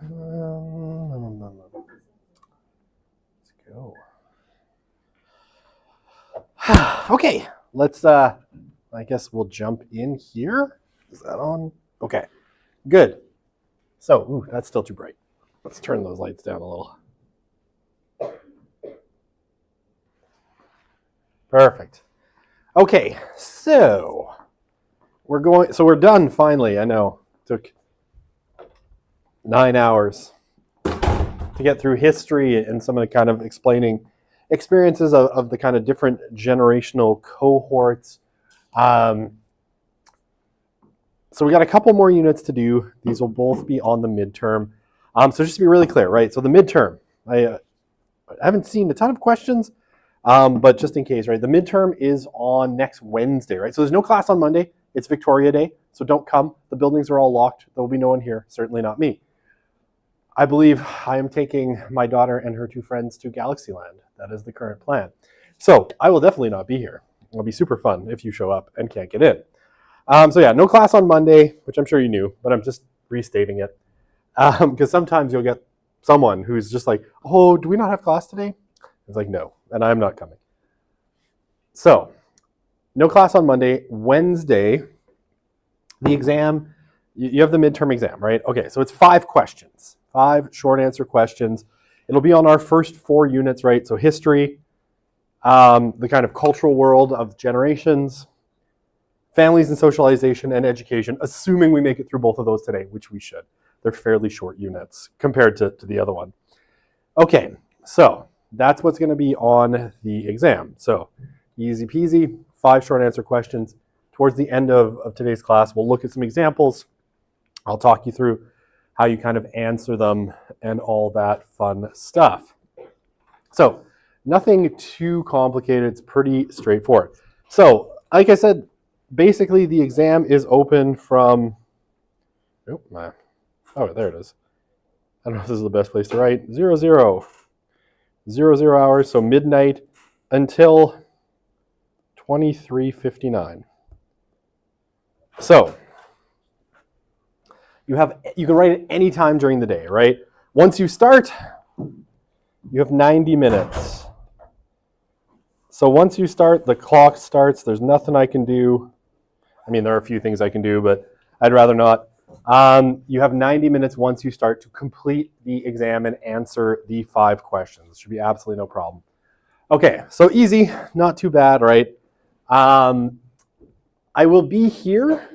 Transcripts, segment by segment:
Let's go. Okay, let's, I guess we'll jump in here. Is that on? Okay, good. So, ooh, that's still too bright. Let's turn those lights down a little. Perfect. Okay, so we're done finally. I know. Took 9 hours to get through history and some of the kind of explaining experiences of the kind of different generational cohorts. So we got a couple more units to do. These will both be on the midterm. So just to be really clear, right? So the midterm, I haven't seen a ton of questions, but just in case, right? The midterm is on next Wednesday, right? So there's no class on Monday. It's Victoria Day, so don't come. The buildings are all locked. There will be no one here, certainly not me. I believe I am taking my daughter and her 2 friends to Galaxyland. That is the current plan. So I will definitely not be here. It'll be super fun if you show up and can't get in. So yeah, no class on Monday, which I'm sure you knew, but I'm just restating it. Because sometimes you'll get someone who's just like, oh, do we not have class today? It's like, no, and I'm not coming. So, no class on Monday. Wednesday, the exam, you have the midterm exam, right? Okay, so it's 5 questions, 5 short answer questions. It'll be on our first 4 units, right? So history, the kind of cultural world of generations, families and socialization, and education, assuming we make it through both of those today, which we should. They're fairly short units compared to the other one. Okay, so that's what's going to be on the exam. So easy peasy, 5 short answer questions. Towards the end of today's class, we'll look at some examples. I'll talk you through how you kind of answer them and all that fun stuff. So nothing too complicated. It's pretty straightforward. So like I said, basically the exam is open from, oh, there it is. I don't know if this is the best place to write. 00 hours, so midnight until 23:59. So you can write it any time during the day, right? Once you start, you have 90 minutes. So once you start, the clock starts. There's nothing I can do. I mean, there are a few things I can do, but I'd rather not. You have 90 minutes once you start to complete the exam and answer the 5 questions. Should be absolutely no problem. Okay, so easy, not too bad, right? I will be here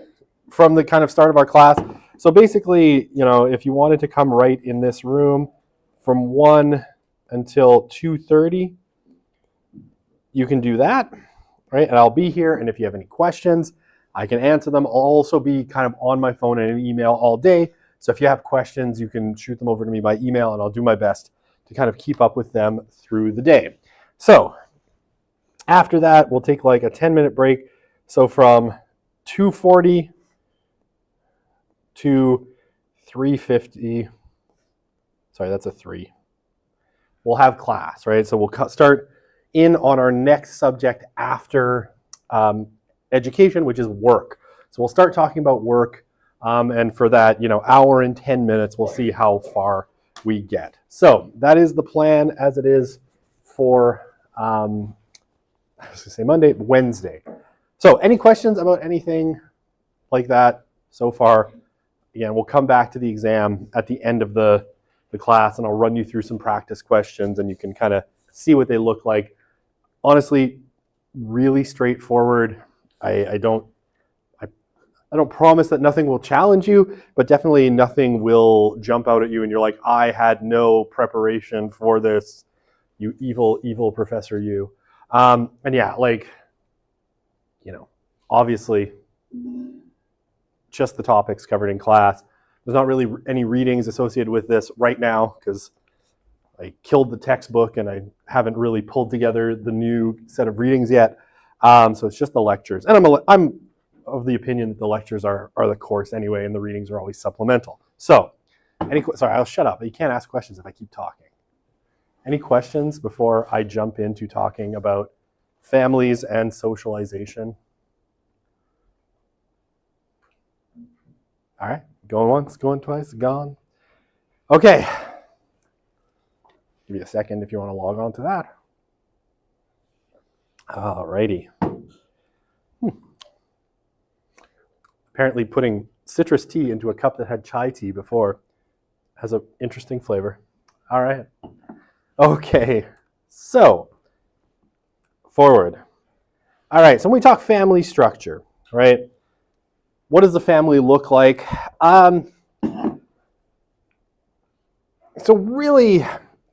from the kind of start of our class. So basically, if you wanted to come right in this room from 1 until 2:30, you can do that, right? And I'll be here, and if you have any questions, I can answer them. I'll also be kind of on my phone and an email all day. So if you have questions, you can shoot them over to me by email, and I'll do my best to kind of keep up with them through the day. So after that, we'll take like a 10-minute break. So from 2:40 to 3:50, sorry, that's a 3. We'll have class, right? So we'll start in on our next subject after education, which is work. So we'll start talking about work, and for that, hour and 10 minutes, we'll see how far we get. So that is the plan as it is for, I was going to say Monday, Wednesday. So any questions about anything like that so far? Again, we'll come back to the exam at the end of the class, and I'll run you through some practice questions, and you can kind of see what they look like. Honestly, really straightforward. I don't promise that nothing will challenge you, but definitely nothing will jump out at you and you're like, I had no preparation for this, you evil professor, you. And yeah, obviously just the topics covered in class. There's not really any readings associated with this right now because I killed the textbook and I haven't really pulled together the new set of readings yet. So it's just the lectures. And I'm of the opinion that the lectures are the course anyway, and the readings are always supplemental. So, sorry, I'll shut up. You can't ask questions if I keep talking. Any questions before I jump into talking about families and socialization? All right, going once, going twice, gone. Okay. Give me a second if you want to log on to that. Alrighty. Apparently putting citrus tea into a cup that had chai tea before has an interesting flavor. All right. Okay. So, forward. All right. So when we talk family structure, right? What does the family look like? So really,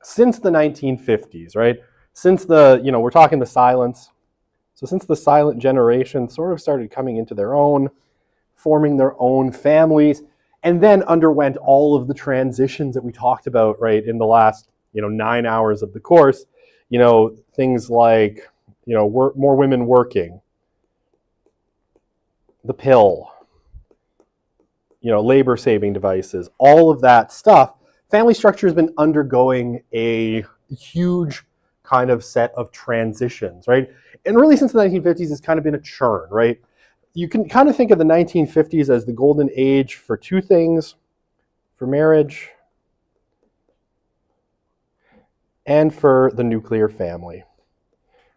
since the 1950s, right? Since the, we're talking the silence. So since the silent generation sort of started coming into their own, forming their own families, and then underwent all of the transitions that we talked about, right, in the last, 9 hours of the course, things like, more women working, the pill, labor-saving devices, all of that stuff. Family structure has been undergoing a huge kind of set of transitions, right? And really since the 1950s, it's kind of been a churn, right? You can kind of think of the 1950s as the golden age for two things, for marriage and for the nuclear family,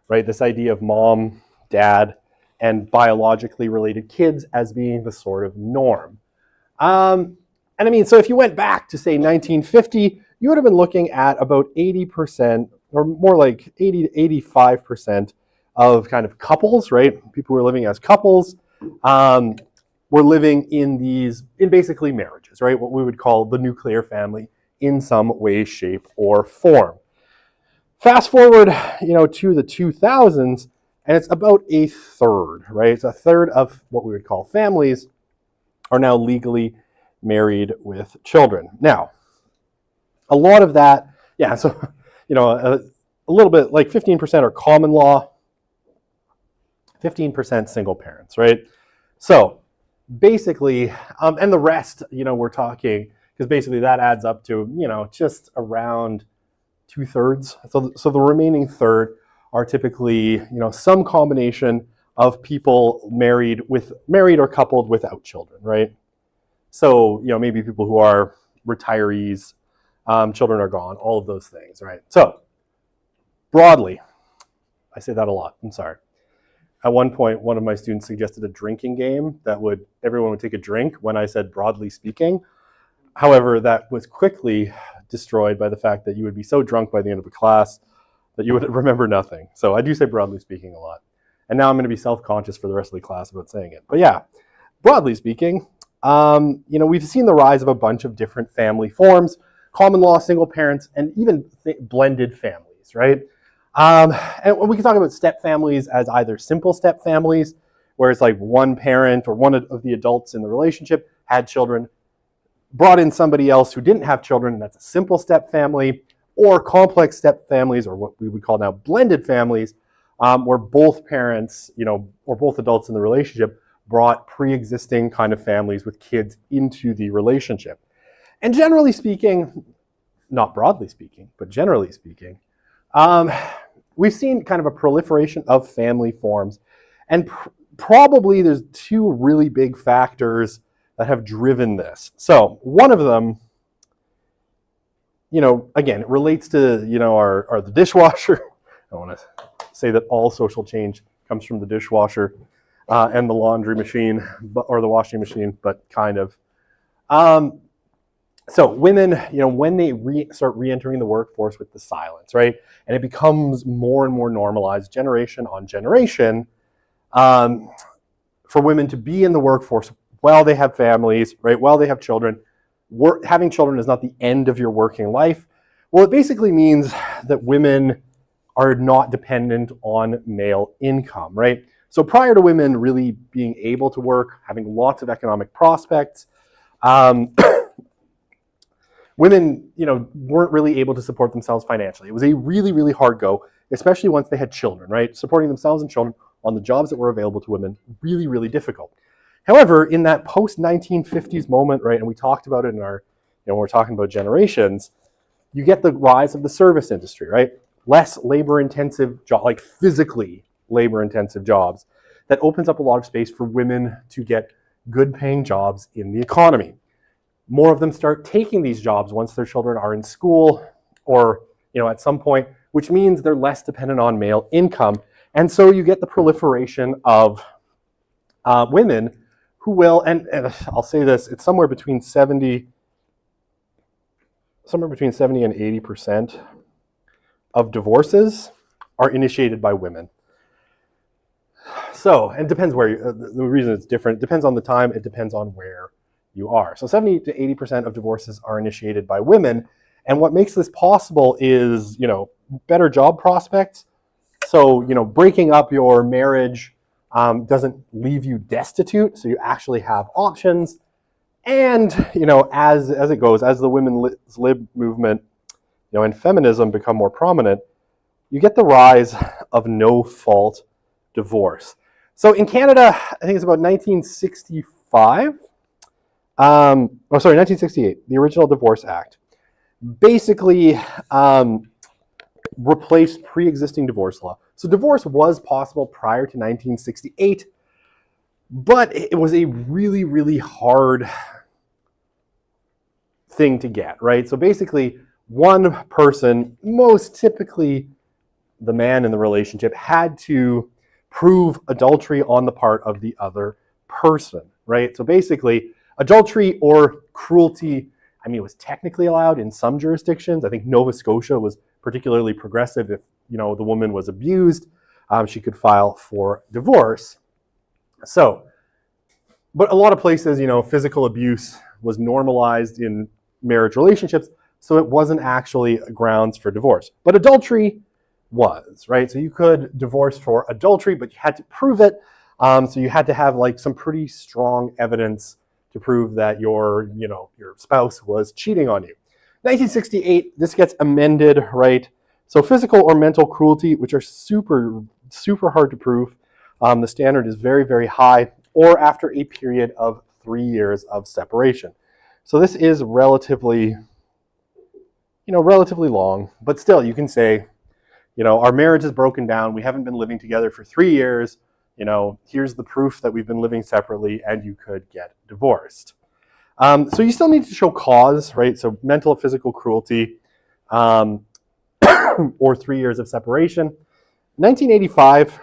right? This idea of mom, dad, and biologically related kids as being the sort of norm. And I mean, so if you went back to say 1950, you would have been looking at about 80%, or more like 80 to 85% of kind of couples, right? People who are living as couples, were living in basically marriages, right? What we would call the nuclear family in some way, shape, or form. Fast forward, to the 2000s, and it's about a third, right? It's a third of what we would call families are now legally married with children. Now, a lot of that, so, a little bit, like 15% are common law, 15% single parents, right? So basically, and the rest, we're talking, because basically that adds up to, just around 2/3. So the remaining third are typically, some combination of people married or coupled without children, right? So, maybe people who are retirees, children are gone, all of those things, right? So broadly, I say that a lot, I'm sorry. At one point, one of my students suggested a drinking game that everyone would take a drink when I said broadly speaking. However, that was quickly destroyed by the fact that you would be so drunk by the end of a class that you would remember nothing. So I do say broadly speaking a lot. And now I'm going to be self-conscious for the rest of the class about saying it. But yeah, broadly speaking, we've seen the rise of a bunch of different family forms, common law, single parents, and even blended families, right? And we can talk about step families as either simple step families, where it's like one parent or one of the adults in the relationship had children, brought in somebody else who didn't have children, and that's a simple step family, or complex step families, or what we would call now blended families, where both parents, or both adults in the relationship brought pre-existing kind of families with kids into the relationship. And generally speaking, not broadly speaking, but generally speaking, we've seen kind of a proliferation of family forms, and probably there's two really big factors that have driven this. So one of them, again, it relates to, the dishwasher. I want to say that all social change comes from the dishwasher and the laundry machine, or the washing machine, but kind of. So women, when they start re-entering the workforce with the silence, right? And it becomes more and more normalized generation on generation for women to be in the workforce while they have families, right? While they have children. Having children is not the end of your working life. Well, it basically means that women are not dependent on male income, right? So prior to women really being able to work, having lots of economic prospects, women, weren't really able to support themselves financially. It was a really, really hard go, especially once they had children, right? Supporting themselves and children on the jobs that were available to women, really, really difficult. However, in that post-1950s moment, right, and we talked about it in our, when we're talking about generations, you get the rise of the service industry, right? Less labor-intensive job, like physically labor-intensive jobs, that opens up a lot of space for women to get good-paying jobs in the economy. More of them start taking these jobs once their children are in school or at some point, which means they're less dependent on male income. And so you get the proliferation of women who will, and I'll say this, it's somewhere between 70 and 80% of divorces are initiated by women. So, and it depends where, the reason it's different, it depends on the time, it depends on where you are. So 70 to 80% of divorces are initiated by women. And what makes this possible is, better job prospects. So, breaking up your marriage doesn't leave you destitute. So you actually have options. And, as it goes, as the women's lib movement, and feminism become more prominent, you get the rise of no-fault divorce. So in Canada, I think it's about 1965. 1968, the original Divorce Act basically replaced pre-existing divorce law. So divorce was possible prior to 1968, but it was a really, really hard thing to get, right? So basically, one person, most typically the man in the relationship, had to prove adultery on the part of the other person, right? So basically, adultery or cruelty, it was technically allowed in some jurisdictions. I think Nova Scotia was particularly progressive. If, the woman was abused, she could file for divorce. So, but a lot of places, physical abuse was normalized in marriage relationships, so it wasn't actually grounds for divorce. But adultery was, right? So you could divorce for adultery, but you had to prove it. So you had to have some pretty strong evidence to prove that your spouse was cheating on you. 1968, this gets amended, right? So physical or mental cruelty, which are super, super hard to prove. The standard is very, very high, or after a period of 3 years of separation. So this is relatively long, but still you can say, our marriage is broken down. We haven't been living together for 3 years. Here's the proof that we've been living separately, and you could get divorced. So you still need to show cause, right? So mental or physical cruelty, or 3 years of separation. 1985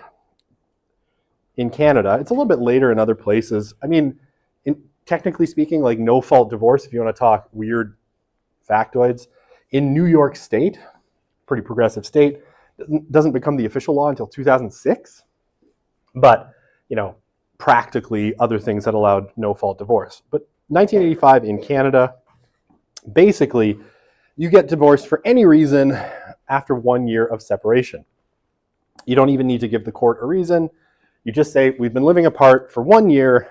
in Canada, it's a little bit later in other places. Technically speaking, no-fault divorce, if you want to talk weird factoids, in New York State, pretty progressive state, doesn't become the official law until 2006. But, practically other things that allowed no-fault divorce. But 1985 in Canada, basically, you get divorced for any reason after 1 year of separation. You don't even need to give the court a reason. You just say, we've been living apart for 1 year.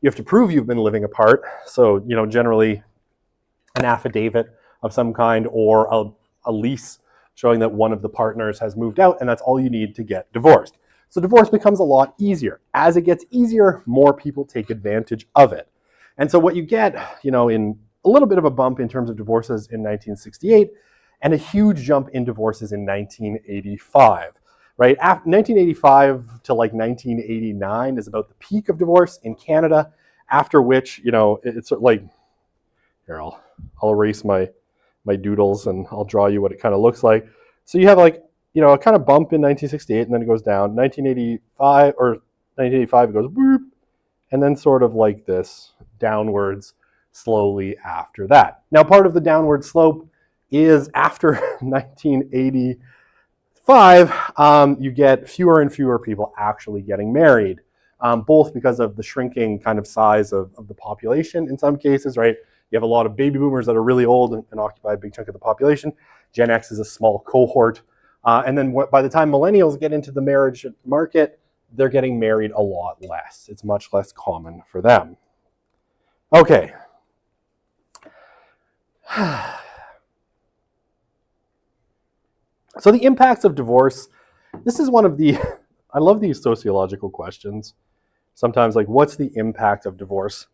You have to prove you've been living apart. So, generally an affidavit of some kind or a lease showing that one of the partners has moved out, and that's all you need to get divorced. So divorce becomes a lot easier. As it gets easier, more people take advantage of it. And so what you get, in a little bit of a bump in terms of divorces in 1968 and a huge jump in divorces in 1985, right? After 1985 to 1989 is about the peak of divorce in Canada, after which, it's like, here, I'll erase my doodles and I'll draw you what it kind of looks like. So you have a kind of bump in 1968 and then it goes down. 1985 it goes whoop, and then sort of like this downwards slowly after that. Now part of the downward slope is after 1985, you get fewer and fewer people actually getting married, both because of the shrinking kind of size of the population in some cases, right? You have a lot of baby boomers that are really old and occupy a big chunk of the population. Gen X is a small cohort. And then by the time millennials get into the marriage market, they're getting married a lot less. It's much less common for them. Okay. So the impacts of divorce, this is one of the, I love these sociological questions. Sometimes what's the impact of divorce?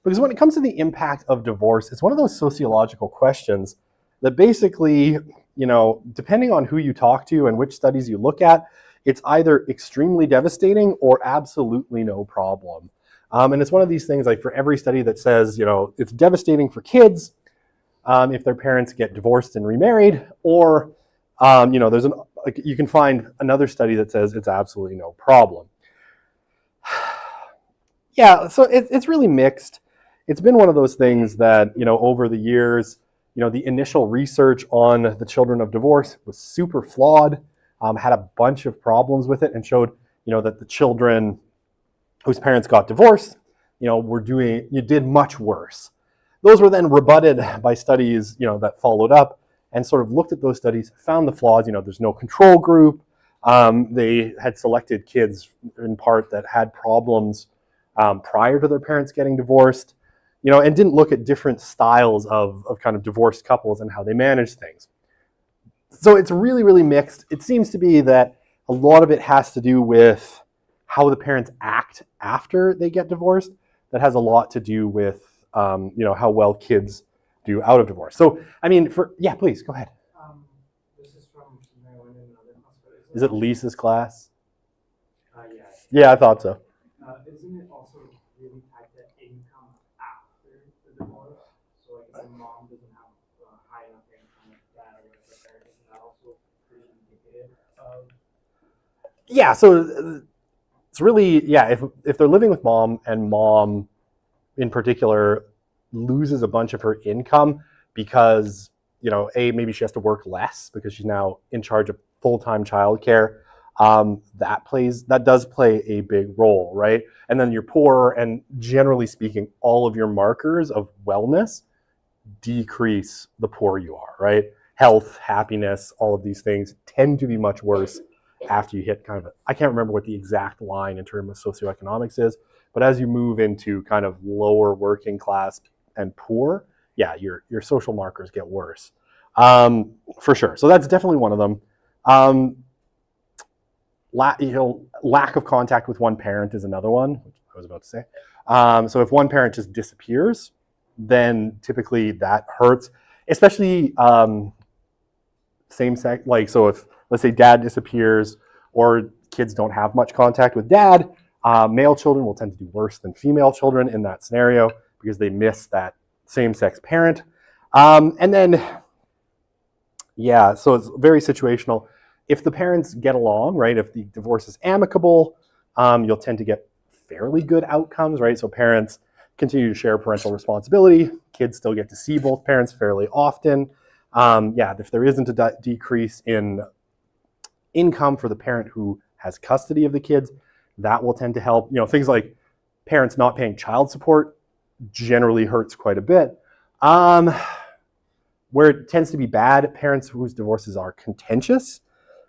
Because when it comes to the impact of divorce, it's one of those sociological questions that basically, depending on who you talk to and which studies you look at, it's either extremely devastating or absolutely no problem. And it's one of these things, like for every study that says, it's devastating for kids if their parents get divorced and remarried, or, you can find another study that says it's absolutely no problem. Yeah, so it's really mixed. It's been one of those things that, over the years, the initial research on the children of divorce was super flawed, had a bunch of problems with it, and showed, that the children whose parents got divorced, did much worse. Those were then rebutted by studies, that followed up and sort of looked at those studies, found the flaws. There's no control group. They had selected kids in part that had problems prior to their parents getting divorced, and didn't look at different styles of kind of divorced couples and how they manage things. So it's really, really mixed. It seems to be that a lot of it has to do with how the parents act after they get divorced. That has a lot to do with, how well kids do out of divorce. So, please, go ahead. This is from Maryland and another hospital. Is it Lisa's class? Yeah. Yeah, I thought so. Isn't it also really tied to income after the divorce? So, like, if the mom doesn't have high enough income like that, or if the parent isn't, that also pretty indicative of? Yeah, so it's really, if they're living with mom and mom in particular loses a bunch of her income because, maybe she has to work less because she's now in charge of full-time childcare, that does play a big role, right? And then you're poor, and generally speaking, all of your markers of wellness decrease the poorer you are, right? Health, happiness, all of these things tend to be much worse after you hit kind of, I can't remember what the exact line in terms of socioeconomics is, but as you move into kind of lower working class and poor, your social markers get worse, for sure. So that's definitely one of them. Lack of contact with one parent is another one, which I was about to say. So if one parent just disappears, then typically that hurts, especially same sex. Like, so if, let's say, dad disappears or kids don't have much contact with dad, male children will tend to do worse than female children in that scenario because they miss that same-sex parent. And then, so it's very situational. If the parents get along, right, if the divorce is amicable, you'll tend to get fairly good outcomes, right? So parents continue to share parental responsibility. Kids still get to see both parents fairly often. If there isn't a decrease in income for the parent who has custody of the kids, that will tend to help. Things like parents not paying child support generally hurts quite a bit. Where it tends to be bad, parents whose divorces are contentious,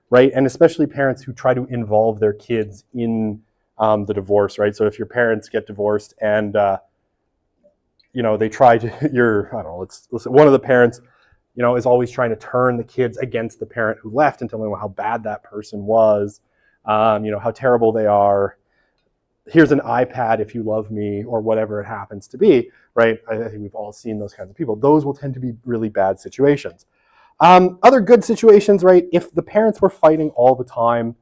right? And especially parents who try to involve their kids in the divorce, right? So if your parents get divorced and, they try to, one of the parents, is always trying to turn the kids against the parent who left and telling them how bad that person was, how terrible they are. Here's an iPad if you love me, or whatever it happens to be, right? I think we've all seen those kinds of people. Those will tend to be really bad situations. Other good situations, right? If the parents were fighting all the time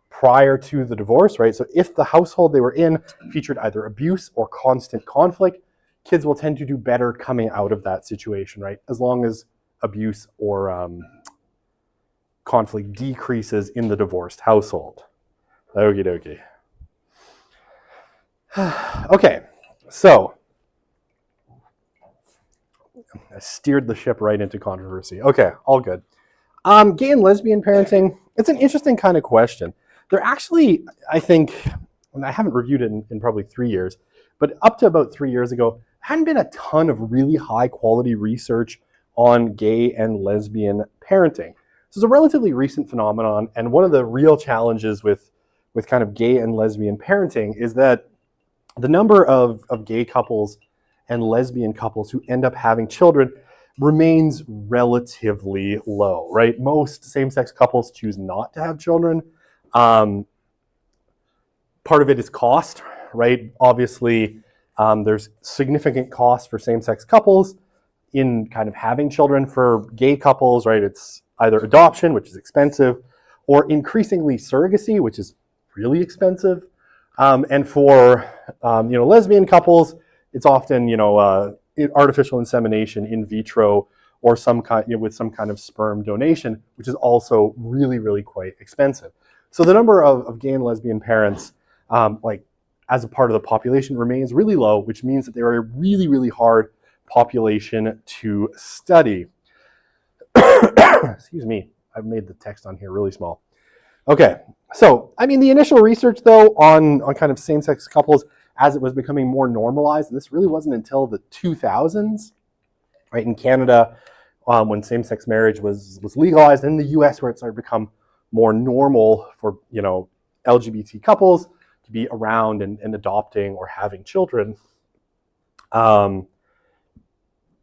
prior to the divorce, right? So if the household they were in featured either abuse or constant conflict, kids will tend to do better coming out of that situation, right? As long as abuse or conflict decreases in the divorced household. Okie dokie. Okay, so I steered the ship right into controversy. Okay, all good. Gay and lesbian parenting, it's an interesting kind of question. They're actually, I think, and I haven't reviewed it in probably 3 years, but up to about 3 years ago, hadn't been a ton of really high quality research on gay and lesbian parenting. So it's a relatively recent phenomenon, and one of the real challenges with kind of gay and lesbian parenting is that the number of gay couples and lesbian couples who end up having children remains relatively low, right? Most same-sex couples choose not to have children. Part of it is cost, right? Obviously, there's significant cost for same-sex couples in kind of having children. For gay couples, right, it's either adoption, which is expensive, or increasingly surrogacy, which is really expensive. And for lesbian couples, it's often artificial insemination in vitro or some kind with some kind of sperm donation, which is also really, really quite expensive. So the number of gay and lesbian parents, as a part of the population, remains really low, which means that they're a really, really hard population to study. Excuse me, I've made the text on here really small. Okay, so the initial research though on kind of same-sex couples as it was becoming more normalized, and this really wasn't until the 2000s, right, in Canada, when same-sex marriage was legalized, and in the US where it started to become more normal for LGBT couples to be around and adopting or having children.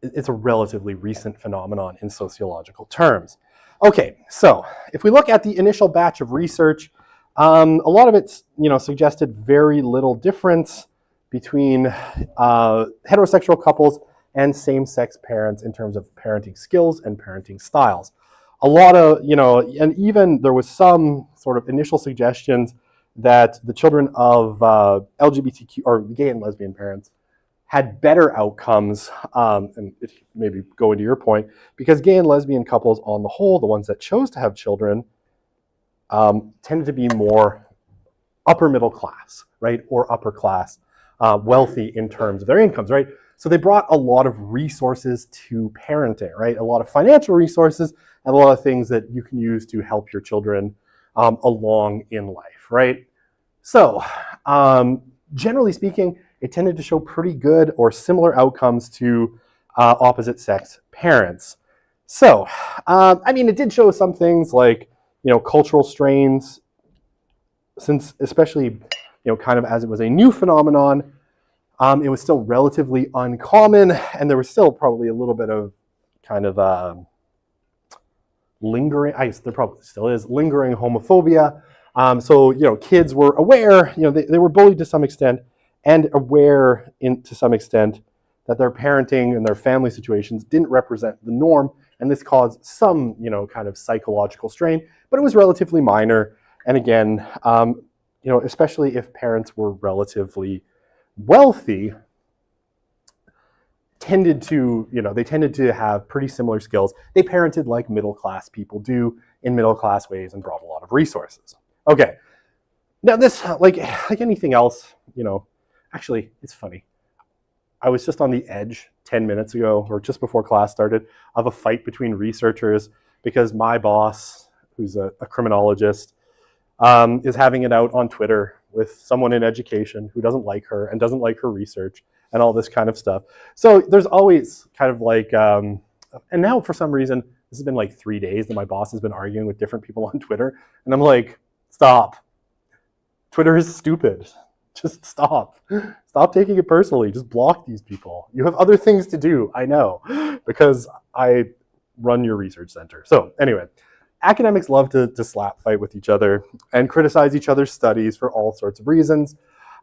It's a relatively recent phenomenon in sociological terms. Okay, so if we look at the initial batch of research, a lot of it's suggested very little difference between heterosexual couples and same-sex parents in terms of parenting skills and parenting styles. A lot of, and even there was some sort of initial suggestions that the children of LGBTQ or gay and lesbian parents had better outcomes, and maybe go into your point, because gay and lesbian couples on the whole, the ones that chose to have children, tended to be more upper middle class, right, or upper class, wealthy in terms of their incomes, right? So they brought a lot of resources to parenting, right? A lot of financial resources and a lot of things that you can use to help your children along in life, right? So generally speaking, it tended to show pretty good or similar outcomes to opposite sex parents. So, it did show some things like, cultural strains, since especially, kind of as it was a new phenomenon, it was still relatively uncommon, and there was still probably a little bit of kind of lingering, I guess there probably still is, lingering homophobia. So, kids were aware, they were bullied to some extent, and aware to some extent that their parenting and their family situations didn't represent the norm, and this caused some, kind of psychological strain, but it was relatively minor. And again, especially if parents were relatively wealthy, tended to have pretty similar skills. They parented like middle-class people do in middle-class ways and brought a lot of resources. Okay, now this, like anything else, actually, it's funny. I was just on the edge 10 minutes ago, or just before class started, of a fight between researchers because my boss, who's a criminologist, is having it out on Twitter with someone in education who doesn't like her and doesn't like her research and all this kind of stuff. So there's always kind of like, and now for some reason, this has been like 3 days that my boss has been arguing with different people on Twitter, and I'm like, stop. Twitter is stupid. Just stop. Stop taking it personally. Just block these people. You have other things to do, I know, because I run your research center. So anyway, academics love to slap fight with each other and criticize each other's studies for all sorts of reasons.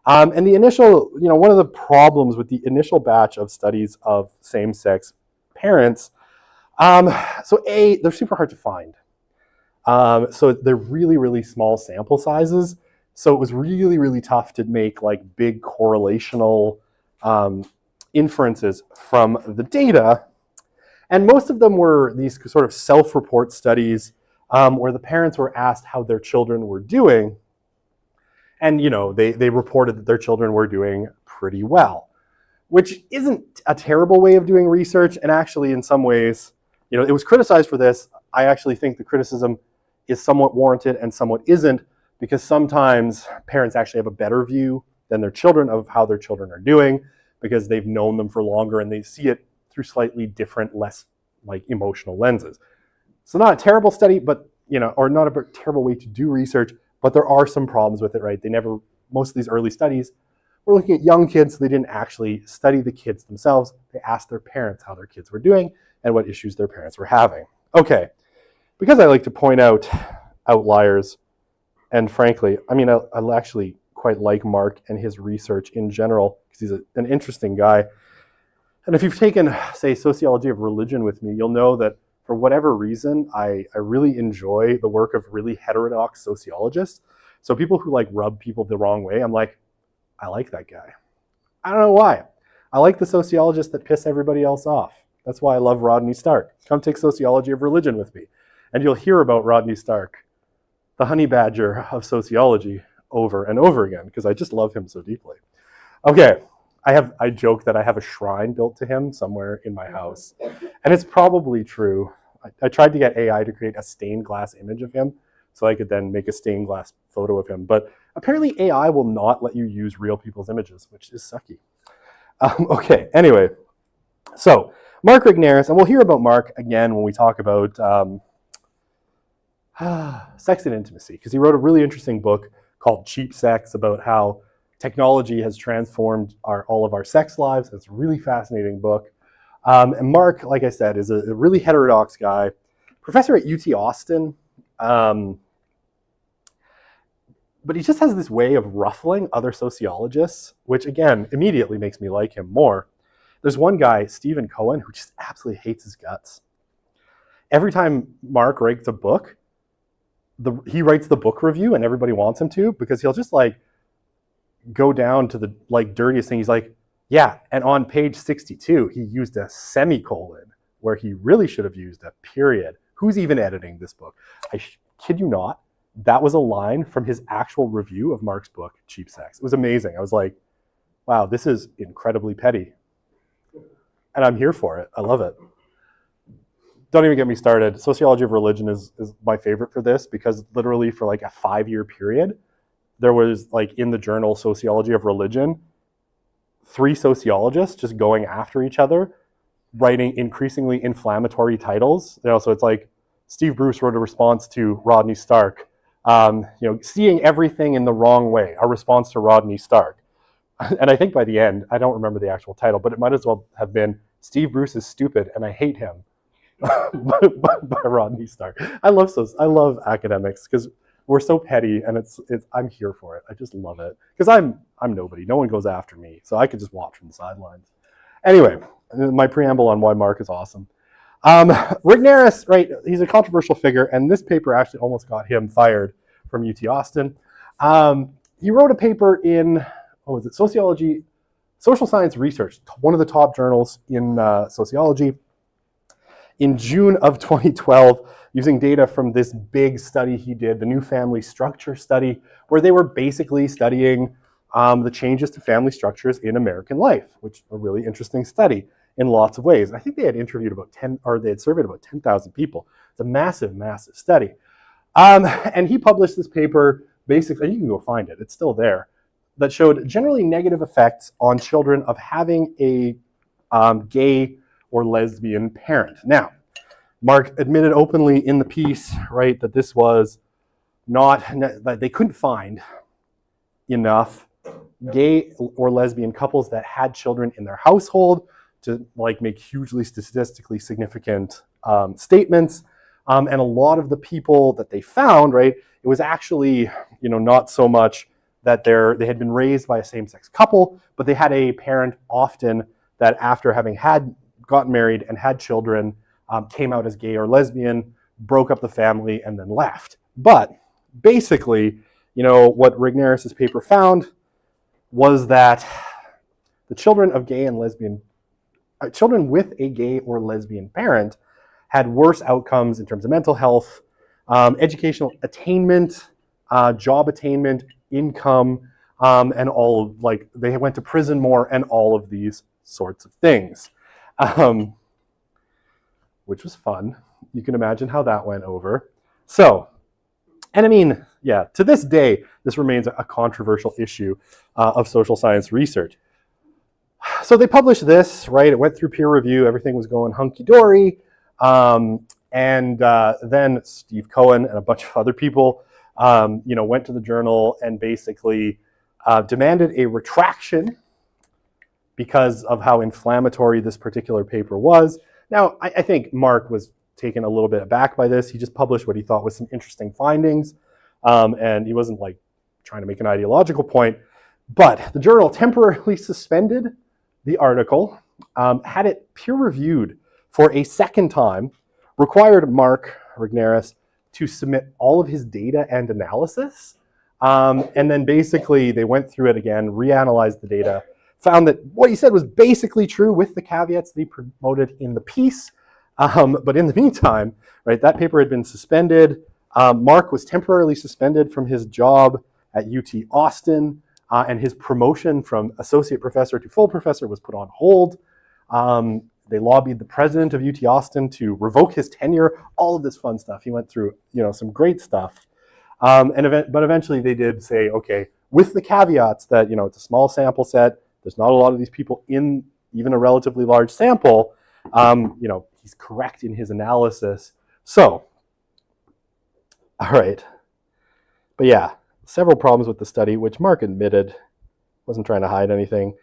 And the initial, one of the problems with the initial batch of studies of same-sex parents, so they're super hard to find. So they're really, really small sample sizes. So it was really, really tough to make like big correlational inferences from the data. And most of them were these sort of self-report studies where the parents were asked how their children were doing. And, they reported that their children were doing pretty well, which isn't a terrible way of doing research. And actually, in some ways, it was criticized for this. I actually think the criticism is somewhat warranted and somewhat isn't, because sometimes parents actually have a better view than their children of how their children are doing because they've known them for longer and they see it through slightly different, less like emotional lenses. So not a terrible study, but, or not a terrible way to do research, but there are some problems with it, right? Most of these early studies were looking at young kids, so they didn't actually study the kids themselves. They asked their parents how their kids were doing and what issues their parents were having. Okay, because I like to point out outliers, and frankly, I actually quite like Mark and his research in general because he's an interesting guy. And if you've taken, say, sociology of religion with me, you'll know that for whatever reason, I really enjoy the work of really heterodox sociologists. So people who like rub people the wrong way, I'm like, I like that guy. I don't know why. I like the sociologists that piss everybody else off. That's why I love Rodney Stark. Come take sociology of religion with me, and you'll hear about Rodney Stark, the honey badger of sociology, over and over again, because I just love him so deeply. Okay, I joke that I have a shrine built to him somewhere in my house, and it's probably true. I tried to get AI to create a stained glass image of him so I could then make a stained glass photo of him, but apparently AI will not let you use real people's images, which is sucky. Okay, anyway, so Mark Regnerus, and we'll hear about Mark again when we talk about sex and intimacy, because he wrote a really interesting book called Cheap Sex about how technology has transformed all of our sex lives. It's a really fascinating book. And Mark, like I said, is a really heterodox guy, professor at UT Austin. But he just has this way of ruffling other sociologists, which again, immediately makes me like him more. There's one guy, Stephen Cohen, who just absolutely hates his guts. Every time Mark writes a book, he writes the book review and everybody wants him to, because he'll just like go down to the like dirtiest thing. He's like, yeah, and on page 62, he used a semicolon where he really should have used a period. Who's even editing this book? I kid you not. That was a line from his actual review of Mark's book, Cheap Sex. It was amazing. I was like, wow, this is incredibly petty. And I'm here for it. I love it. Don't even get me started. Sociology of religion is my favorite for this, because literally for like a 5-year period, there was like in the journal Sociology of Religion, 3 sociologists just going after each other, writing increasingly inflammatory titles. So it's like Steve Bruce wrote a response to Rodney Stark, seeing everything in the wrong way, a response to Rodney Stark. And I think by the end, I don't remember the actual title, but it might as well have been Steve Bruce is stupid and I hate him by Rodney Stark. I love academics because we're so petty, and it's I'm here for it. I just love it because I'm nobody. No one goes after me, so I could just watch from the sidelines. Anyway, my preamble on why Mark is awesome. Regnerus, right? He's a controversial figure, and this paper actually almost got him fired from UT Austin. He wrote a paper in sociology, social science research, one of the top journals in sociology, in June of 2012, using data from this big study he did, the New Family Structure Study, where they were basically studying the changes to family structures in American life, which is a really interesting study in lots of ways. I think they had interviewed they had surveyed about 10,000 people. It's a massive, massive study. And he published this paper, basically, and you can go find it, it's still there, that showed generally negative effects on children of having a gay or lesbian parent. Now, Mark admitted openly in the piece, right, that this was that they couldn't find enough gay or lesbian couples that had children in their household to like make hugely statistically significant statements. And a lot of the people that they found, right, it was actually, not so much that they had been raised by a same-sex couple, but they had a parent often that after having gotten married and had children, came out as gay or lesbian, broke up the family, and then left. But basically, what Regnerus' paper found was that the children with a gay or lesbian parent had worse outcomes in terms of mental health, educational attainment, job attainment, income, and all they went to prison more and all of these sorts of things. Which was fun. You can imagine how that went over. So, and I mean, yeah, to this day, this remains a controversial issue of social science research. So they published this, right? It went through peer review. Everything was going hunky-dory. And then Steve Cohen and a bunch of other people, went to the journal and basically demanded a retraction because of how inflammatory this particular paper was. Now, I think Mark was taken a little bit aback by this. He just published what he thought was some interesting findings, and he wasn't like trying to make an ideological point. But the journal temporarily suspended the article, had it peer-reviewed for a second time, required Mark Regnerus to submit all of his data and analysis, And then basically they went through it again, reanalyzed the data, found that what he said was basically true with the caveats that he promoted in the piece. But in the meantime, right, that paper had been suspended. Mark was temporarily suspended from his job at UT Austin, and his promotion from associate professor to full professor was put on hold. They lobbied the president of UT Austin to revoke his tenure, all of this fun stuff. He went through, some great stuff. But eventually they did say, okay, with the caveats that, it's a small sample set, there's not a lot of these people in even a relatively large sample, he's correct in his analysis. So, all right. But yeah, several problems with the study, which Mark admitted, wasn't trying to hide anything.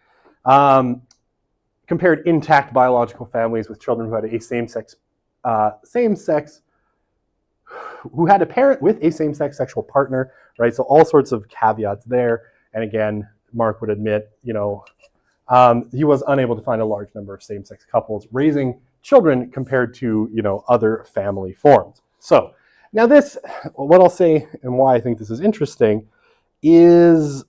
Compared intact biological families with children who had a same-sex, who had a parent with a same-sex sexual partner, right? So all sorts of caveats there. And again, Mark would admit, he was unable to find a large number of same-sex couples raising children compared to, other family forms. So now this, what I'll say and why I think this is interesting is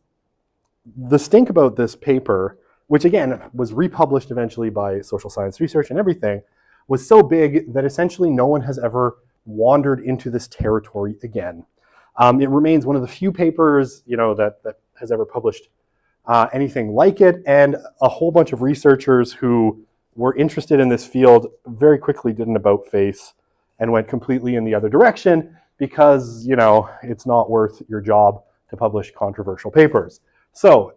the stink about this paper, which again was republished eventually by Social Science Research and everything, was so big that essentially no one has ever wandered into this territory again. It remains one of the few papers, that has ever published anything like it, and a whole bunch of researchers who were interested in this field very quickly did an about-face and went completely in the other direction because, it's not worth your job to publish controversial papers. So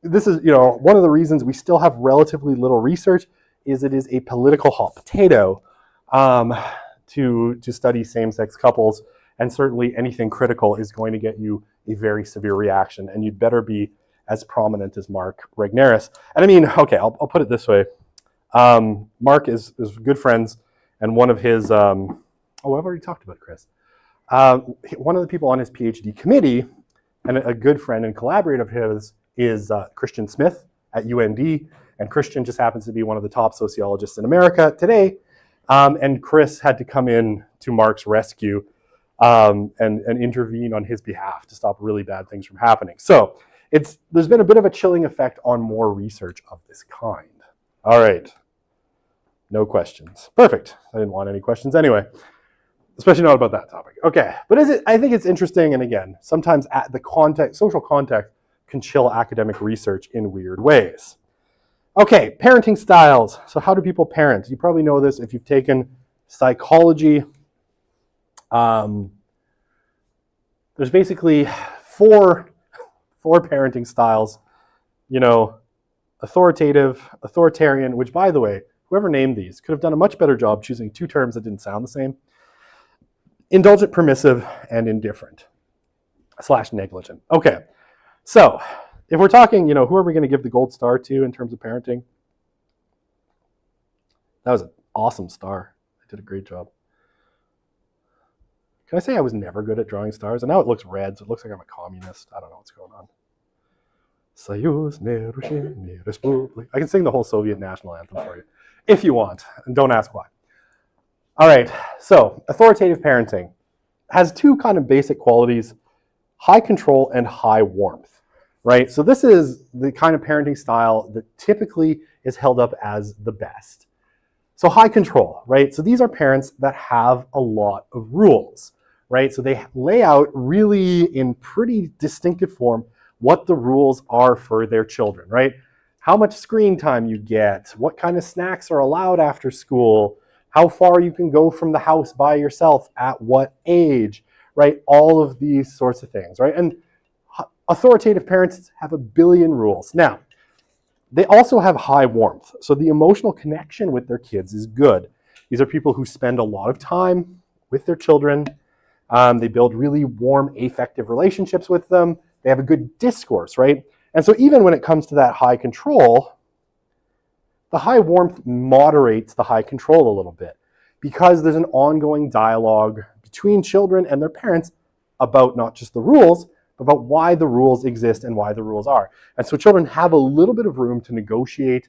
this is, one of the reasons we still have relatively little research is it is a political hot potato to study same-sex couples, and certainly anything critical is going to get you a very severe reaction, and you'd better be as prominent as Mark Regnerus. And I mean, okay, I'll put it this way. Mark is good friends, and one of his, I've already talked about Chris. One of the people on his PhD committee, and a good friend and collaborator of his, is Christian Smith at UND, and Christian just happens to be one of the top sociologists in America today, and Chris had to come in to Mark's rescue and intervene on his behalf to stop really bad things from happening. So there's been a bit of a chilling effect on more research of this kind. All right, no questions. Perfect. I didn't want any questions anyway, especially not about that topic. Okay, but I think it's interesting, and again, sometimes at the social context can chill academic research in weird ways. Okay, parenting styles. So how do people parent? You probably know this if you've taken psychology. There's basically four parenting styles. Authoritative, authoritarian, which, by the way, whoever named these could have done a much better job choosing two terms that didn't sound the same. Indulgent, permissive, and indifferent / negligent. Okay, so if we're talking, who are we going to give the gold star to in terms of parenting? That was an awesome star. I did a great job. Can I say I was never good at drawing stars? And now it looks red, so it looks like I'm a communist. I don't know what's going on. I can sing the whole Soviet national anthem for you, if you want, and don't ask why. All right, so authoritative parenting has two kind of basic qualities: high control and high warmth, right? So this is the kind of parenting style that typically is held up as the best. So high control, right? So these are parents that have a lot of rules, right? So they lay out really in pretty distinctive form what the rules are for their children, right? How much screen time you get, what kind of snacks are allowed after school, how far you can go from the house by yourself at what age, right? All of these sorts of things, right? And authoritative parents have a billion rules. Now, they also have high warmth. So the emotional connection with their kids is good. These are people who spend a lot of time with their children. They build really warm, affective relationships with them. They have a good discourse, right? And so even when it comes to that high control, the high warmth moderates the high control a little bit because there's an ongoing dialogue between children and their parents about not just the rules, but about why the rules exist and why the rules are. And so children have a little bit of room to negotiate,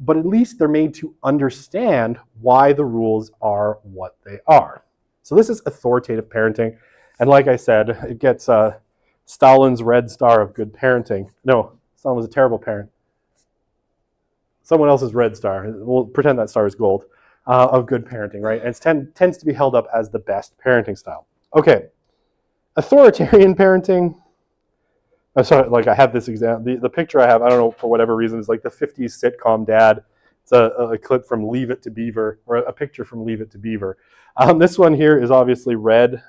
but at least they're made to understand why the rules are what they are. So this is authoritative parenting. And like I said, it gets Stalin's red star of good parenting. No, Stalin was a terrible parent. Someone else's red star. We'll pretend that star is gold. Of good parenting, right? And it tends to be held up as the best parenting style. Okay, authoritarian parenting. I'm sorry, like I have this example. The picture I have, I don't know, for whatever reason, is like the 50s sitcom dad. It's a clip from Leave It to Beaver, or a picture from Leave It to Beaver. This one here is obviously Red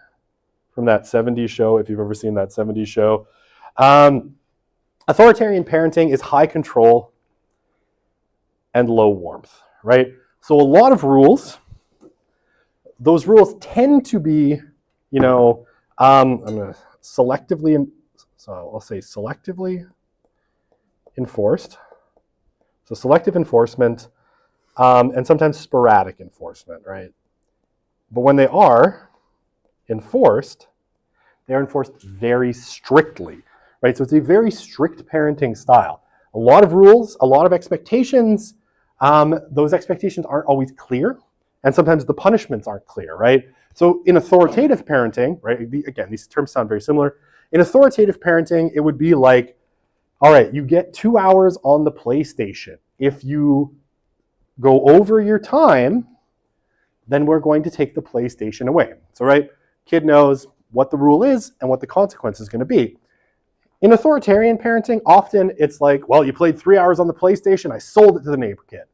from that 70s show, if you've ever seen that 70s show. Authoritarian parenting is high control and low warmth, right? So a lot of rules. Those rules tend to be, I'm going to selectively, so I'll say selectively enforced. So selective enforcement, and sometimes sporadic enforcement, right? But when they are enforced, they're enforced very strictly, right? So it's a very strict parenting style. A lot of rules, a lot of expectations. Those expectations aren't always clear, and sometimes the punishments aren't clear, right? So in authoritative parenting, right, again, these terms sound very similar. In authoritative parenting, it would be like, all right, you get 2 hours on the PlayStation. If you go over your time, then we're going to take the PlayStation away. So, right, kid knows what the rule is and what the consequence is going to be. In authoritarian parenting, often it's like, well, you played 3 hours on the PlayStation, I sold it to the neighbor kid,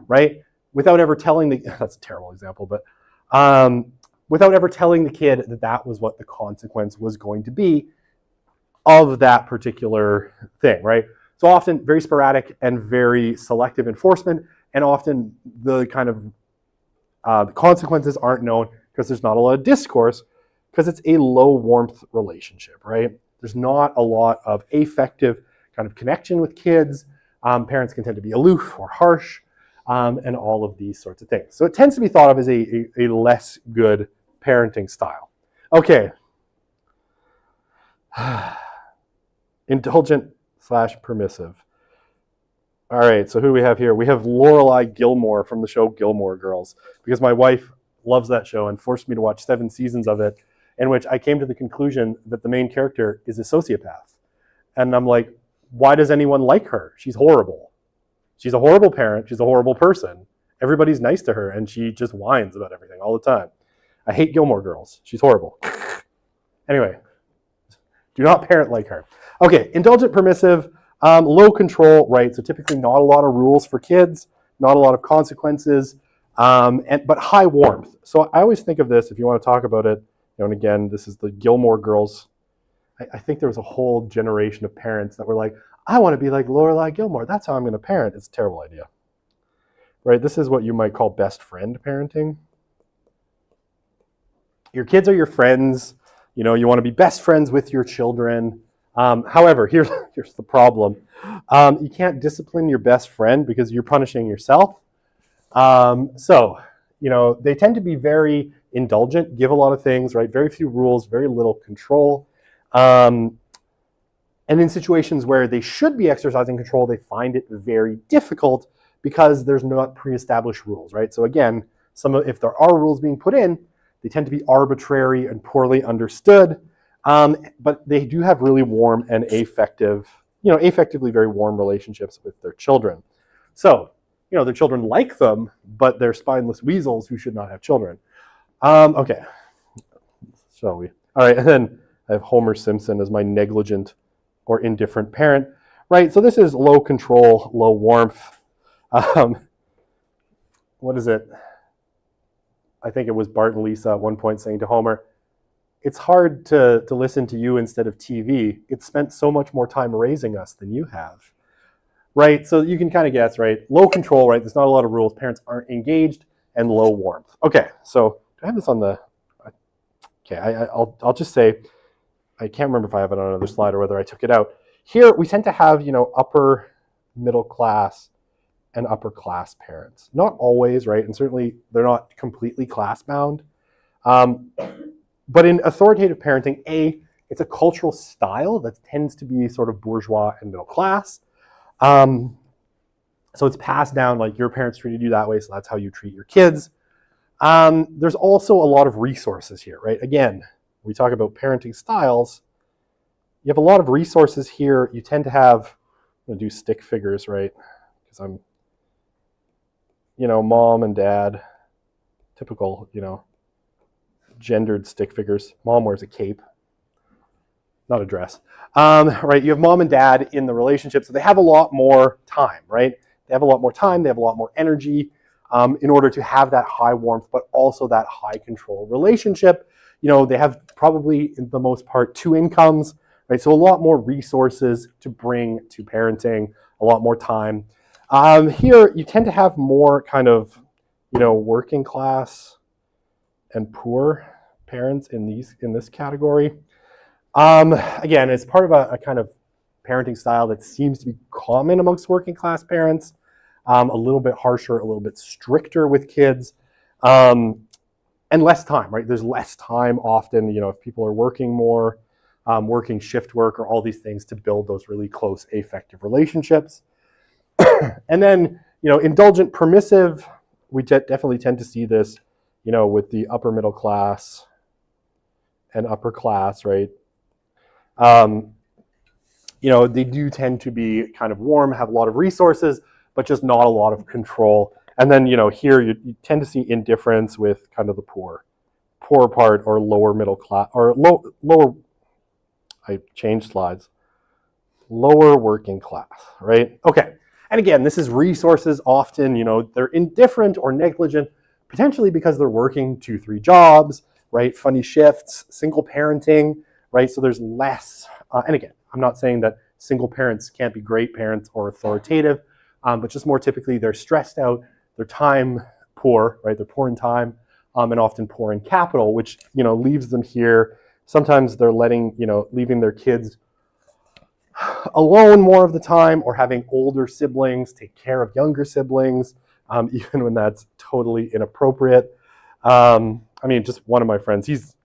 right? Without ever telling that's a terrible example, but without ever telling the kid that that was what the consequence was going to be of that particular thing, right? So often very sporadic and very selective enforcement, and often the kind of the consequences aren't known because there's not a lot of discourse, because it's a low warmth relationship, right? There's not a lot of affective kind of connection with kids. Parents can tend to be aloof or harsh, and all of these sorts of things. So it tends to be thought of as a less good parenting style. Okay. Indulgent / permissive. All right, so who do we have here? We have Lorelai Gilmore from the show Gilmore Girls, because my wife loves that show and forced me to watch 7 seasons of it, in which I came to the conclusion that the main character is a sociopath. And I'm like, why does anyone like her? She's horrible. She's a horrible parent. She's a horrible person. Everybody's nice to her, and she just whines about everything all the time. I hate Gilmore Girls. She's horrible. Anyway, do not parent like her. Okay, indulgent, permissive, low control, right? So typically not a lot of rules for kids, not a lot of consequences, but high warmth. So I always think of this, if you want to talk about it, and again, this is the Gilmore Girls. I think there was a whole generation of parents that were like, I want to be like Lorelai Gilmore. That's how I'm going to parent. It's a terrible idea, right? This is what you might call best friend parenting. Your kids are your friends. You want to be best friends with your children. However, here's the problem. You can't discipline your best friend because you're punishing yourself. So, they tend to be very indulgent, give a lot of things, right? Very few rules, very little control. And in situations where they should be exercising control, they find it very difficult because there's not pre-established rules, right? So again, if there are rules being put in, they tend to be arbitrary and poorly understood. But they do have really warm and affectively very warm relationships with their children. So, their children like them, but they're spineless weasels who should not have children. Okay, shall we? All right, and then I have Homer Simpson as my negligent or indifferent parent, right? So this is low control, low warmth. What is it? I think it was Bart and Lisa at one point saying to Homer, it's hard to listen to you instead of TV. It's spent so much more time raising us than you have, right? So you can kind of guess, right? Low control, right? There's not a lot of rules. Parents aren't engaged, and low warmth. Okay, so do I have this on the... Okay, I'll just say, I can't remember if I have it on another slide or whether I took it out. Here, we tend to have, upper middle class and upper class parents. Not always, right? And certainly they're not completely class bound. But in authoritative parenting, it's a cultural style that tends to be sort of bourgeois and middle class. So it's passed down, like your parents treated you that way, so that's how you treat your kids. There's also a lot of resources here, right? Again, we talk about parenting styles. you have a lot of resources here. You tend to have, I'm going to do stick figures, right? Because I'm, mom and dad, typical, gendered stick figures. Mom wears a cape, not a dress. Right, you have mom and dad in the relationship, so they have a lot more time, right? They have a lot more time, they have a lot more energy in order to have that high warmth, but also that high control relationship. They have probably, in the most part, 2 incomes, right? So a lot more resources to bring to parenting, a lot more time. Here, you tend to have more kind of, working class and poor parents in this category. Again, it's part of a kind of parenting style that seems to be common amongst working class parents. A little bit harsher, a little bit stricter with kids, and less time, right? There's less time often, if people are working more, working shift work or all these things to build those really close affective relationships. And then, indulgent, permissive, we definitely tend to see this, with the upper middle class and upper class, right? They do tend to be kind of warm, have a lot of resources, but just not a lot of control. And then, here you tend to see indifference with kind of the poor part or lower middle class or lower, I changed slides, lower working class, right? Okay. And again, this is resources often, they're indifferent or negligent, potentially because they're working 2-3 jobs, right? Funny shifts, single parenting, right? So there's less, and again, I'm not saying that single parents can't be great parents or authoritative, but just more typically they're stressed out, they're time poor, right? They're poor in time and often poor in capital, which, leaves them here. Sometimes they're leaving their kids alone more of the time or having older siblings take care of younger siblings, even when that's totally inappropriate. Just one of my friends, he's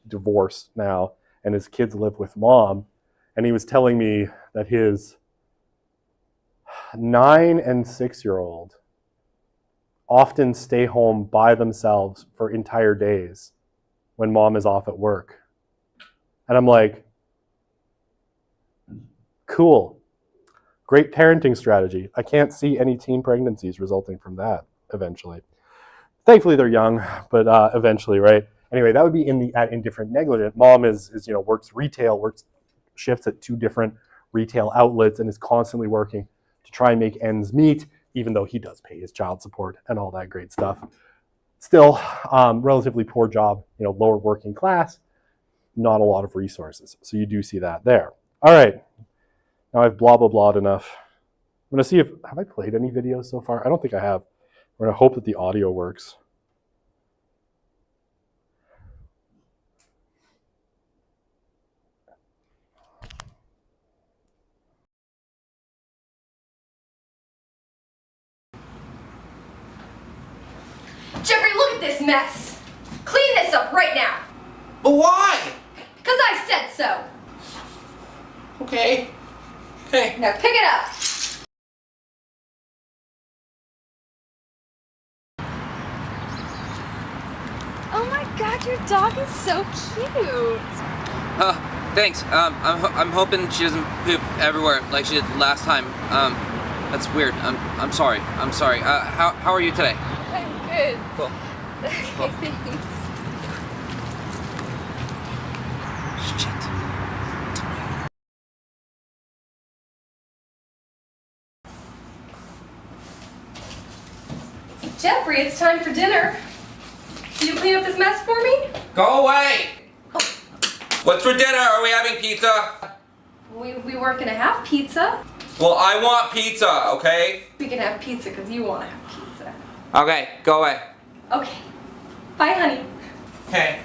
divorced now and his kids live with mom. And he was telling me that his 9 and 6-year-old often stay home by themselves for entire days when mom is off at work. And I'm like, cool. Great parenting strategy. I can't see any teen pregnancies resulting from that eventually. Thankfully, they're young, but eventually, right? Anyway, that would be at indifferent negligent. Mom is works retail, works shifts at 2 different retail outlets and is constantly working to try and make ends meet, even though he does pay his child support and all that great stuff. Still, relatively poor job, lower working class, not a lot of resources. So you do see that there. All right. Now I've blah, blah, blah'd enough. I'm going to see have I played any videos so far? I don't think I have. We're going to hope that the audio works. Jeffrey, look at this mess. Clean this up right now. But why? Because I said so. Okay. Now pick it up. Oh my God, your dog is so cute. Thanks. I'm hoping she doesn't poop everywhere like she did last time. That's weird. I'm sorry. How are you today? I'm good. Cool. Okay, thanks. Shit. Jeffrey, it's time for dinner. Can you clean up this mess for me? Go away! What's for dinner? Are we having pizza? We weren't gonna have pizza. Well, I want pizza, okay? We can have pizza because you want to have pizza. Okay, go away. Okay. Bye, honey. Okay.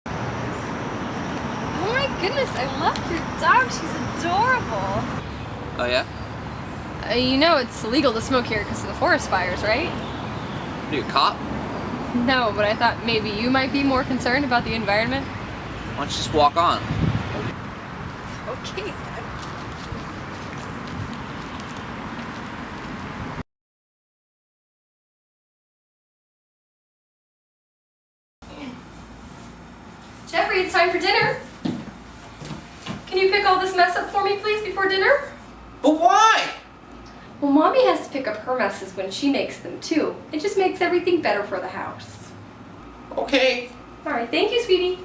Oh my goodness, I love your dog. She's adorable. Oh, yeah? It's illegal to smoke here because of the forest fires, right? Are you a cop? No, but I thought maybe you might be more concerned about the environment. Why don't you just walk on? Okay. Jeffrey, it's time for dinner. Can you pick all this mess up for me, please, before dinner? But why? Well, Mommy has to pick up her messes when she makes them, too. It just makes everything better for the house. Okay. All right, thank you, sweetie.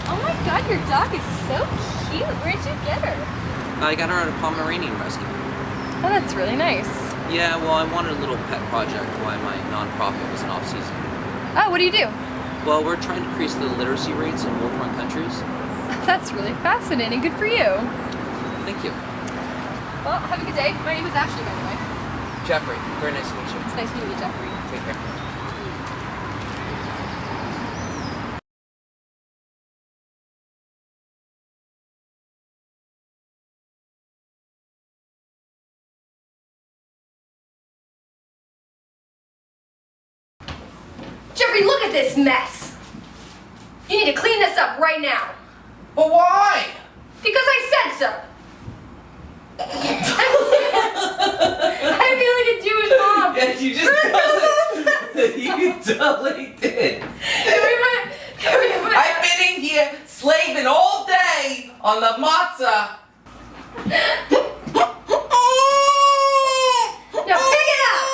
Oh my God, your dog is so cute. Where'd you get her? I got her at a Pomeranian rescue. Oh, that's really nice. Yeah, well, I wanted a little pet project while my nonprofit was in off-season. Oh, what do you do? Well, we're trying to increase the literacy rates in war-torn countries. That's really fascinating. Good for you. Thank you. Well, have a good day. My name is Ashley, by the way. Jeffrey, very nice to meet you. It's nice meeting you, Jeffrey. Take care. Jeffrey, look at this mess. You need to clean this up right now. But why? Because I said so. I feel like a Jewish mom. Yes, you just you totally did. I've been in here slaving all day on the matzah. Now pick it up.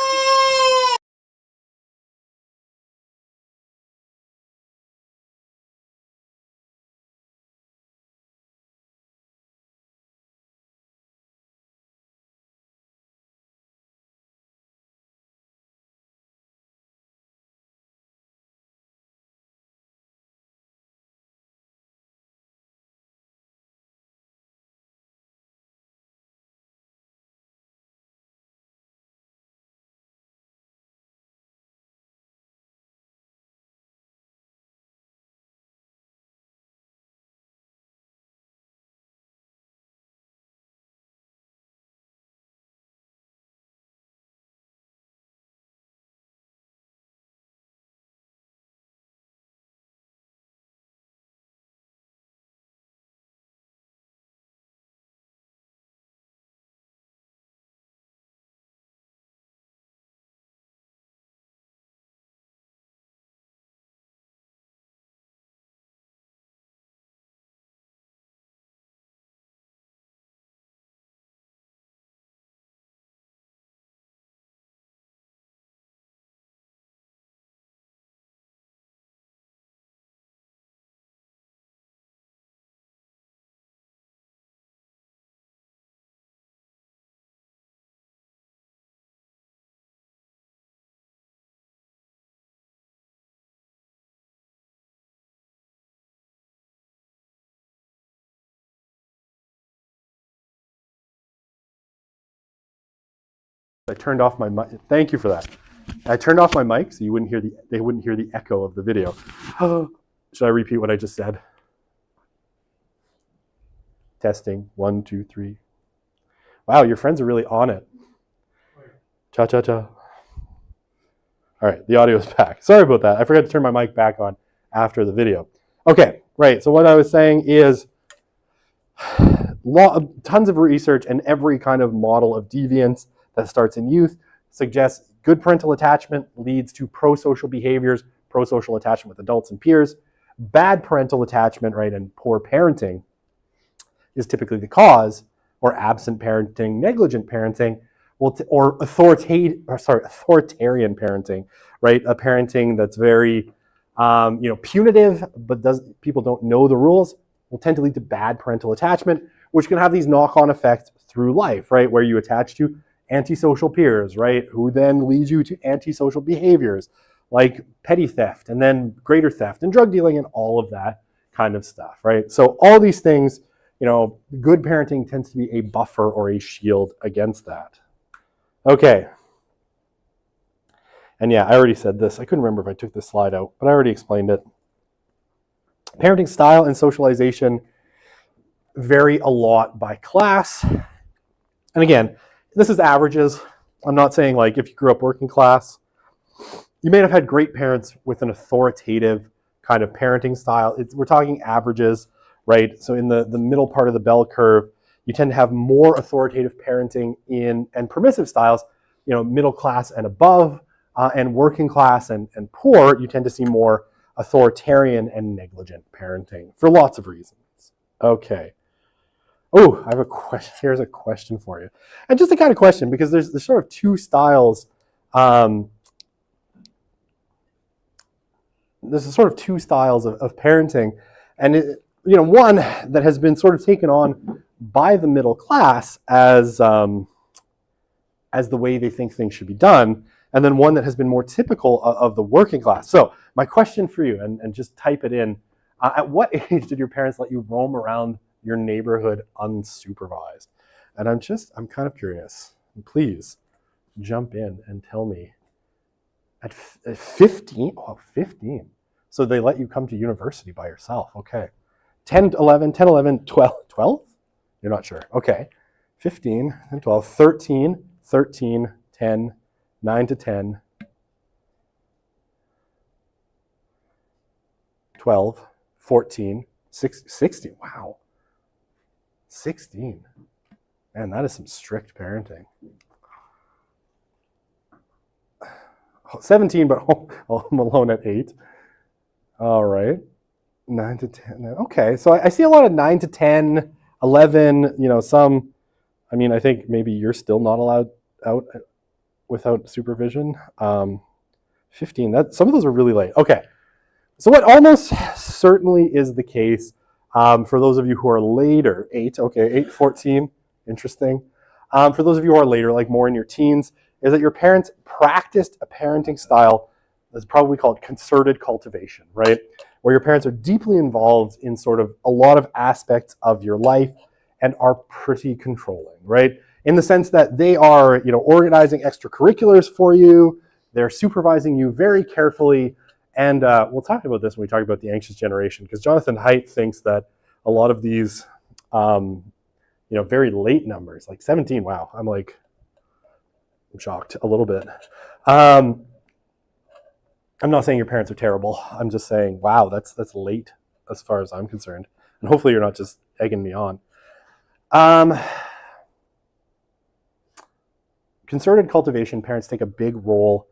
I turned off my mic. Thank you for that. I turned off my mic so you wouldn't hear they wouldn't hear the echo of the video. Should I repeat what I just said? Testing. 1, 2, 3. Wow, your friends are really on it. Cha cha cha. All right, the audio is back. Sorry about that. I forgot to turn my mic back on after the video. Okay, right. So what I was saying is tons of research and every kind of model of deviance that starts in youth suggests good parental attachment leads to pro-social behaviors, pro-social attachment with adults and peers. Bad parental attachment, right, and poor parenting is typically the cause, or absent parenting, negligent parenting, or authoritarian parenting, right? A parenting that's very, punitive, but people don't know the rules, will tend to lead to bad parental attachment, which can have these knock-on effects through life, right? Where you attach to antisocial peers, right? Who then leads you to antisocial behaviors like petty theft and then greater theft and drug dealing and all of that kind of stuff, right? So all these things, good parenting tends to be a buffer or a shield against that. Okay. And yeah, I already said this. I couldn't remember if I took this slide out, but I already explained it. Parenting style and socialization vary a lot by class. And again, this is averages. I'm not saying like if you grew up working class, you may have had great parents with an authoritative kind of parenting style. We're talking averages, right? So in the middle part of the bell curve, You tend to have more authoritative parenting and permissive styles, middle class and above, and working class and poor. You tend to see more authoritarian and negligent parenting for lots of reasons. Okay. Oh, I have a question. Here's a question for you. And just a kind of question, because there's sort of two styles. There's sort of two styles of parenting. And, one that has been sort of taken on by the middle class as the way they think things should be done. And then one that has been more typical of the working class. So my question for you, and just type it in, at what age did your parents let you roam around your neighborhood unsupervised? And I'm kind of curious. Please jump in and tell me. At 15? Oh, 15. So they let you come to university by yourself. Okay. 10, 11, 12. 12? You're not sure. Okay. 15 and 12, 13, 10, 9 to 10, 12, 14, 16. Wow. 16. Man, that is some strict parenting. 17, but home alone at 8. All right. 9 to 10. Okay, so I see a lot of 9 to 10, 11, some. I think maybe you're still not allowed out without supervision. 15, some of those are really late. Okay, so what almost certainly is the case for those of you who are later, 8, 14, interesting. For those of you who are later, like more in your teens, is that your parents practiced a parenting style that's probably called concerted cultivation, right? Where your parents are deeply involved in sort of a lot of aspects of your life and are pretty controlling, right? In the sense that they are, organizing extracurriculars for you, they're supervising you very carefully, and we'll talk about this when we talk about the anxious generation, because Jonathan Haidt thinks that a lot of these, very late numbers, like 17, wow, I'm shocked a little bit. I'm not saying your parents are terrible. I'm just saying, wow, that's late as far as I'm concerned. And hopefully you're not just egging me on. Concerted cultivation, parents take a big role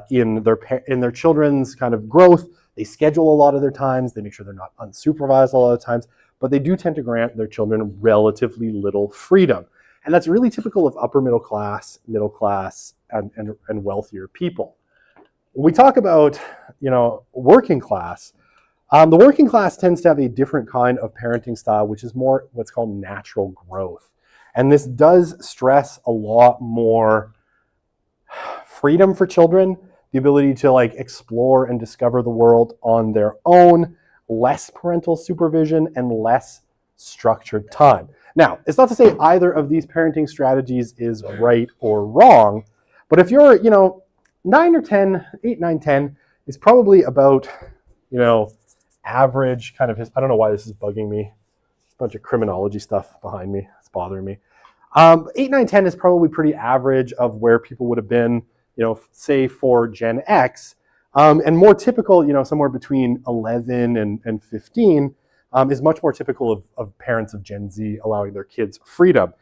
in their children's kind of growth. They schedule a lot of their times. They make sure they're not unsupervised a lot of times, but they do tend to grant their children relatively little freedom. And that's really typical of upper middle class, and wealthier people. When we talk about, working class, the working class tends to have a different kind of parenting style, which is more what's called natural growth. And this does stress a lot more freedom for children, the ability to explore and discover the world on their own, less parental supervision, and less structured time. Now, it's not to say either of these parenting strategies is right or wrong, but if you're, 9 or 10, 8, 9, 10 is probably about, average kind of, I don't know why this is bugging me. There's a bunch of criminology stuff behind me. It's bothering me. 8, 9, 10 is probably pretty average of where people would have been, say for Gen X. And more typical, somewhere between 11 and 15 is much more typical of parents of Gen Z allowing their kids freedom.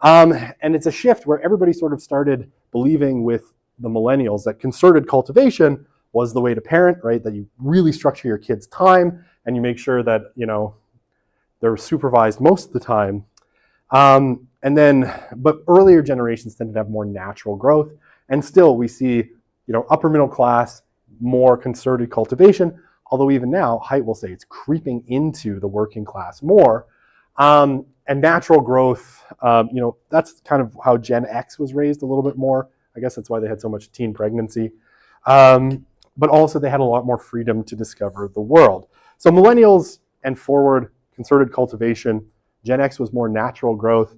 And it's a shift where everybody sort of started believing with the millennials that concerted cultivation was the way to parent, right? That you really structure your kids' time and you make sure that, they're supervised most of the time. But earlier generations tended to have more natural growth. And still we see, upper middle class, more concerted cultivation, although even now, Haidt will say it's creeping into the working class more. And natural growth, that's kind of how Gen X was raised a little bit more. I guess that's why they had so much teen pregnancy. But also they had a lot more freedom to discover the world. So millennials and forward, concerted cultivation. Gen X was more natural growth.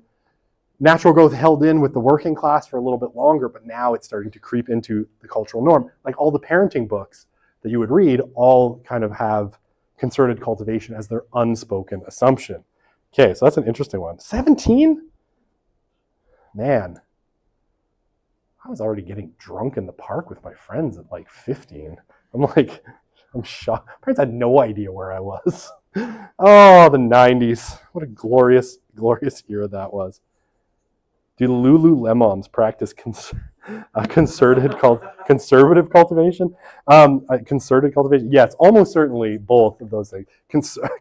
Natural growth held in with the working class for a little bit longer, but now it's starting to creep into the cultural norm. Like all the parenting books that you would read all kind of have concerted cultivation as their unspoken assumption. Okay, so that's an interesting one. 17? Man. I was already getting drunk in the park with my friends at 15. I'm shocked. My parents had no idea where I was. Oh, the 90s. What a glorious glorious era that was. Do Lululemons practice concerted conservative cultivation? Concerted cultivation? Yes, almost certainly both of those things.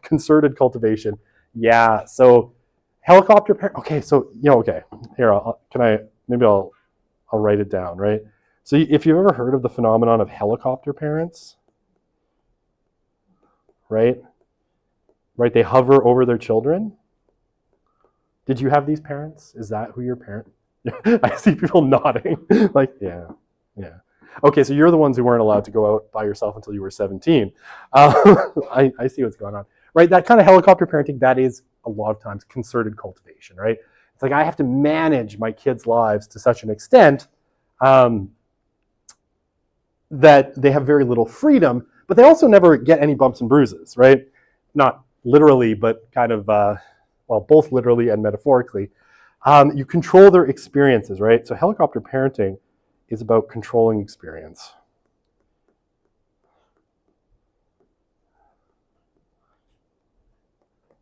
Concerted cultivation. Yeah. So helicopter parent. Okay. So okay. Here, I'll write it down. Right. So if you've ever heard of the phenomenon of helicopter parents, right? Right. They hover over their children. Did you have these parents? Is that who your parent? I see people nodding. Like, yeah. Okay, so you're the ones who weren't allowed to go out by yourself until you were 17. I see what's going on. Right, that kind of helicopter parenting, that is a lot of times concerted cultivation, right? It's like I have to manage my kids' lives to such an extent that they have very little freedom, but they also never get any bumps and bruises, right? Not literally, but kind of... both literally and metaphorically, you control their experiences, right? So helicopter parenting is about controlling experience.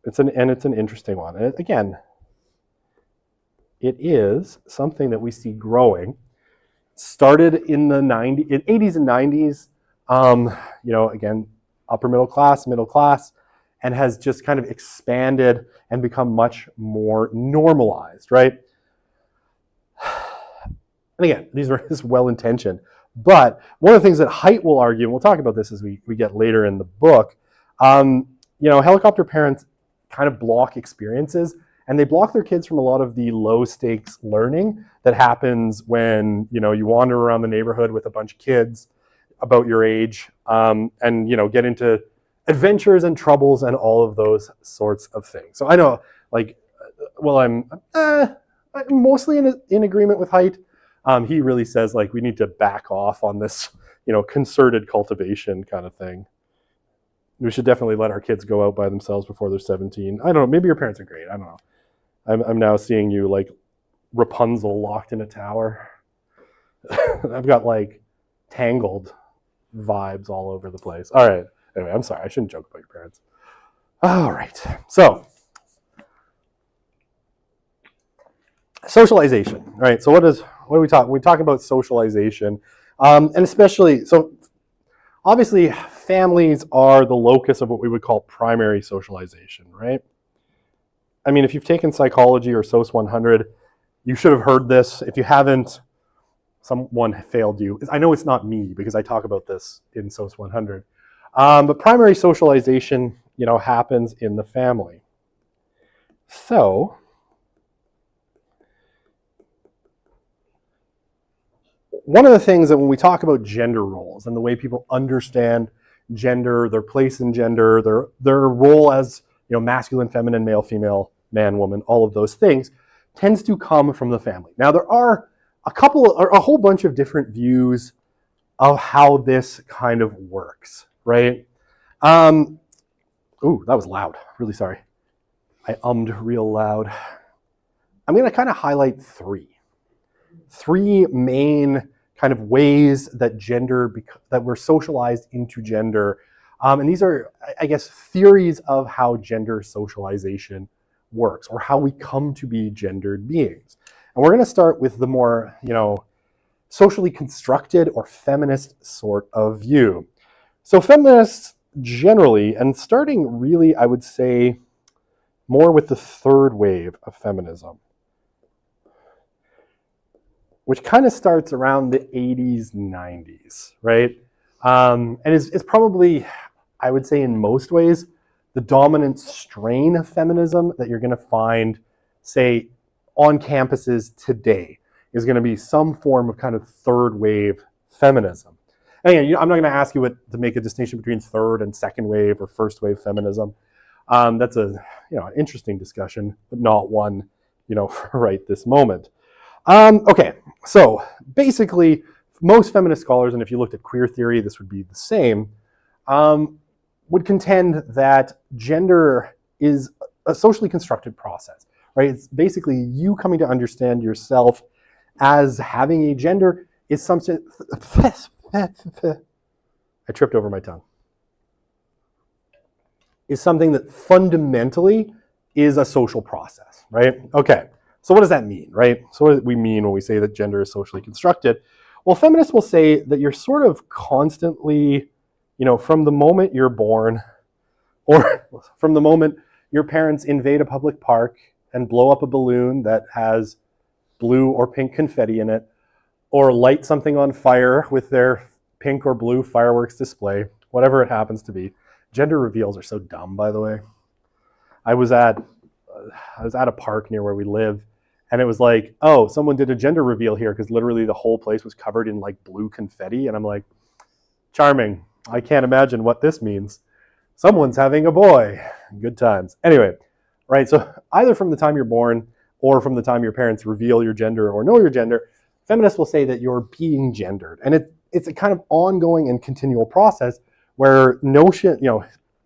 It's an interesting one. And again, it is something that we see growing. Started in the 80s and 90s, again, upper middle class, and has just kind of expanded and become much more normalized, right? And again, these are just well-intentioned. But one of the things that Haidt will argue, and we'll talk about this as we get later in the book, helicopter parents kind of block experiences, and they block their kids from a lot of the low-stakes learning that happens when, you wander around the neighborhood with a bunch of kids about your age, and, get into adventures and troubles and all of those sorts of things. So I know, I'm mostly in agreement with Haidt. He really says we need to back off on this, concerted cultivation kind of thing. We should definitely let our kids go out by themselves before they're 17. I don't know. Maybe your parents are great. I don't know. I'm now seeing you like Rapunzel locked in a tower. I've got Tangled vibes all over the place. All right. Anyway, I'm sorry. I shouldn't joke about your parents. All right. So, socialization, right? So what do we talk? We talk about socialization, and especially, so obviously families are the locus of what we would call primary socialization, right? I mean, if you've taken psychology or SOC 100, you should have heard this. If you haven't, someone failed you. I know it's not me because I talk about this in SOC 100. But primary socialization, happens in the family. So, one of the things that when we talk about gender roles and the way people understand gender, their place in gender, their role as masculine, feminine, male, female, man, woman, all of those things, tends to come from the family. Now there are a whole bunch of different views of how this kind of works, right? Ooh, that was loud. Really sorry. I ummed real loud. I'm going to kind of highlight three main kind of ways that that we're socialized into gender. And these are, I guess, theories of how gender socialization works or how we come to be gendered beings. And we're going to start with the more, socially constructed or feminist sort of view. So feminists generally, and starting really, I would say, more with the third wave of feminism, which kind of starts around the 80s, 90s, right? And is probably, I would say in most ways, the dominant strain of feminism that you're going to find, say, on campuses today is going to be some form of kind of third wave feminism. And again, I'm not going to ask you to make a distinction between third and second wave or first wave feminism. That's an interesting discussion, but not one, for right this moment. Okay, so basically, most feminist scholars, and if you looked at queer theory, this would be the same, would contend that gender is a socially constructed process, right? It's basically you coming to understand yourself as having a gender is something... I tripped over my tongue. Is something that fundamentally is a social process, right? Okay, so what does that mean, right? So what do we mean when we say that gender is socially constructed? Well, feminists will say that you're sort of constantly, from the moment you're born, or from the moment your parents invade a public park and blow up a balloon that has blue or pink confetti in it, or light something on fire with their pink or blue fireworks display, whatever it happens to be. Gender reveals are so dumb, by the way. I was at a park near where we live, and it was like, oh, someone did a gender reveal here because literally the whole place was covered in like blue confetti, and I'm like, charming. I can't imagine what this means. Someone's having a boy. Good times. Anyway, right, so either from the time you're born or from the time your parents reveal your gender or know your gender, feminists will say that you're being gendered. And it's a kind of ongoing and continual process where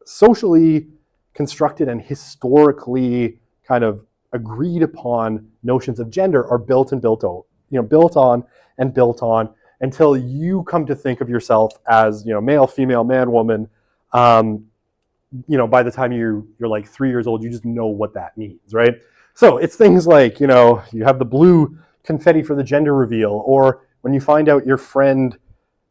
socially constructed and historically kind of agreed upon notions of gender are built on until you come to think of yourself as, male, female, man, woman. By the time you're like 3 years old, you just know what that means, right? So it's things like, you have the blue confetti for the gender reveal, or when you find out your friend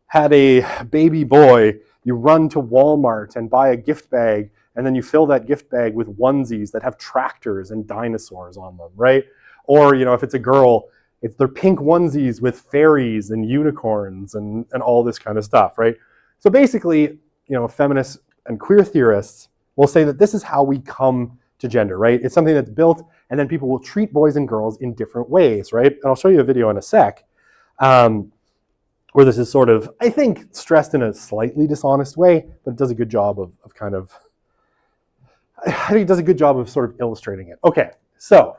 had a baby boy, you run to Walmart and buy a gift bag, and then you fill that gift bag with onesies that have tractors and dinosaurs on them, right? Or, if it's a girl, it's their pink onesies with fairies and unicorns and all this kind of stuff, right? So basically, feminists and queer theorists will say that this is how we come to gender, right? It's something that's built, and then people will treat boys and girls in different ways, right? And I'll show you a video in a sec where this is sort of, I think, stressed in a slightly dishonest way, but it does a good job of sort of illustrating it. Okay, so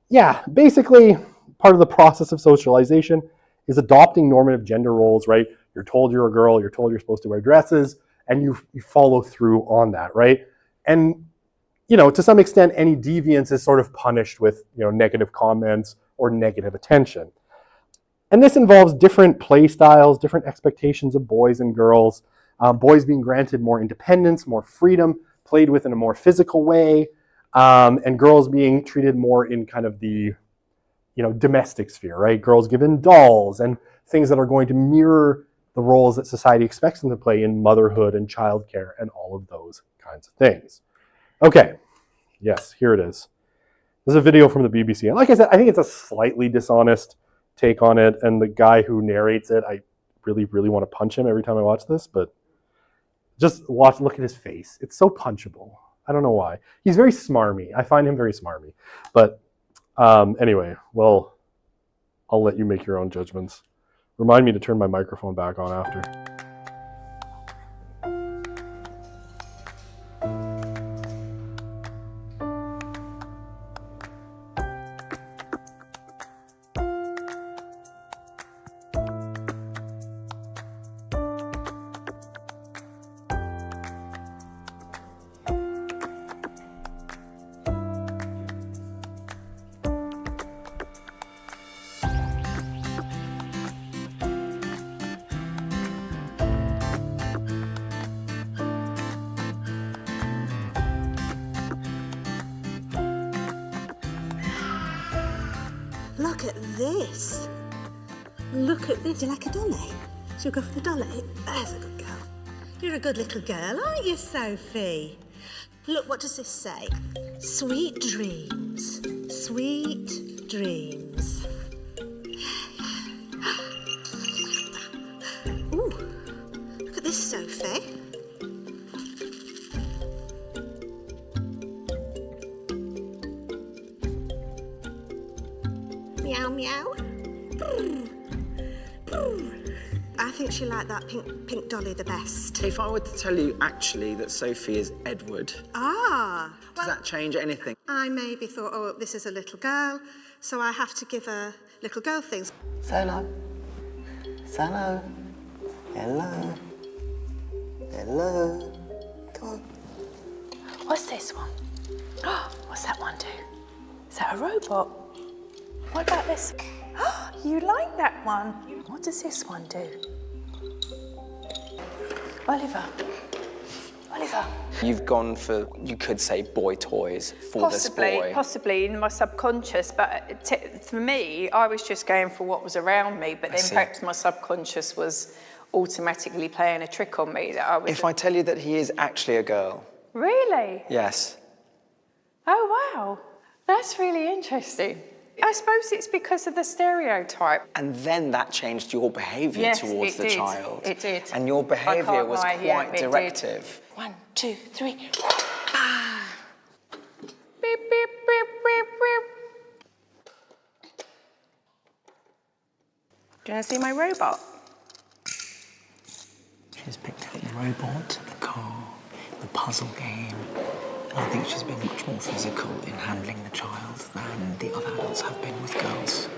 yeah, basically part of the process of socialization is adopting normative gender roles, right? You're told you're a girl, you're told you're supposed to wear dresses, and you follow through on that, right? And, to some extent, any deviance is sort of punished with, negative comments or negative attention. And this involves different play styles, different expectations of boys and girls, boys being granted more independence, more freedom, played with in a more physical way, and girls being treated more in kind of the, domestic sphere, right? Girls given dolls and things that are going to mirror the roles that society expects them to play in motherhood and childcare and all of those kinds of things. Okay, yes, here it is. This is a video from the BBC. And like I said, I think it's a slightly dishonest take on it. And the guy who narrates it, I really, really want to punch him every time I watch this, but just look at his face. It's so punchable. I don't know why. He's very smarmy. I find him very smarmy. But anyway, well, I'll let you make your own judgments. Remind me to turn my microphone back on after. Look at this. Look at this. Do you like a dolly? Shall we go for the dolly? There's a good girl. You're a good little girl, aren't you, Sophie? Look, what does this say? Sweet dreams. Sweet dreams. Ooh, look at this, Sophie. Meow, meow. I think she liked that pink dolly the best. If I were to tell you actually that Sophie is Edward, does that change anything? I maybe thought, oh, this is a little girl, so I have to give her little girl things. Say hello. Say hello. Hello. Hello. Come on. What's this one? What's that one do? Is that a robot? What about this? You like that one? What does this one do? Oliver, Oliver. You've gone for, you could say, boy toys for this boy. Possibly in my subconscious, but for me, I was just going for what was around me, but then perhaps my subconscious was automatically playing a trick on me that I was... If I tell you that he is actually a girl. Really? Yes. Oh, wow. That's really interesting. I suppose it's because of the stereotype. And then that changed your behaviour towards the child. It did. And your behaviour was quite directive. 1, 2, 3. Beep, beep, beep, beep, beep. Do you want to see my robot? She's picked out the robot, the car, the puzzle game. And I think she's been much more physical in handling the child than the other adults have been with girls.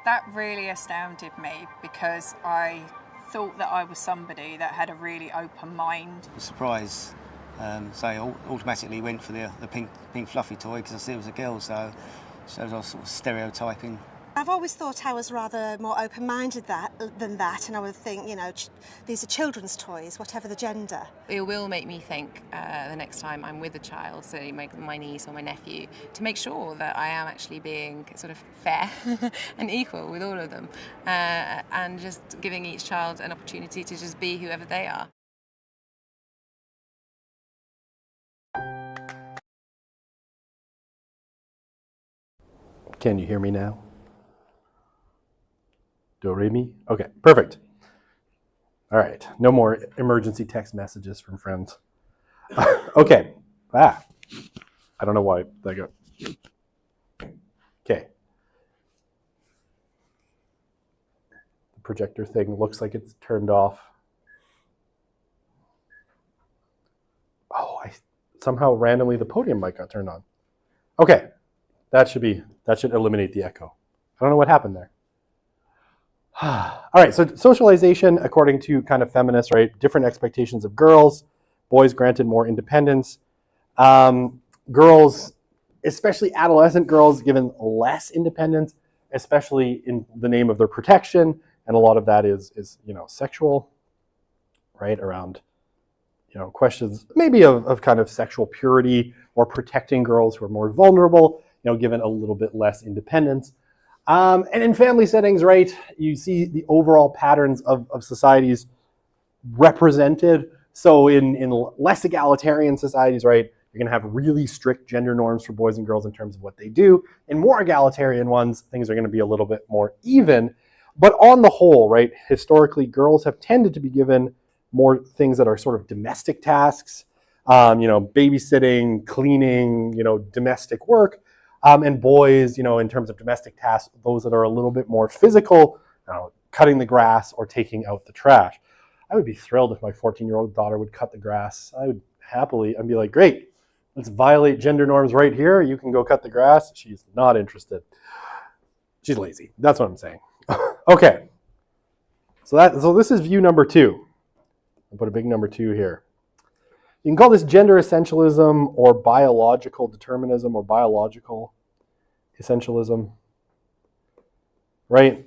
That really astounded me because I thought that I was somebody that had a really open mind. Surprise. So I automatically went for the pink fluffy toy because I said it was a girl, so I was sort of stereotyping. I've always thought I was rather more open-minded than that, and I would think, you know, these are children's toys, whatever the gender. It will make me think the next time I'm with a child, so my niece or my nephew, to make sure that I am actually being sort of fair and equal with all of them, and just giving each child an opportunity to just be whoever they are. Can you hear me now? Do re mi? Okay, perfect. All right, no more emergency text messages from friends. Okay, I don't know why that go. Okay. The projector thing looks like it's turned off. Oh, somehow randomly the podium mic got turned on. Okay, that should eliminate the echo. I don't know what happened there. All right, so socialization, according to kind of feminists, right? Different expectations of girls, boys granted more independence. Girls, especially adolescent girls, given less independence, especially in the name of their protection, and a lot of that is sexual, right? Around questions maybe of kind of sexual purity or protecting girls who are more vulnerable, given a little bit less independence. And in family settings, right, you see the overall patterns of societies represented. So in less egalitarian societies, right, you're going to have really strict gender norms for boys and girls in terms of what they do. In more egalitarian ones, things are going to be a little bit more even. But on the whole, right, historically, girls have tended to be given more things that are sort of domestic tasks, babysitting, cleaning, domestic work. And boys, in terms of domestic tasks, those that are a little bit more physical, cutting the grass or taking out the trash. I would be thrilled if my 14-year-old daughter would cut the grass. I would happily, I'd be like, great, let's violate gender norms right here. You can go cut the grass. She's not interested. She's lazy. That's what I'm saying. Okay. So this is view number 2. I'll put a big number 2 here. You can call this gender essentialism or biological determinism or biological essentialism, right?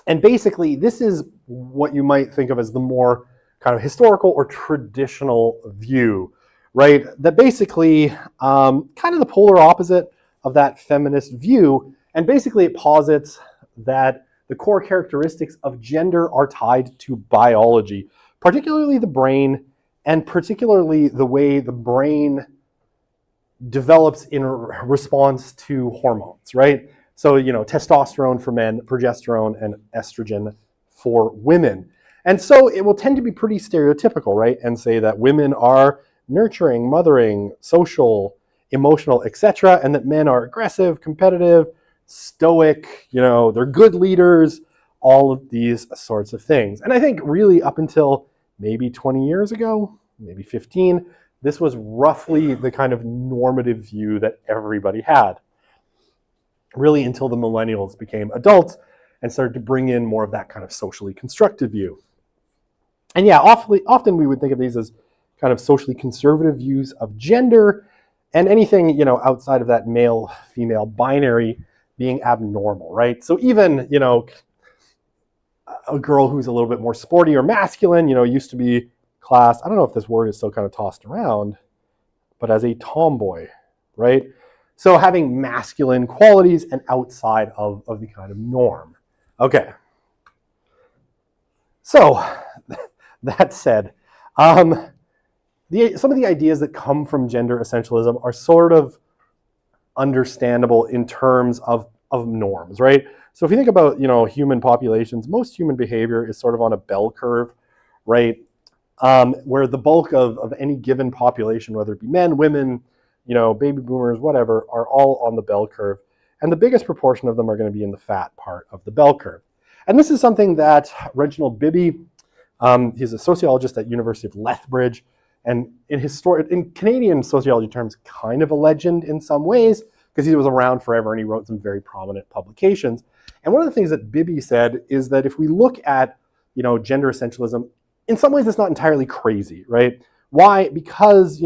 And basically, this is what you might think of as the more kind of historical or traditional view, right? That basically kind of the polar opposite of that feminist view. And basically it posits that the core characteristics of gender are tied to biology, particularly the brain, and particularly the way the brain develops in response to hormones, right? So, testosterone for men, progesterone, and estrogen for women. And so it will tend to be pretty stereotypical, right? And say that women are nurturing, mothering, social, emotional, etc., and that men are aggressive, competitive, stoic, they're good leaders, all of these sorts of things. And I think really up until maybe 20 years ago, maybe 15, this was roughly the kind of normative view that everybody had. Really until the millennials became adults and started to bring in more of that kind of socially constructive view. And yeah, often we would think of these as kind of socially conservative views of gender and anything, outside of that male-female binary being abnormal, right? So even, a girl who's a little bit more sporty or masculine, used to be classed, I don't know if this word is still kind of tossed around, but as a tomboy, right? So having masculine qualities and outside of the kind of norm. Okay. So that said, some of the ideas that come from gender essentialism are sort of understandable in terms of norms, right? So if you think about, human populations, most human behavior is sort of on a bell curve, right? Where the bulk of any given population, whether it be men, women, baby boomers, whatever, are all on the bell curve. And the biggest proportion of them are going to be in the fat part of the bell curve. And this is something that Reginald Bibby, he's a sociologist at University of Lethbridge, and in Canadian sociology terms, kind of a legend in some ways, because he was around forever and he wrote some very prominent publications. And one of the things that Bibby said is that if we look at, gender essentialism, in some ways it's not entirely crazy, right? Why? Because,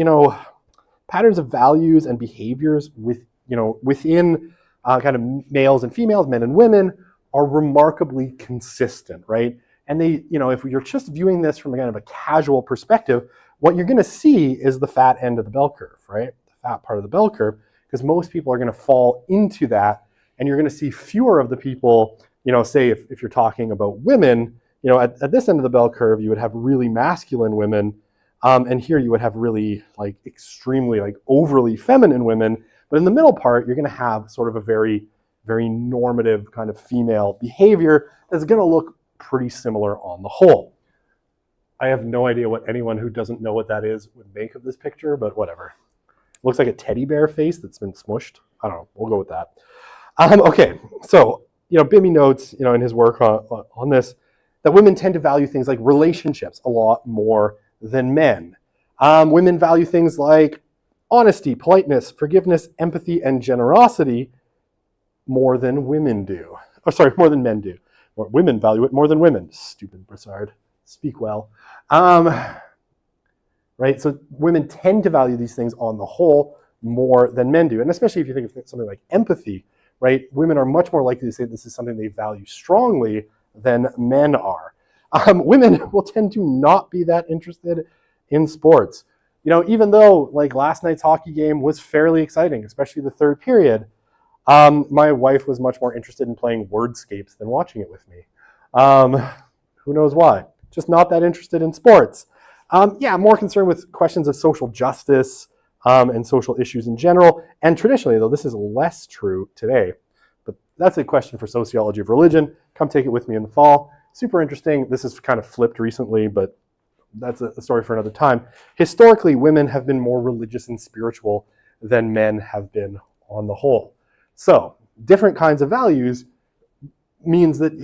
patterns of values and behaviors within kind of males and females, men and women, are remarkably consistent, right? And they, if you're just viewing this from a kind of a casual perspective, what you're going to see is the fat end of the bell curve, right? The fat part of the bell curve, because most people are going to fall into that, and you're going to see fewer of the people, say if you're talking about women, at this end of the bell curve, you would have really masculine women, and here you would have really extremely overly feminine women. But in the middle part, you're going to have sort of a very, very normative kind of female behavior that's going to look pretty similar on the whole. I have no idea what anyone who doesn't know what that is would make of this picture, but whatever. Looks like a teddy bear face that's been smushed. I don't know. We'll go with that. Okay, so Bibby notes, in his work on this, that women tend to value things like relationships a lot more than men. Women value things like honesty, politeness, forgiveness, empathy, and generosity more than women do. Oh, sorry, more than men do. Or women value it more than women. Stupid Broussard. Speak well. Right, so women tend to value these things on the whole more than men do. And especially if you think of something like empathy, right? Women are much more likely to say this is something they value strongly than men are. Women will tend to not be that interested in sports. Even though last night's hockey game was fairly exciting, especially the third period, my wife was much more interested in playing Wordscapes than watching it with me. Who knows why? Just not that interested in sports. More concerned with questions of social justice and social issues in general. And traditionally, though, this is less true today. But that's a question for sociology of religion. Come take it with me in the fall. Super interesting. This is kind of flipped recently, but that's a story for another time. Historically, women have been more religious and spiritual than men have been on the whole. So different kinds of values means that,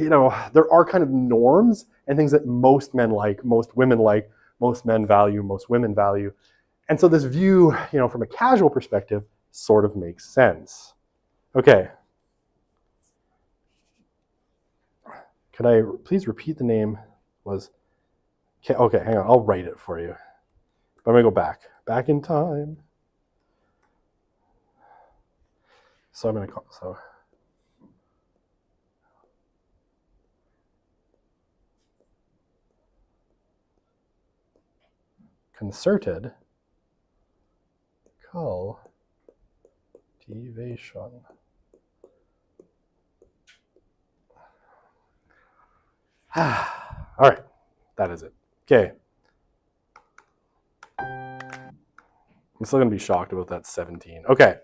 there are kind of norms and things that most men like, most women like, most men value, most women value. And so this view, from a casual perspective, sort of makes sense. Okay. Could I please repeat the name? Okay, hang on. I'll write it for you. I'm going to go back in time. So I'm going to call, concerted cultivation. All right, that is it. Okay. I'm still going to be shocked about that 17. Okay.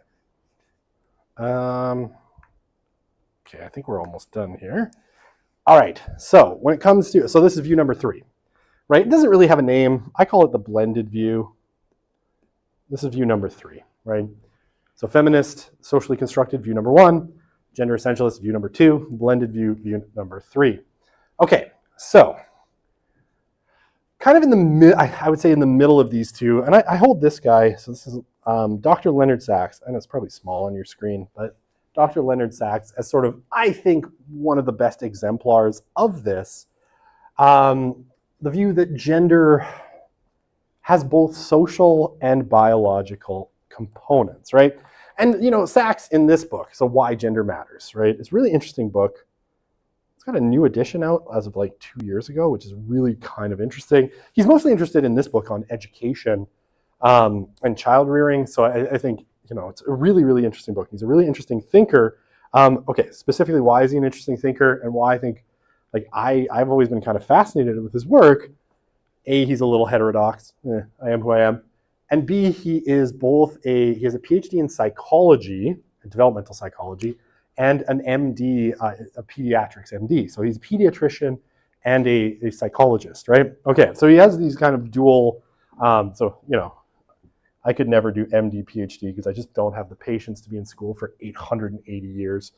Okay, I think we're almost done here. All right, so when it comes to, so this is view number 3, right? It doesn't really have a name. I call it the blended view. This is view number 3, right? So feminist, socially constructed, view number 1. Gender essentialist, view number 2. Blended view, view number 3. Okay, so kind of in the I would say in the middle of these two, and I hold this guy. So this is Dr. Leonard Sachs, and it's probably small on your screen, but Dr. Leonard Sachs as sort of, I think, one of the best exemplars of this. The view that gender has both social and biological components, right? And, Sachs in this book, so Why Gender Matters, right? It's a really interesting book. It's got a new edition out as of like 2 years ago, which is really kind of interesting. He's mostly interested in this book on education and child rearing. So I think, it's a really, really interesting book. He's a really interesting thinker. Okay, specifically, why is he an interesting thinker, and why I think, I've always been kind of fascinated with his work. A, he's a little heterodox. I am who I am. And B, he has a PhD in psychology, developmental psychology, and an MD, a pediatrics MD. So he's a pediatrician and a psychologist, right? Okay, so he has these kind of dual, I could never do MD, PhD because I just don't have the patience to be in school for 880 years.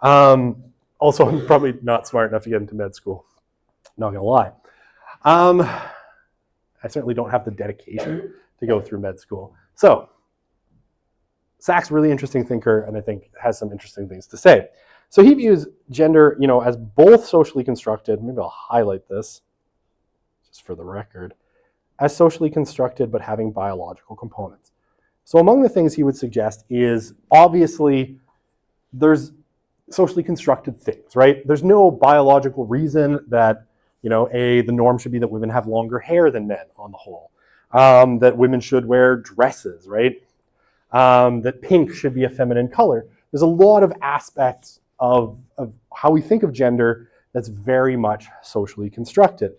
Also, I'm probably not smart enough to get into med school. Not gonna lie. I certainly don't have the dedication to go through med school. So, Sachs, really interesting thinker, and I think has some interesting things to say. So he views gender, as both socially constructed. Maybe I'll highlight this, just for the record, as socially constructed but having biological components. So among the things he would suggest is, obviously, there's socially constructed things, right? There's no biological reason that, the norm should be that women have longer hair than men on the whole, that women should wear dresses, right? That pink should be a feminine color. There's a lot of aspects of how we think of gender that's very much socially constructed.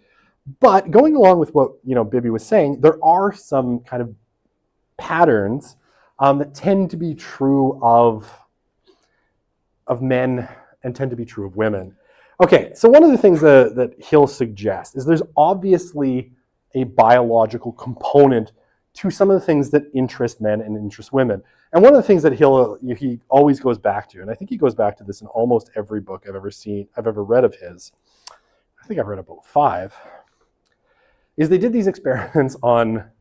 But going along with what Bibby was saying, there are some kind of patterns that tend to be true of men and tend to be true of women. Okay, so one of the things that he'll suggest is there's obviously a biological component to some of the things that interest men and interest women. And one of the things that he always goes back to, and I think he goes back to this in almost every book I've ever read of his, I think I've read about 5, is they did these experiments on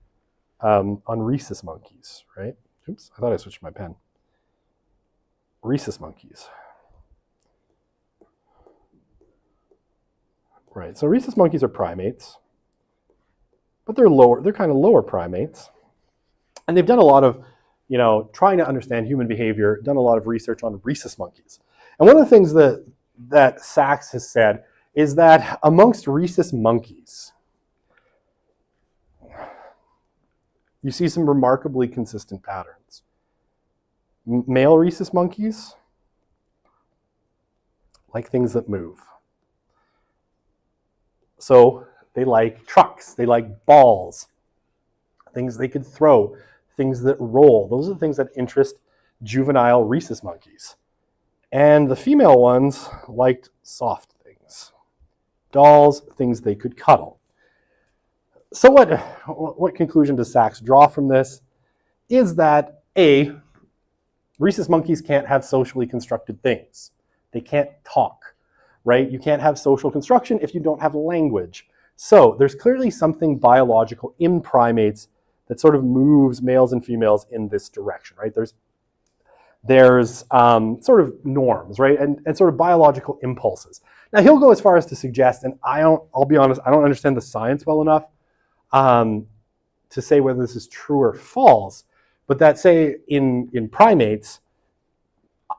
rhesus monkeys, right? Oops, I thought I switched my pen. Rhesus monkeys. Right, so rhesus monkeys are primates, but they're kind of lower primates. And they've done a lot of, trying to understand human behavior, done a lot of research on rhesus monkeys. And one of the things that Sachs has said is that amongst rhesus monkeys, you see some remarkably consistent patterns. Male rhesus monkeys like things that move. So they like trucks, they like balls, things they could throw, things that roll. Those are the things that interest juvenile rhesus monkeys. And the female ones liked soft things, dolls, things they could cuddle. So what conclusion does Sachs draw from this? Is that A, rhesus monkeys can't have socially constructed things. They can't talk, right? You can't have social construction if you don't have language. So there's clearly something biological in primates that sort of moves males and females in this direction, right? There's sort of norms, right? And sort of biological impulses. Now he'll go as far as to suggest, and I'll be honest, I don't understand the science well enough to say whether this is true or false, but that say in primates,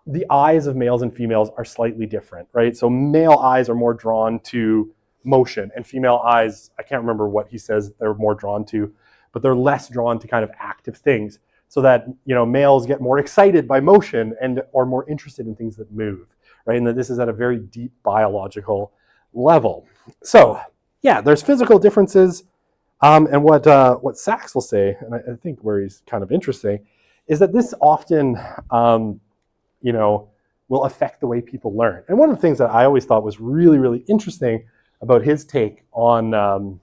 the eyes of males and females are slightly different, right? So male eyes are more drawn to motion, and female eyes, I can't remember what he says they're more drawn to, but they're less drawn to kind of active things, so that males get more excited by motion and are more interested in things that move, right? And that this is at a very deep biological level. So yeah, there's physical differences, and what Sachs will say, and I think where he's kind of interesting, is that this often will affect the way people learn. And one of the things that I always thought was really, really interesting about his take on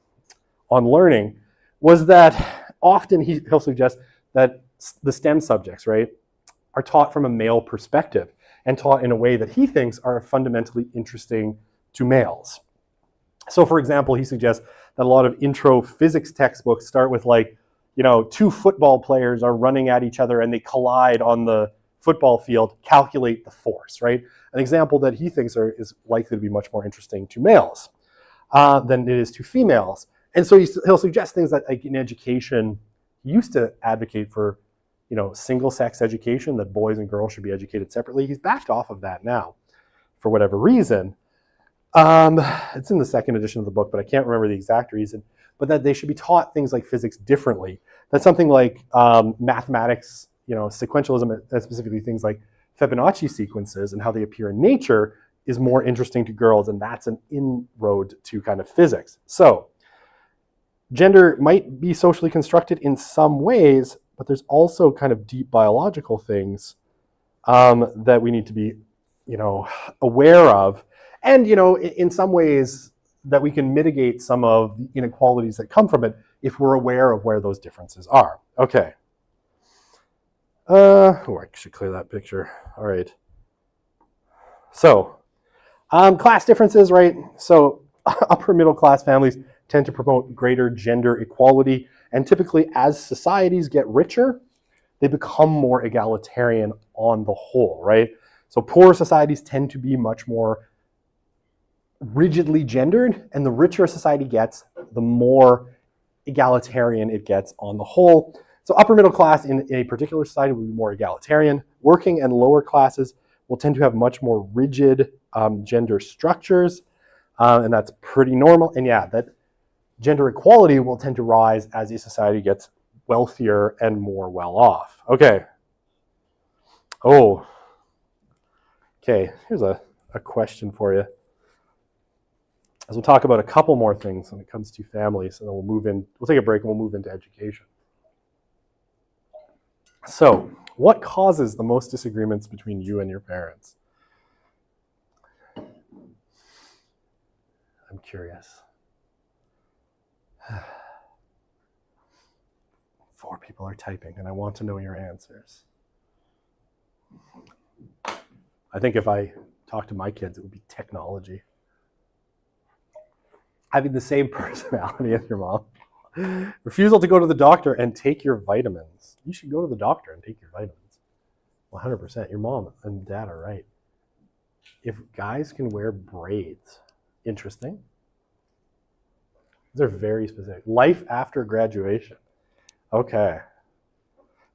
learning was that often he'll suggest that the STEM subjects, right, are taught from a male perspective and taught in a way that he thinks are fundamentally interesting to males. So for example, he suggests that a lot of intro physics textbooks start with 2 football players are running at each other and they collide on the football field, calculate the force, right? An example that he thinks is likely to be much more interesting to males than it is to females. And so he'll suggest things that, like in education, he used to advocate for, single-sex education, that boys and girls should be educated separately. He's backed off of that now, for whatever reason. It's in the second edition of the book, but I can't remember the exact reason. But that they should be taught things like physics differently. That's something like mathematics, sequentialism, and specifically things like Fibonacci sequences and how they appear in nature is more interesting to girls, and that's an inroad to kind of physics. So gender might be socially constructed in some ways, but there's also kind of deep biological things that we need to be, aware of. And, in some ways that we can mitigate some of the inequalities that come from it if we're aware of where those differences are. Okay. I should clear that picture. All right. So, class differences, right? So, upper middle class families tend to promote greater gender equality. And typically, as societies get richer, they become more egalitarian on the whole, right? So, poorer societies tend to be much more rigidly gendered, and the richer a society gets, the more egalitarian it gets on the whole. So upper middle class in a particular society will be more egalitarian. Working and lower classes will tend to have much more rigid gender structures, and that's pretty normal. And yeah, that gender equality will tend to rise as a society gets wealthier and more well off. Okay. Okay, here's a question for you. As we'll talk about a couple more things when it comes to families, and then we'll take a break and we'll move into education. So, what causes the most disagreements between you and your parents? I'm curious. 4 people are typing, and I want to know your answers. I think if I talk to my kids, it would be technology. Having the same personality as your mom. Refusal to go to the doctor and take your vitamins. You should go to the doctor and take your vitamins. 100%. Your mom and dad are right. If guys can wear braids, interesting. These are very specific. Life after graduation. Okay.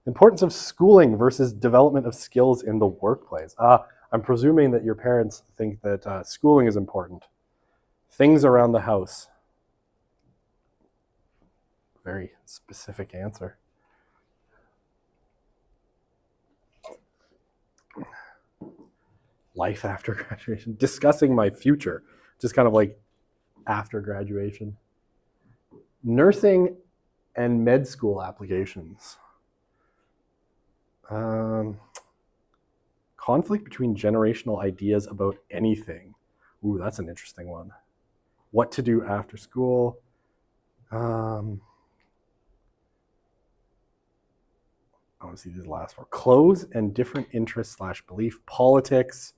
Importance of schooling versus development of skills in the workplace. I'm presuming that your parents think that schooling is important. Things around the house. Very specific answer. Life after graduation. Discussing my future. Just kind of like after graduation. Nursing and med school applications. Conflict between generational ideas about anything. Ooh, that's an interesting one. What to do after school. I want to see these last 4. Clothes and different interests / belief. Politics.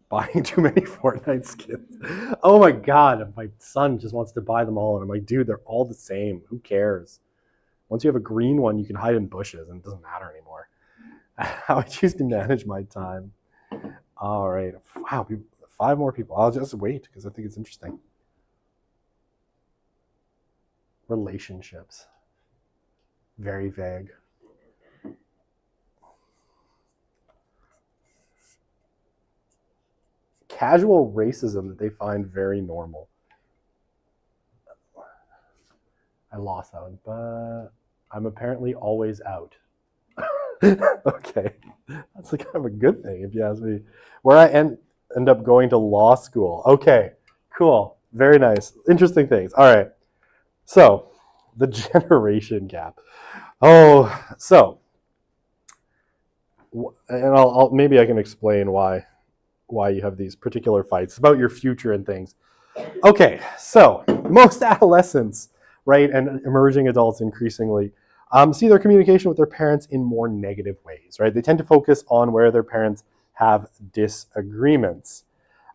Buying too many Fortnite skins. Oh my God, my son just wants to buy them all. And I'm like, dude, they're all the same. Who cares? Once you have a green one, you can hide in bushes and it doesn't matter anymore. How I choose to manage my time. All right. Wow, 5 more people. I'll just wait because I think it's interesting. Relationships. Very vague. Casual racism that they find very normal. I lost that one, but I'm apparently always out. Okay, that's kind of a good thing if you ask me. Where I end up going to law school. Okay, cool, very nice, interesting things. All right, so the generation gap. So, and I'll maybe I can explain why you have these particular fights. It's about your future and things. Okay, so most adolescents, right, and emerging adults increasingly see their communication with their parents in more negative ways, right? They tend to focus on where their parents have disagreements.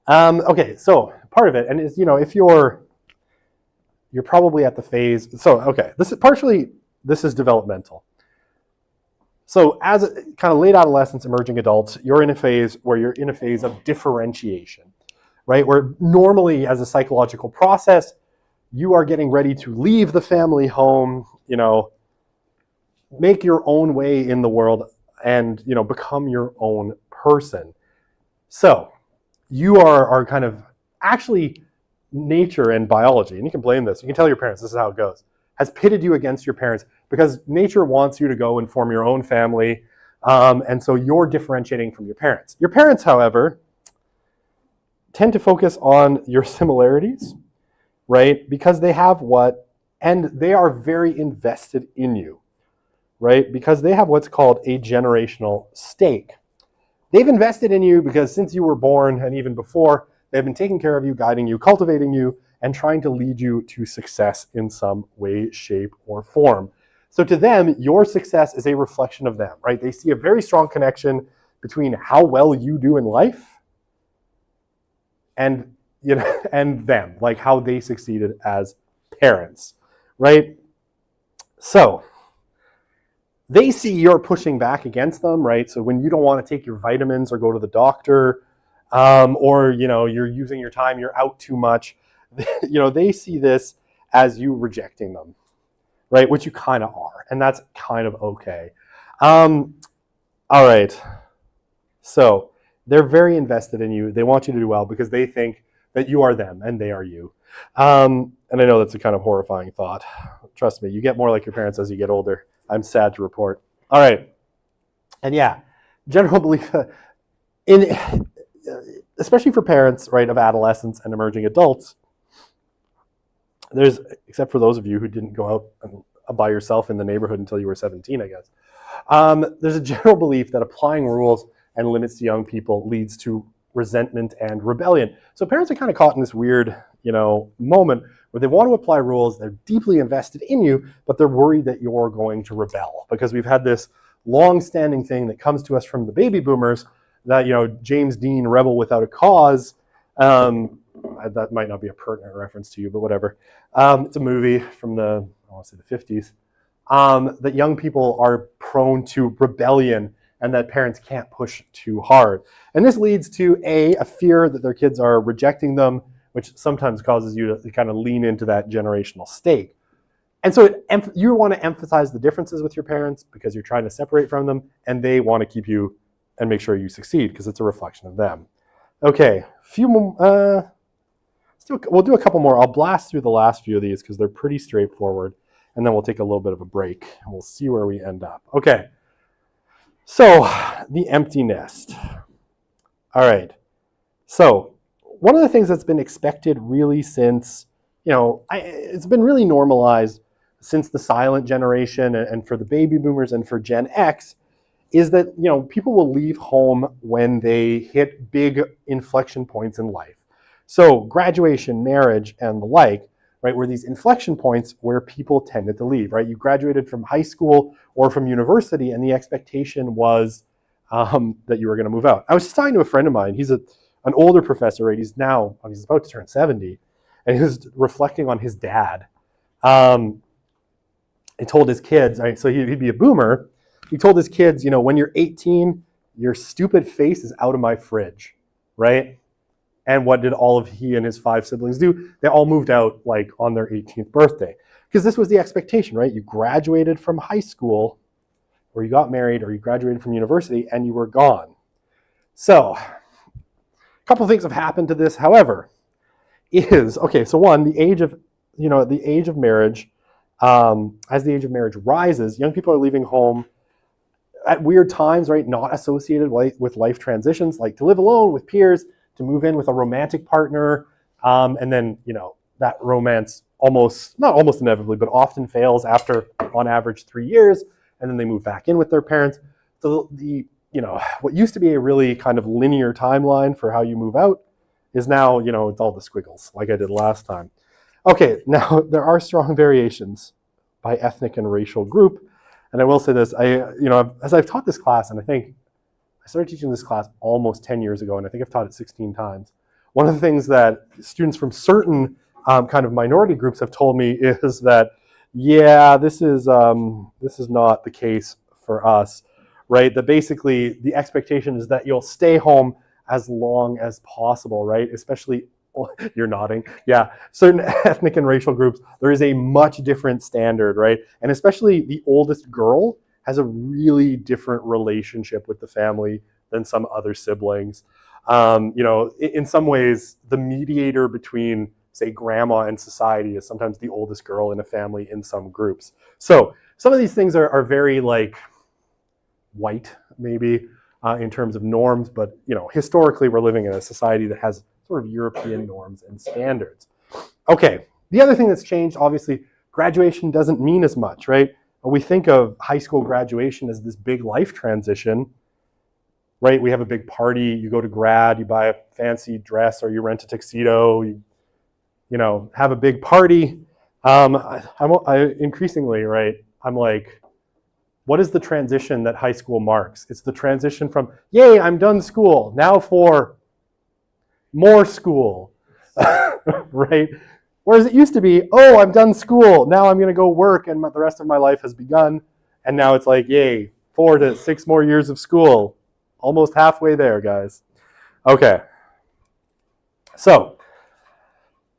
Okay, so part of it, and is, if you're probably at the phase. So okay, this is developmental. So as kind of late adolescents, emerging adults, you're in a phase of differentiation, right? Where normally as a psychological process, you are getting ready to leave the family home, make your own way in the world and, become your own person. So you are kind of actually nature and biology, and you can blame this, you can tell your parents this is how it goes, has pitted you against your parents because nature wants you to go and form your own family, and so you're differentiating from your parents. Your parents, however, tend to focus on your similarities, right? Because they have and they are very invested in you, right? Because they have what's called a generational stake. They've invested in you because since you were born and even before, they've been taking care of you, guiding you, cultivating you, and trying to lead you to success in some way, shape, or form. So to them, your success is a reflection of them, right? They see a very strong connection between how well you do in life and, and them, like how they succeeded as parents, right? So they see you're pushing back against them, right? So when you don't want to take your vitamins or go to the doctor, or you're using your time, you're out too much, they see this as you rejecting them, right? Which you kind of are, and that's kind of okay. All right. So they're very invested in you. They want you to do well because they think that you are them and they are you. And I know that's a kind of horrifying thought. Trust me, you get more like your parents as you get older. I'm sad to report. All right. And yeah, general belief especially for parents, right, of adolescents and emerging adults, except for those of you who didn't go out by yourself in the neighborhood until you were 17, I guess. There's a general belief that applying rules and limits to young people leads to resentment and rebellion. So parents are kind of caught in this weird, moment where they want to apply rules, they're deeply invested in you, but they're worried that you're going to rebel because we've had this long-standing thing that comes to us from the baby boomers that, James Dean, Rebel Without a Cause, that might not be a pertinent reference to you, but whatever. It's a movie from I want to say the 50s, that young people are prone to rebellion and that parents can't push too hard. And this leads to a fear that their kids are rejecting them, which sometimes causes you to kind of lean into that generational stake. And so you want to emphasize the differences with your parents because you're trying to separate from them, and they want to keep you and make sure you succeed because it's a reflection of them. Okay, we'll do a couple more. I'll blast through the last few of these because they're pretty straightforward, and then we'll take a little bit of a break and we'll see where we end up. Okay, so the empty nest. All right, so one of the things that's been expected really since, it's been really normalized since the silent generation and for the baby boomers and for Gen X, is that, people will leave home when they hit big inflection points in life. So graduation, marriage, and the like, right, were these inflection points where people tended to leave, right? You graduated from high school or from university, and the expectation was that you were going to move out. I was just talking to a friend of mine. He's an older professor, right? He's about to turn 70, and he was reflecting on his dad. He told his kids, right, so he'd be a boomer. He told his kids, when you're 18, your stupid face is out of my fridge, right? And what did all of he and his 5 siblings do? They all moved out like on their 18th birthday. Because this was the expectation, right? You graduated from high school, or you got married, or you graduated from university, and you were gone. So, a couple of things have happened to this, however, so one, the age of marriage, as the age of marriage rises, young people are leaving home at weird times, right? Not associated with life transitions, like to live alone with peers, to move in with a romantic partner, and then, that romance not almost inevitably, but often fails after, on average, 3 years, and then they move back in with their parents. So what used to be a really kind of linear timeline for how you move out is now, it's all the squiggles, like I did last time. Okay, now there are strong variations by ethnic and racial group, and I will say this, as I've taught this class, and I think I started teaching this class almost 10 years ago, and I think I've taught it 16 times. One of the things that students from certain kind of minority groups have told me is that, this is not the case for us, right? That basically the expectation is that you'll stay home as long as possible, right? Especially, you're nodding, yeah. Certain ethnic and racial groups, there is a much different standard, right? And especially the oldest girl has a really different relationship with the family than some other siblings. You know, in some ways, the mediator between, say, grandma and society is sometimes the oldest girl in a family in some groups. So some of these things are very like white, maybe, in terms of norms, but you know, historically, we're living in a society that has sort of European norms and standards. Okay, the other thing that's changed, obviously, graduation doesn't mean as much, right? We think of high school graduation as this big life transition, right? We have a big party, you go to grad, you buy a fancy dress, or you rent a tuxedo, you know, have a big party. I increasingly, right, I'm like, what is the transition that high school marks? It's the transition from, yay, I'm done school, now for more school, right? Whereas it used to be, oh, I'm done school, now I'm gonna go work and the rest of my life has begun. And now it's like, yay, 4 to 6 more years of school. Almost halfway there, guys. Okay. So,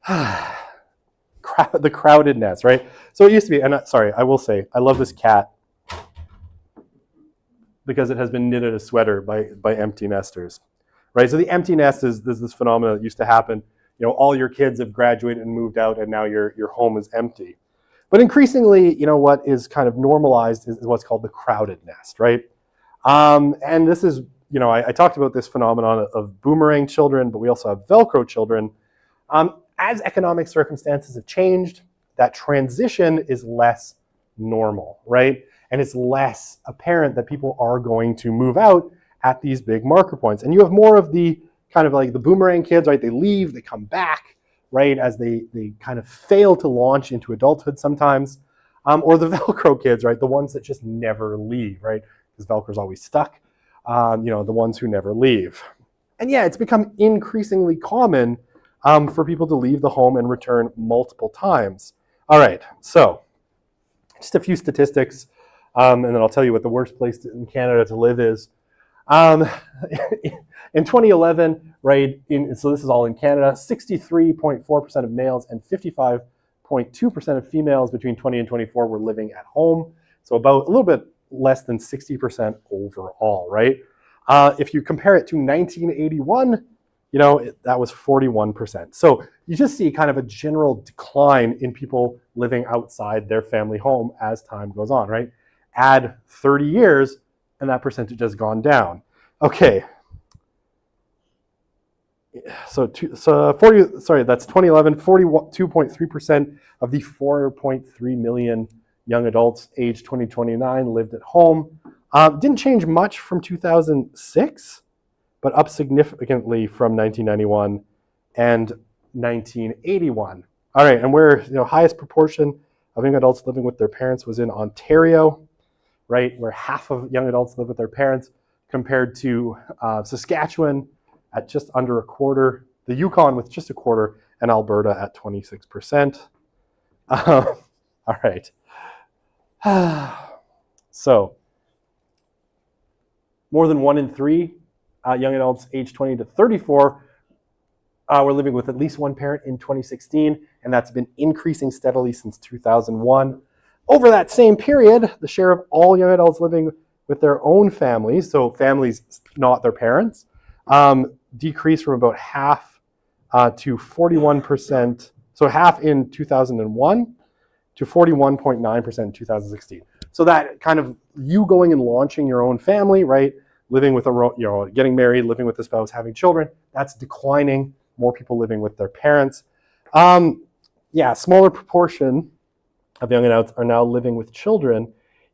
the crowdedness, right? So it used to be, and sorry, I will say, I love this cat because it has been knitted a sweater by empty nesters, right? So the empty nest is this phenomenon that used to happen. You know, all your kids have graduated and moved out, and now your home is empty. But increasingly, you know, what is kind of normalized is what's called the crowded nest, right? And this is, you know, I talked about this phenomenon of boomerang children, but we also have Velcro children. As economic circumstances have changed, that transition is less normal, right? And it's less apparent that people are going to move out at these big marker points. And you have more of the kind of like the boomerang kids, right? They leave, they come back, right? As they kind of fail to launch into adulthood sometimes. Or the Velcro kids, right? The ones that just never leave, right? Because Velcro's always stuck. You know, the ones who never leave. And yeah, it's become increasingly common for people to leave the home and return multiple times. All right, so just a few statistics, and then I'll tell you what the worst place in Canada to live is. In 2011, right, so this is all in Canada, 63.4% of males and 55.2% of females between 20 and 24 were living at home. So about a little bit less than 60% overall, right? If you compare it to 1981, you know, that was 41%. So you just see kind of a general decline in people living outside their family home as time goes on, right? Add 30 years, and that percentage has gone down. Okay. So that's 2011, 42.3% of the 4.3 million young adults aged 20 to 29 lived at home. Didn't change much from 2006, but up significantly from 1991 and 1981. All right, and where, you know, highest proportion of young adults living with their parents was in Ontario, right, where half of young adults live with their parents, compared to Saskatchewan at just under a quarter, the Yukon with just a quarter, and Alberta at 26%. All right. So, more than 1 in 3 young adults aged 20 to 34 were living with at least one parent in 2016, and that's been increasing steadily since 2001. Over that same period, the share of all young adults living with their own families, so families not their parents, decreased from about half to 41%, so half in 2001 to 41.9% in 2016. So that kind of you going and launching your own family, right? Living with a, you know, getting married, living with a spouse, having children, that's declining. More people living with their parents. Yeah, smaller proportion of young adults are now living with children,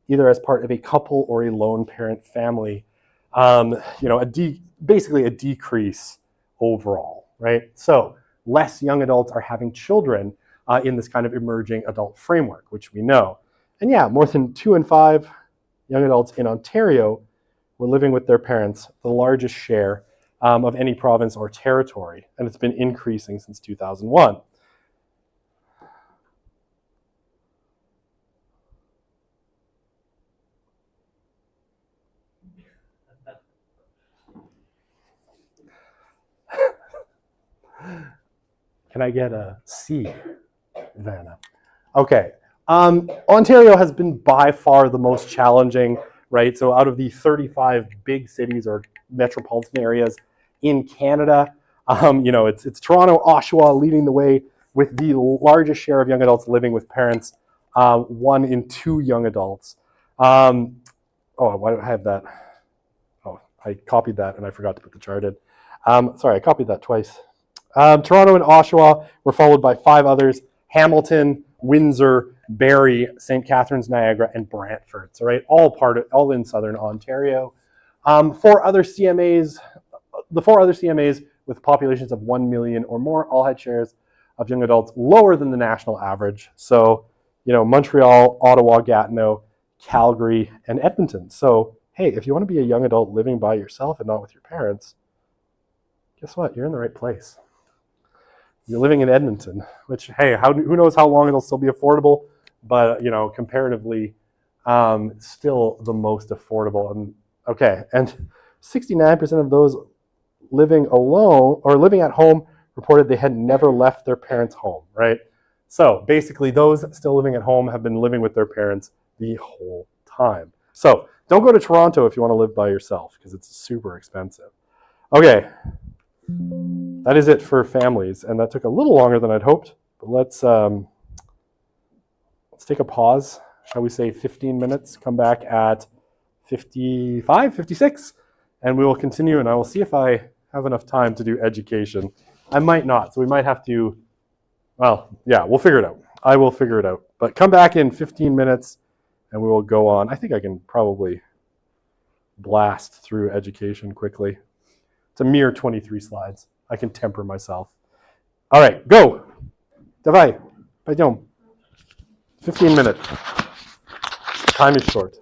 either as part of a couple or a lone parent family. You know, basically a decrease overall, right? So less young adults are having children in this kind of emerging adult framework, which we know. And yeah, more than 2 in 5 young adults in Ontario were living with their parents, the largest share of any province or territory, and it's been increasing since 2001. Can I get a C, Vanna? Okay. Ontario has been by far the most challenging, right? So out of the 35 big cities or metropolitan areas in Canada. It's Toronto, Oshawa leading the way with the largest share of young adults living with parents, 1 in 2 young adults. Why do I have that? Oh, I copied that and I forgot to put the chart in. Sorry, I copied that twice. Toronto and Oshawa were followed by 5 others: Hamilton, Windsor, Barrie, St. Catharines, Niagara, and Brantford. So, right, all in southern Ontario. 4 other CMAs, the 4 other CMAs with populations of 1 million or more all had shares of young adults lower than the national average. So, Montreal, Ottawa, Gatineau, Calgary, and Edmonton. So, hey, if you want to be a young adult living by yourself and not with your parents, guess what? You're in the right place. You're living in Edmonton, which, hey, who knows how long it'll still be affordable, but, comparatively, still the most affordable. And 69% of those living alone or living at home reported they had never left their parents' home, right? So basically, those still living at home have been living with their parents the whole time. So don't go to Toronto if you want to live by yourself, because it's super expensive. Okay, that is it for families, and that took a little longer than I'd hoped, but let's take a pause. Shall we say 15 minutes, come back at 55, 56, and we will continue, and I will see if I have enough time to do education. I might not, so we might have to, we'll figure it out. I will figure it out. But come back in 15 minutes, and we will go on. I think I can probably blast through education quickly. It's a mere 23 slides. I can temper myself. All right, go. Давай, пойдем. 15 minutes. Time is short.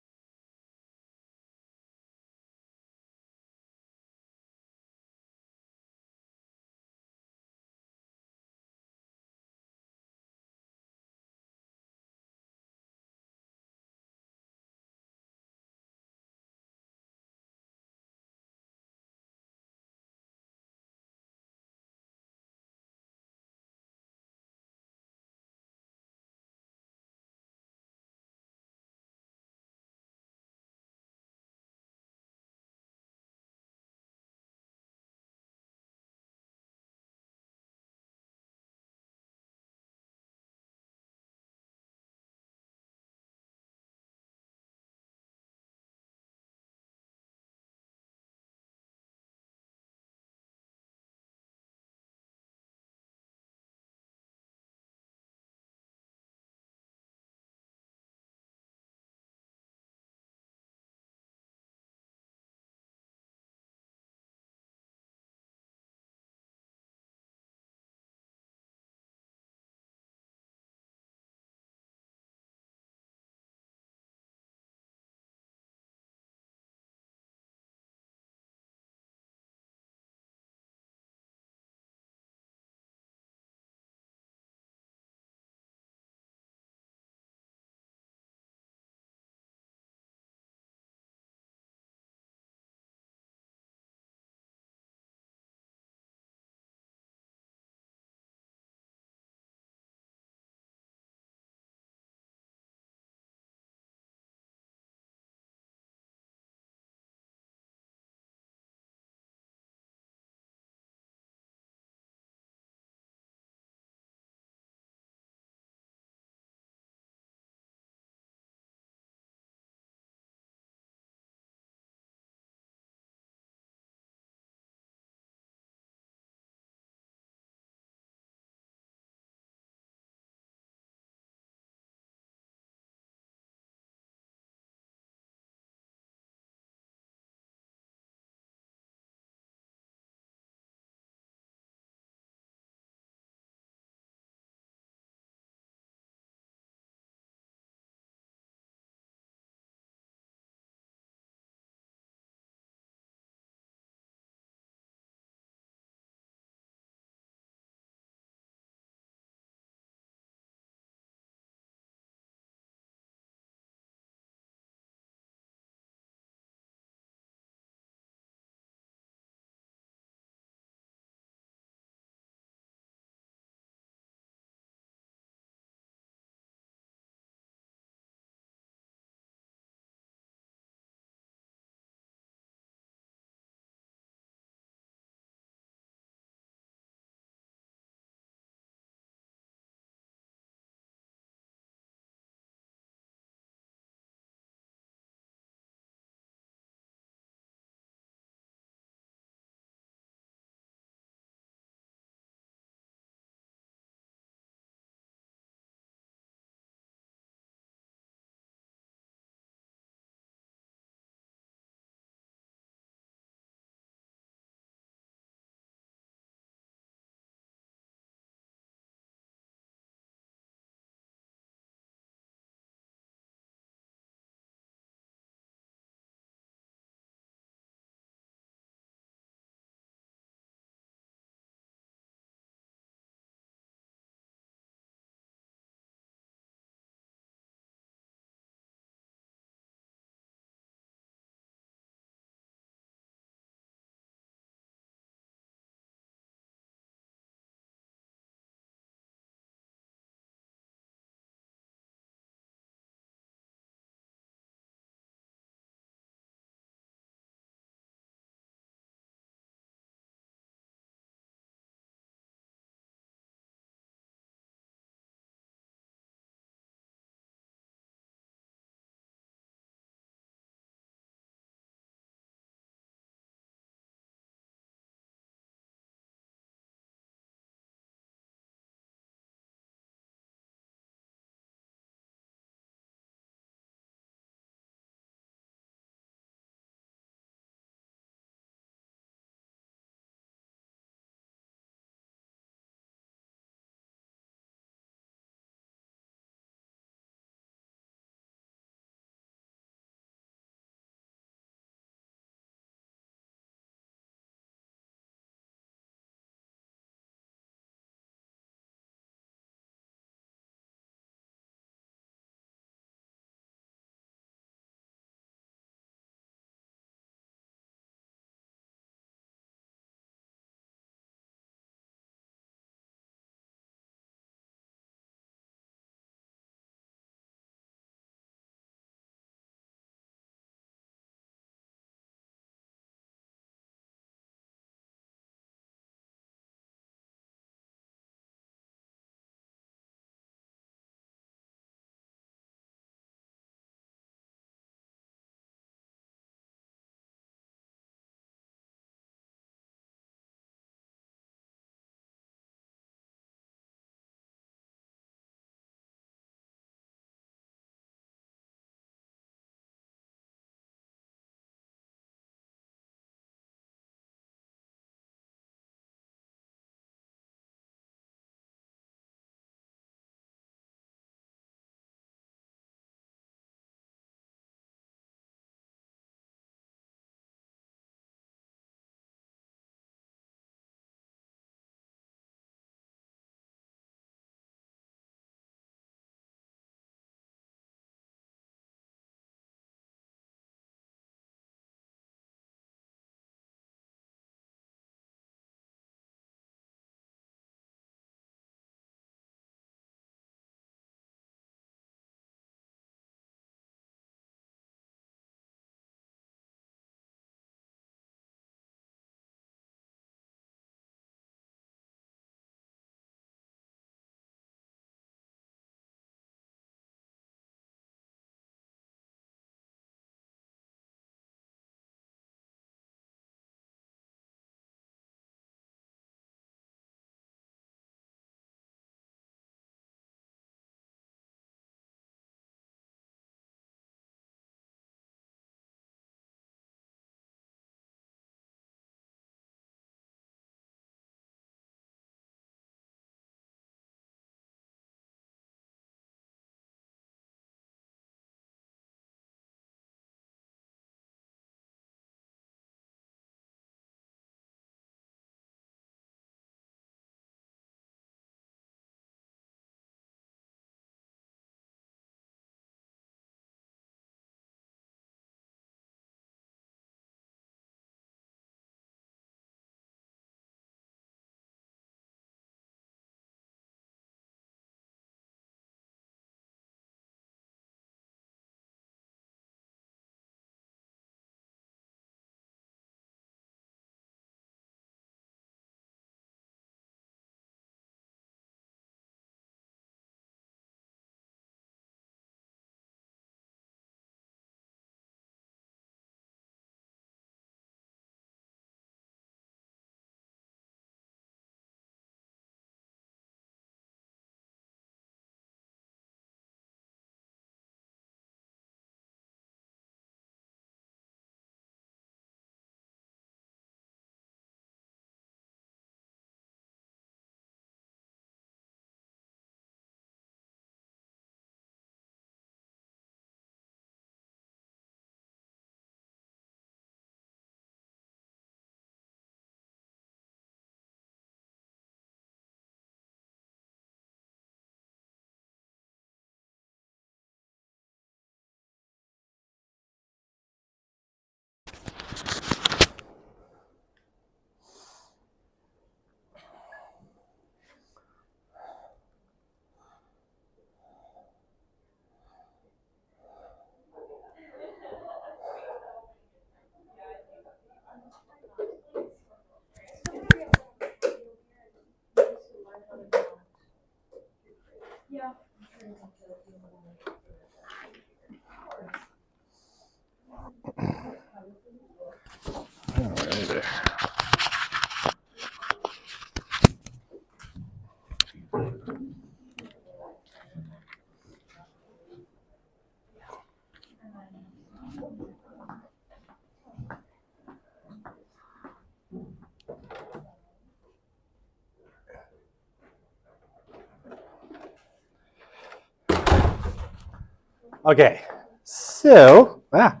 Okay, so I'm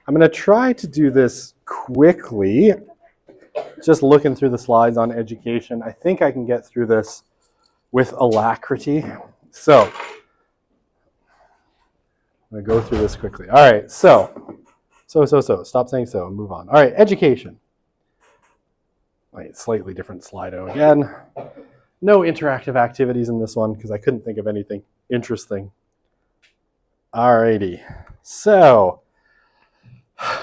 going to try to do this quickly. Just looking through the slides on education, I think I can get through this with alacrity. So I'm going to go through this quickly. All right, so. Stop saying so and move on. All right, education. Right, slightly different Slido again. No interactive activities in this one because I couldn't think of anything interesting. All righty, so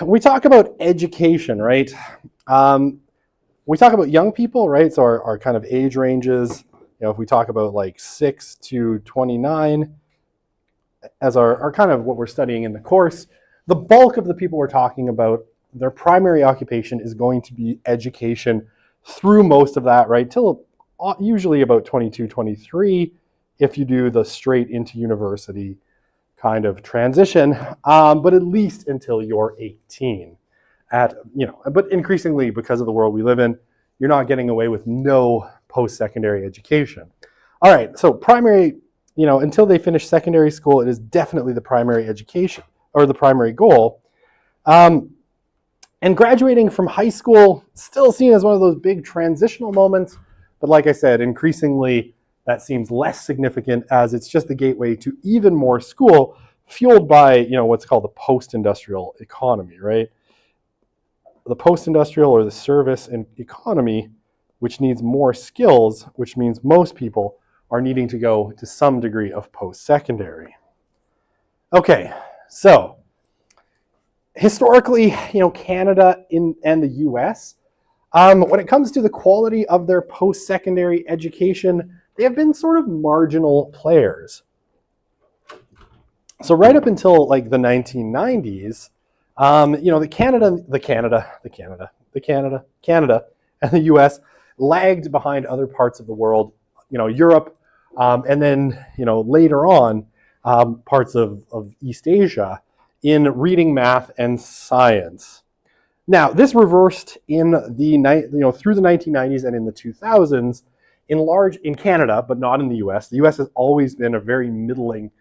we talk about education, right? We talk about young people, right? So our kind of age ranges, if we talk about like 6 to 29 as our kind of what we're studying in the course, the bulk of the people we're talking about, their primary occupation is going to be education through most of that, right? Till usually about 22, 23, if you do the straight into university kind of transition, but at least until you're 18. But increasingly, because of the world we live in, you're not getting away with no post-secondary education. All right, so primary, until they finish secondary school, it is definitely the primary education or the primary goal. And graduating from high school, still seen as one of those big transitional moments, but like I said, increasingly that seems less significant as it's just the gateway to even more school fueled by, what's called the post-industrial economy, right? The post-industrial or the service and economy, which needs more skills, which means most people are needing to go to some degree of post-secondary. Okay, so historically, Canada and the US, when it comes to the quality of their post-secondary education, they have been sort of marginal players. So right up until like the 1990s, Canada and the US lagged behind other parts of the world, Europe, and then, later on, parts of East Asia in reading, math, and science. Now, this reversed in through the 1990s and in the 2000s, in Canada, but not in the US. The US has always been a very middling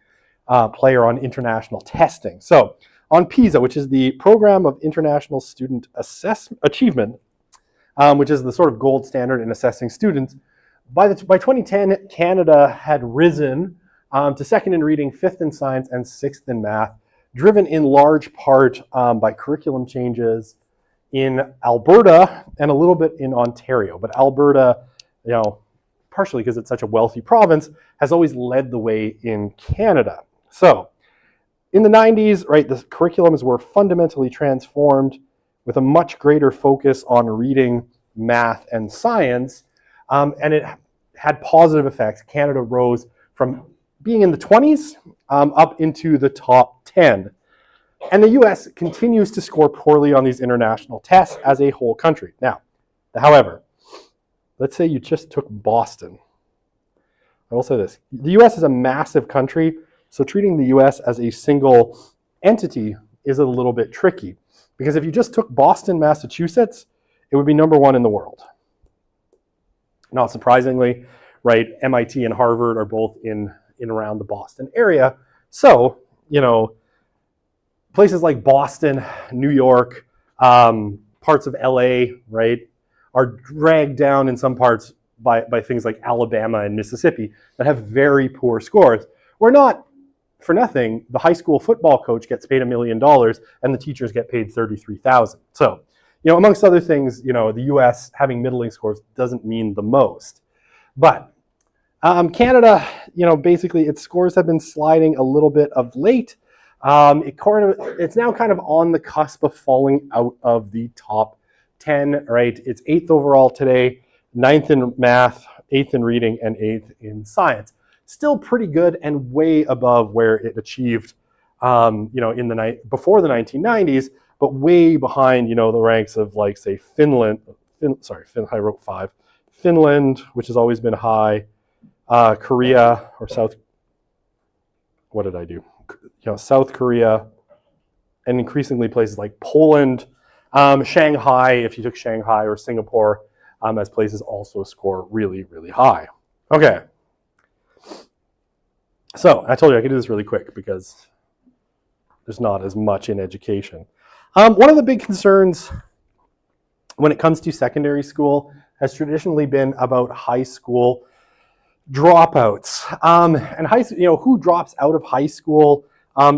player on international testing. So on PISA, which is the Program of International Student Achievement, which is the sort of gold standard in assessing students, by 2010, Canada had risen to second in reading, fifth in science, and sixth in math, driven in large part by curriculum changes in Alberta and a little bit in Ontario. But Alberta, partially because it's such a wealthy province, has always led the way in Canada. So in the 90s, right, the curriculums were fundamentally transformed with a much greater focus on reading, math, and science, and it had positive effects. Canada rose from being in the 20s up into the top 10. And the US continues to score poorly on these international tests as a whole country. Now, however, let's say you just took Boston. I will say this. The US is a massive country, so treating the US as a single entity is a little bit tricky. Because if you just took Boston, Massachusetts, it would be number one in the world. Not surprisingly, right, MIT and Harvard are both in around the Boston area. So, places like Boston, New York, parts of LA, right, are dragged down in some parts by things like Alabama and Mississippi that have very poor scores. We're not, for nothing, the high school football coach gets paid $1 million and the teachers get paid $33,000. So, amongst other things, the US having middling scores doesn't mean the most. But Canada, basically its scores have been sliding a little bit of late. It's now kind of on the cusp of falling out of the top 10, right? It's 8th overall today, 9th in math, 8th in reading, and 8th in science. still pretty good and way above where it achieved, in the before the 1990s, but way behind, the ranks of like say Finland. I wrote 5. Finland, which has always been high, Korea or South. What did I do? South Korea, and increasingly places like Poland, Shanghai. If you took Shanghai or Singapore as places, also score really, really high. Okay. So I told you I could do this really quick because there's not as much in education. One of the big concerns when it comes to secondary school has traditionally been about high school dropouts. And who drops out of high school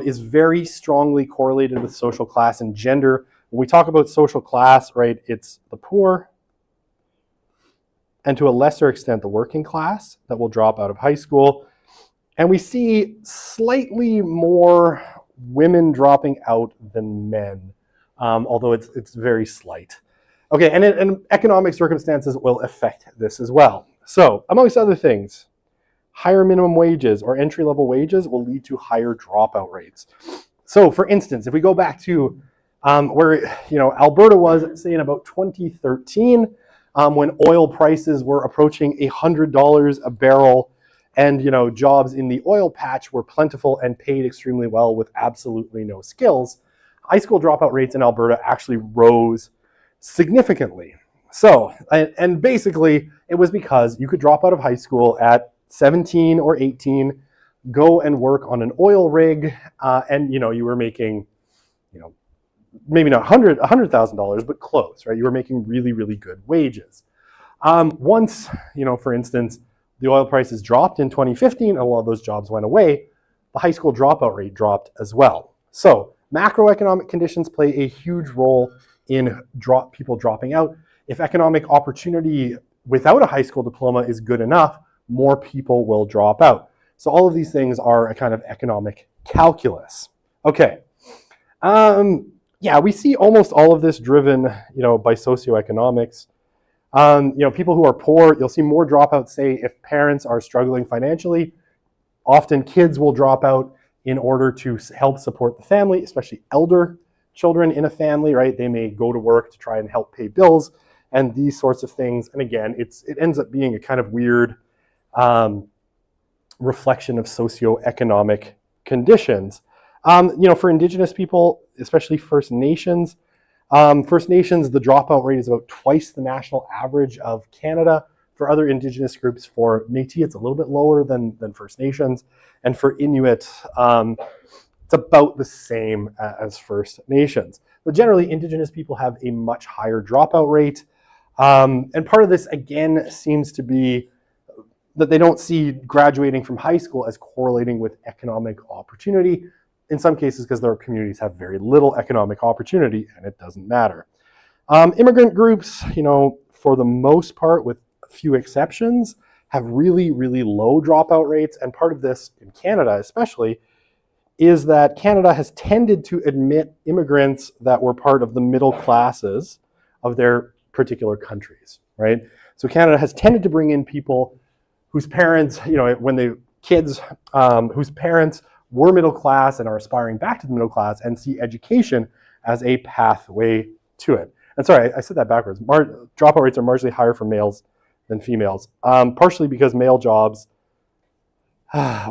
is very strongly correlated with social class and gender. When we talk about social class, right, it's the poor and to a lesser extent the working class that will drop out of high school. And we see slightly more women dropping out than men, although it's very slight. Okay, and economic circumstances will affect this as well. So, amongst other things, higher minimum wages or entry-level wages will lead to higher dropout rates. So, for instance, if we go back to where Alberta was, say in about 2013, when oil prices were approaching $100 a barrel, and jobs in the oil patch were plentiful and paid extremely well with absolutely no skills, high school dropout rates in Alberta actually rose significantly. So, and basically it was because you could drop out of high school at 17 or 18, go and work on an oil rig, and you were making, maybe not $100,000, but close, right? You were making really, really good wages. Once, for instance, the oil prices dropped in 2015, a lot of those jobs went away, the high school dropout rate dropped as well. So macroeconomic conditions play a huge role in people dropping out. If economic opportunity without a high school diploma is good enough, more people will drop out. So all of these things are a kind of economic calculus. Okay. We see almost all of this driven, by socioeconomics. People who are poor, you'll see more dropouts, say, if parents are struggling financially. Often kids will drop out in order to help support the family, especially elder children in a family, right? They may go to work to try and help pay bills and these sorts of things. And again, it ends up being a kind of weird reflection of socioeconomic conditions. For Indigenous people, especially First Nations, the dropout rate is about twice the national average of Canada. For other Indigenous groups, for Métis, it's a little bit lower than First Nations. And for Inuit, it's about the same as First Nations. But generally, Indigenous people have a much higher dropout rate. And part of this, again, seems to be that they don't see graduating from high school as correlating with economic opportunity. In some cases, because their communities have very little economic opportunity, and it doesn't matter. Immigrant groups, for the most part, with a few exceptions, have really, really low dropout rates. And part of this, in Canada especially, is that Canada has tended to admit immigrants that were part of the middle classes of their particular countries, right? So Canada has tended to bring in people whose parents, whose parents were middle class and are aspiring back to the middle class and see education as a pathway to it. And sorry, I said that backwards. Dropout rates are marginally higher for males than females, partially because male jobs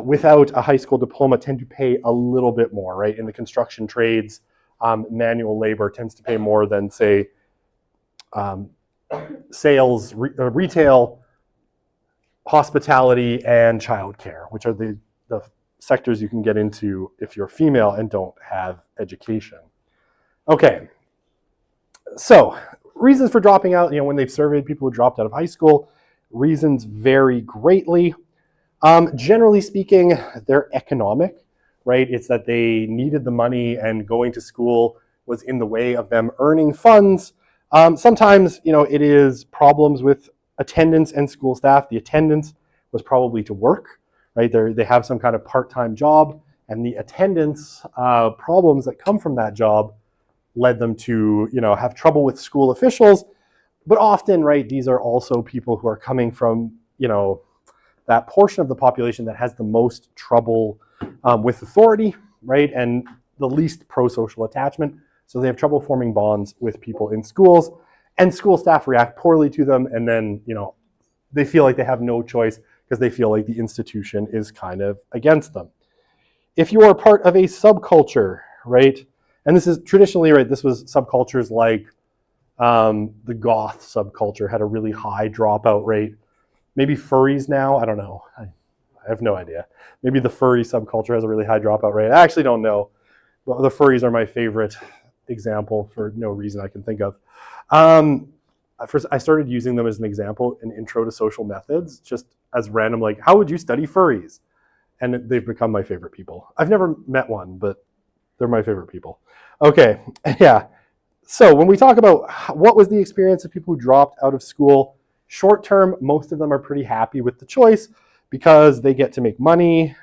without a high school diploma tend to pay a little bit more, right? In the construction trades, manual labor tends to pay more than, say, sales, retail, hospitality, and childcare, which are the sectors you can get into if you're female and don't have education. Okay, so reasons for dropping out, when they've surveyed people who dropped out of high school, reasons vary greatly. Generally speaking, they're economic, right? It's that they needed the money and going to school was in the way of them earning funds. Sometimes, it is problems with attendance and school staff. The attendance was probably to work, right? They have some kind of part-time job, and the attendance problems that come from that job led them to, have trouble with school officials. But often, right, these are also people who are coming from, that portion of the population that has the most trouble with authority, right, and the least pro-social attachment. So they have trouble forming bonds with people in schools, and school staff react poorly to them, and then, you know, they feel like they have no choice because they feel like the institution is kind of against them. If you are part of a subculture, right, and this is traditionally, right, this was subcultures like the goth subculture had a really high dropout rate. Maybe furries now, I don't know. I have no idea. Maybe the furry subculture has a really high dropout rate. I actually don't know. But the furries are my favorite example for no reason I can think of. First, I started using them as an example in Intro to Social Methods, just as random, like, how would you study furries? And they've become my favorite people. I've never met one, but they're my favorite people. Okay, yeah. So when we talk about what was the experience of people who dropped out of school, short term, most of them are pretty happy with the choice because they get to make money,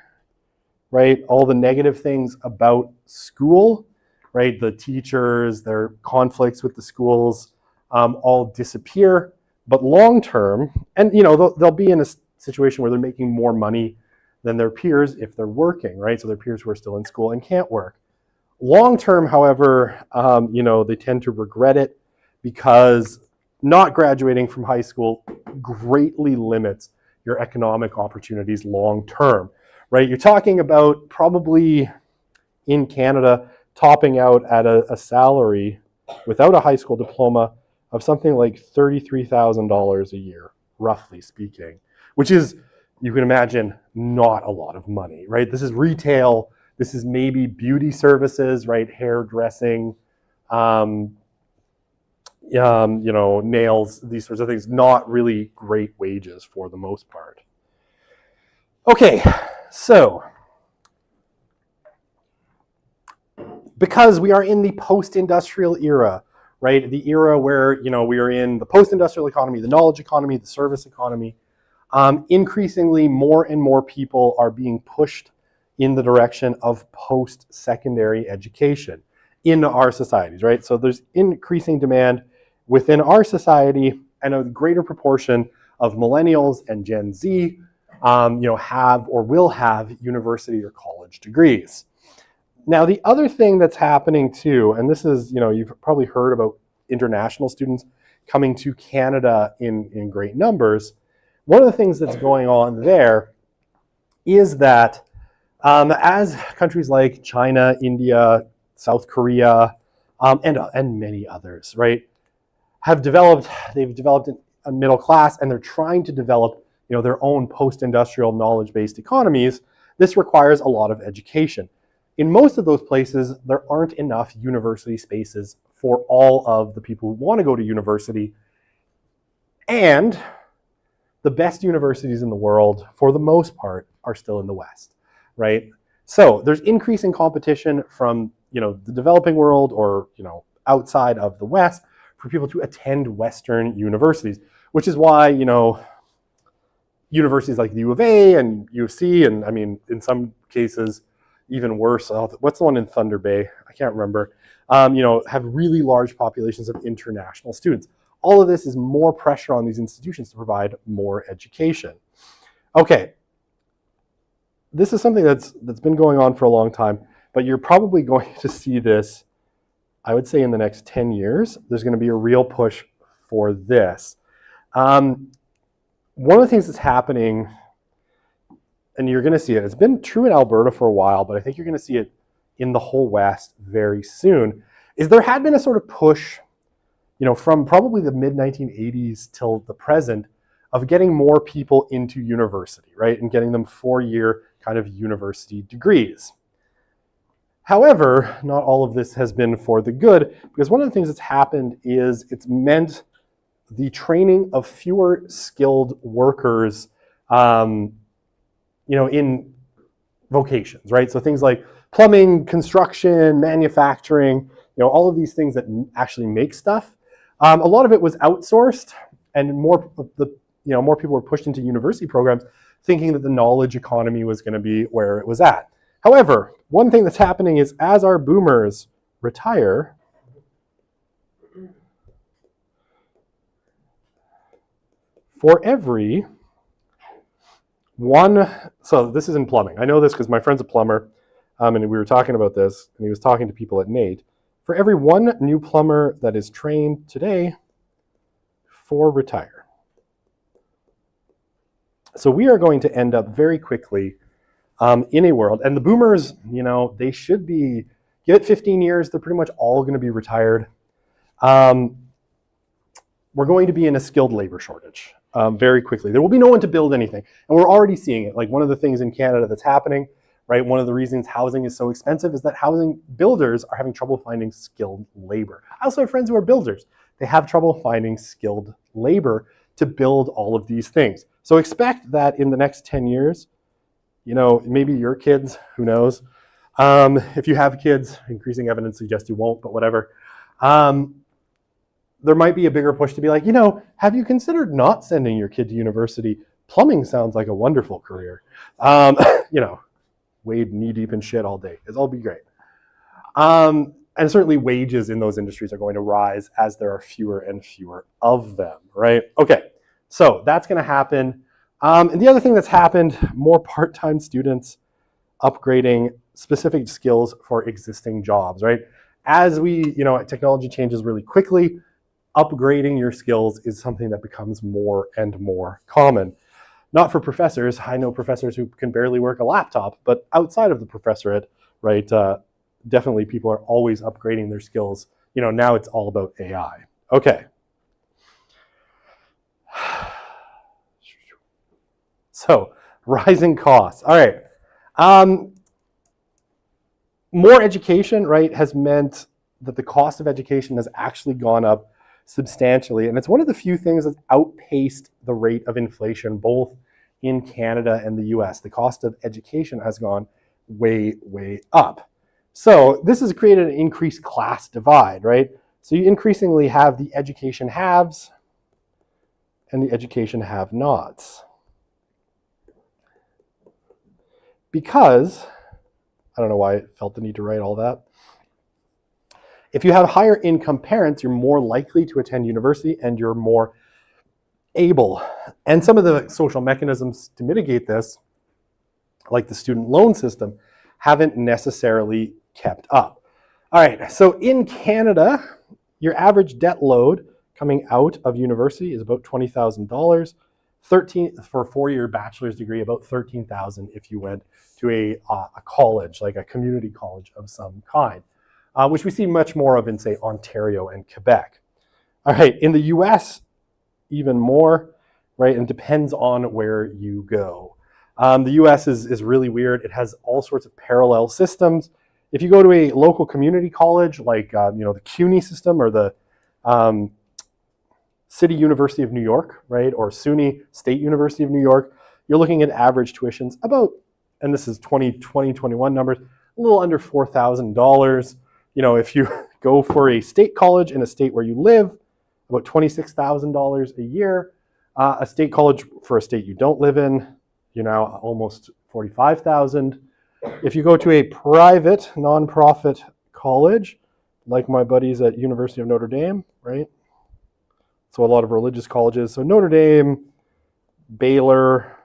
right? All the negative things about school, right? The teachers, their conflicts with the schools, all disappear. But long term, and you know, they'll be in a situation where they're making more money than their peers if they're working, right? So their peers who are still in school and can't work. Long term, however, you know, they tend to regret it because not graduating from high school greatly limits your economic opportunities long term, right? You're talking about probably in Canada topping out at a salary without a high school diploma of something like $33,000 a year, roughly speaking, which is, you can imagine, not a lot of money, right? This is retail. This is maybe beauty services, right? Hairdressing, you know, nails, these sorts of things. Not really great wages for the most part. Okay, so because we are in the post-industrial era, right? The era where, you know, we are in the post-industrial economy, the knowledge economy, the service economy. Increasingly, more and more people are being pushed in the direction of post-secondary education in our societies, right? So there's increasing demand within our society, and a greater proportion of millennials and Gen Z, you know, have or will have university or college degrees. Now, the other thing that's happening too, and this is, you know, you've probably heard about international students coming to Canada in great numbers. One of the things that's going on there is that as countries like China, India, South Korea, and many others, right, have developed, they've developed a middle class, and they're trying to develop, you know, their own post-industrial knowledge-based economies. This requires a lot of education. In most of those places, there aren't enough university spaces for all of the people who want to go to university. And the best universities in the world, for the most part, are still in the West, right? So there's increasing competition from, you know, the developing world or, you know, outside of the West for people to attend Western universities, which is why, you know, universities like the U of A and U of C, and I mean, in some cases, even worse, what's the one in Thunder Bay? I can't remember. You know, have really large populations of international students. All of this is more pressure on these institutions to provide more education. Okay, this is something that's been going on for a long time, but you're probably going to see this, I would say in the next 10 years, there's going to be a real push for this. One of the things that's happening, and you're going to see it, it's been true in Alberta for a while, but I think you're going to see it in the whole West very soon, is there had been a sort of push, you know, from probably the mid-1980s till the present, of getting more people into university, right, and getting them 4-year kind of university degrees. However, not all of this has been for the good, because one of the things that's happened is it's meant the training of fewer skilled workers, you know, in vocations, right? So things like plumbing, construction, manufacturing, you know, all of these things that actually make stuff. A lot of it was outsourced, and more people were pushed into university programs, thinking that the knowledge economy was going to be where it was at. However, one thing that's happening is as our boomers retire, for every So this is in plumbing. I know this because my friend's a plumber, and we were talking about this, and he was talking to people at NATE. For every one new plumber that is trained today, 4 retire. So we are going to end up very quickly in a world, and the boomers, they should be, give it 15 years, they're pretty much all going to be retired. We're going to be in a skilled labor shortage very quickly. There will be no one to build anything. And we're already seeing it. Like one of the things in Canada that's happening, right? One of the reasons housing is so expensive is that housing builders are having trouble finding skilled labor. I also have friends who are builders. They have trouble finding skilled labor to build all of these things. So expect that in the next 10 years, maybe your kids, who knows? If you have kids, increasing evidence suggests you won't, but whatever. There might be a bigger push to be like, have you considered not sending your kid to university? Plumbing sounds like a wonderful career. Wade knee deep in shit all day. It'll all be great. And certainly wages in those industries are going to rise as there are fewer and fewer of them, right? Okay, so that's going to happen. And the other thing that's happened, more part-time students upgrading specific skills for existing jobs, right? As technology changes really quickly, upgrading your skills is something that becomes more and more common. Not for professors. I know professors who can barely work a laptop, but outside of the professorate, right, definitely people are always upgrading their skills. Now it's all about AI. Okay. So, rising costs. All right. More education, right, has meant that the cost of education has actually gone up substantially. And it's one of the few things that's outpaced the rate of inflation, both in Canada and the US. The cost of education has gone way, way up. So this has created an increased class divide, right? So you increasingly have the education haves and the education have-nots. Because, I don't know why I felt the need to write all that. If you have higher income parents, you're more likely to attend university and you're more able. And some of the social mechanisms to mitigate this, like the student loan system, haven't necessarily kept up. All right, so in Canada, your average debt load coming out of university is about $20,000. 13 for a 4-year bachelor's degree, about 13,000 if you went to a college, like a community college of some kind. Which we see much more of in, say, Ontario and Quebec. All right, in the US, even more, right? And depends on where you go. The US is really weird. It has all sorts of parallel systems. If you go to a local community college, like the CUNY system or the City University of New York, right, or SUNY State University of New York, you're looking at average tuitions about, and this is 2021 numbers, a little under $4,000. If you go for a state college in a state where you live, about $26,000 a year. A state college for a state you don't live in, almost $45,000. If you go to a private nonprofit college, like my buddies at University of Notre Dame, right? So a lot of religious colleges. So Notre Dame, Baylor,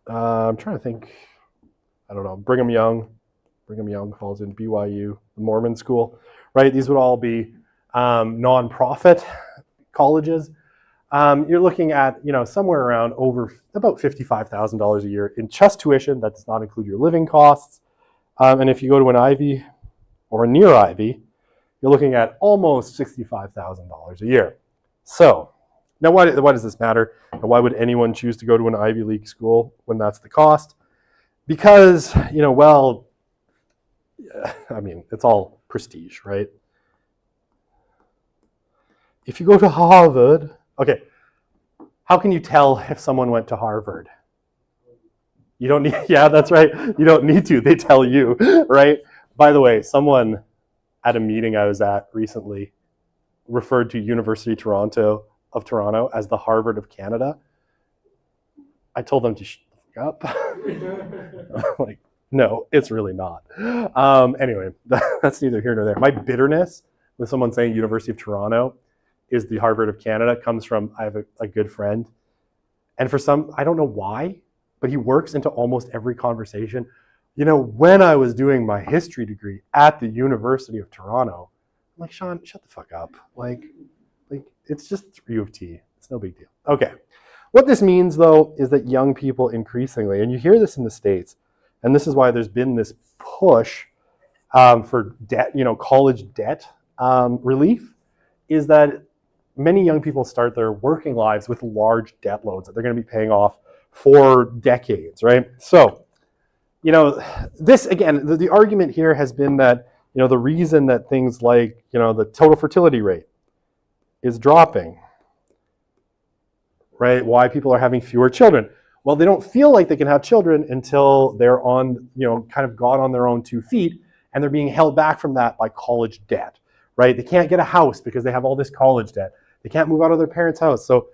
I'm trying to think, I don't know, Brigham Young falls in, BYU, the Mormon school, right? These would all be nonprofit colleges. You're looking at, somewhere around about $55,000 a year in just tuition. That does not include your living costs. And if you go to an Ivy or a near Ivy, you're looking at almost $65,000 a year. So now why does this matter? And why would anyone choose to go to an Ivy League school when that's the cost? Because, it's all prestige, right? If you go to Harvard, okay, how can you tell if someone went to Harvard? You don't need, yeah, that's right. You don't need to, they tell you, right? By the way, someone at a meeting I was at recently referred to University of Toronto as the Harvard of Canada. I told them to shut the fuck up. Like, no, it's really not. Anyway, that's neither here nor there. My bitterness with someone saying University of Toronto is the Harvard of Canada comes from, I have a good friend, And for some, I don't know why, but he works into almost every conversation. You know, when I was doing my history degree at the University of Toronto, I'm like, Sean, shut the fuck up. Like it's just U of T. It's no big deal. Okay. What this means, though, is that young people increasingly, and you hear this in the States, and this is why there's been this push for debt, college debt relief, is that many young people start their working lives with large debt loads that they're going to be paying off for decades, right? So, this, again, the argument here has been that, the reason that things like, the total fertility rate is dropping, right? Why people are having fewer children. Well, they don't feel like they can have children until they're on, kind of got on their own 2 feet, and they're being held back from that by college debt, right? They can't get a house because they have all this college debt. They can't move out of their parents' house. So,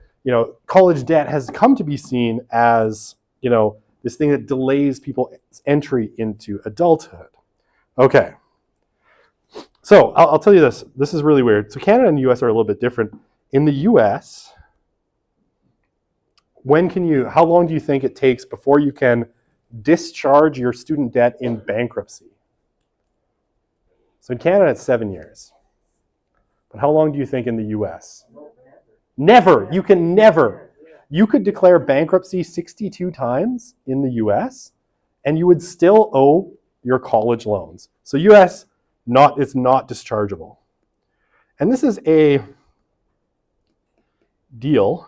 college debt has come to be seen as, this thing that delays people's entry into adulthood. Okay. So I'll tell you this. This is really weird. So Canada and the US are a little bit different. In the US, how long do you think it takes before you can discharge your student debt in bankruptcy? So in Canada, it's 7 years. But how long do you think in the US? Never. You can never. You could declare bankruptcy 62 times in the US, and you would still owe your college loans. So US, it's not dischargeable. And this is a deal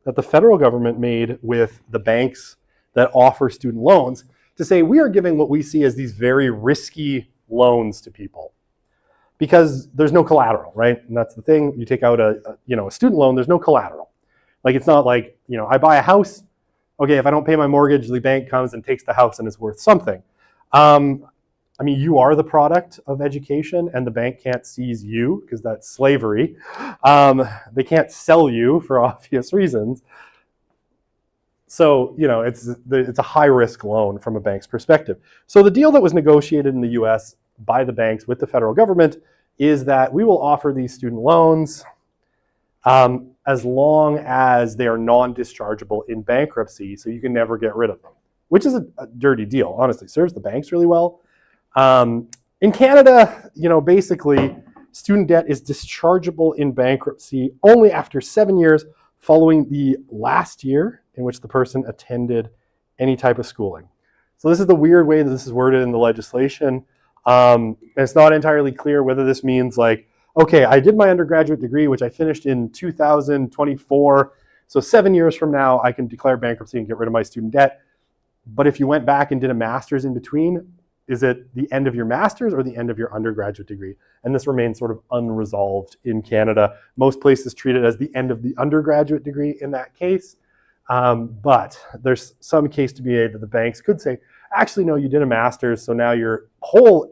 that the federal government made with the banks that offer student loans to say, we are giving what we see as these very risky loans to people because there's no collateral, right? And that's the thing. You take out a student loan, there's no collateral. Like, it's not like, I buy a house. Okay, if I don't pay my mortgage, the bank comes and takes the house and it's worth something. You are the product of education, and the bank can't seize you because that's slavery. They can't sell you for obvious reasons. So, it's a high-risk loan from a bank's perspective. So the deal that was negotiated in the US by the banks with the federal government is that we will offer these student loans as long as they are non-dischargeable in bankruptcy, so you can never get rid of them, which is a dirty deal, honestly. Serves the banks really well. In Canada, basically, student debt is dischargeable in bankruptcy only after 7 years following the last year in which the person attended any type of schooling. So this is the weird way that this is worded in the legislation. It's not entirely clear whether this means like, okay, I did my undergraduate degree, which I finished in 2024. So 7 years from now, I can declare bankruptcy and get rid of my student debt. But if you went back and did a master's in between, is it the end of your master's or the end of your undergraduate degree? And this remains sort of unresolved in Canada. Most places treat it as the end of the undergraduate degree in that case. But there's some case to be made that the banks could say, actually, no, you did a master's, so now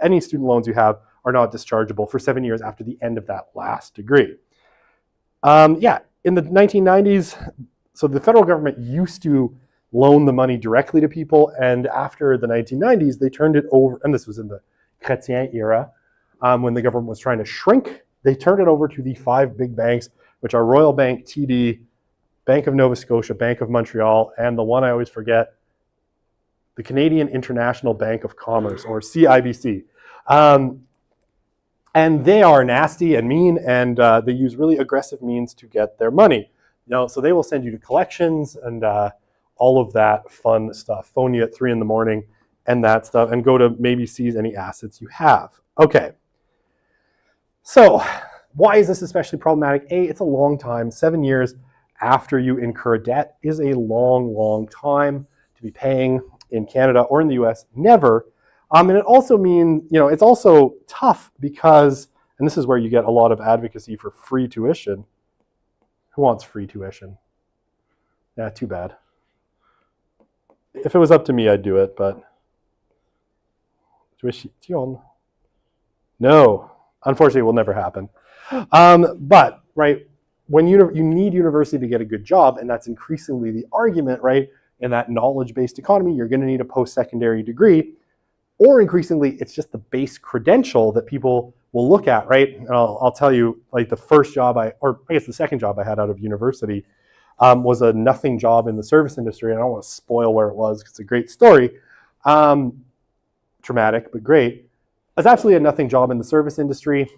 any student loans you have are not dischargeable for 7 years after the end of that last degree. In the 1990s, so the federal government used to loan the money directly to people, and after the 1990s, they turned it over, and this was in the Chrétien era, when the government was trying to shrink, they turned it over to the 5 big banks, which are Royal Bank, TD, Bank of Nova Scotia, Bank of Montreal, and the one I always forget, the Canadian International Bank of Commerce, or CIBC. And they are nasty and mean, and they use really aggressive means to get their money. So they will send you to collections and all of that fun stuff, phone you at 3 a.m. and that stuff, and go to maybe seize any assets you have. Okay. So why is this especially problematic? It's a long time. 7 years after you incur debt is a long, long time to be paying in Canada or in the US. Never. And it also means, it's also tough because, and this is where you get a lot of advocacy for free tuition. Who wants free tuition? Yeah, too bad. If it was up to me, I'd do it, but tuition? No, unfortunately, it will never happen. But, right, when you need university to get a good job, and that's increasingly the argument, right, in that knowledge-based economy, you're going to need a post-secondary degree. or increasingly, it's just the base credential that people will look at, right? And I'll tell you, like the first job or I guess the second job I had out of university was a nothing job in the service industry. And I don't want to spoil where it was because it's a great story. Traumatic, but great. It was absolutely a nothing job in the service industry.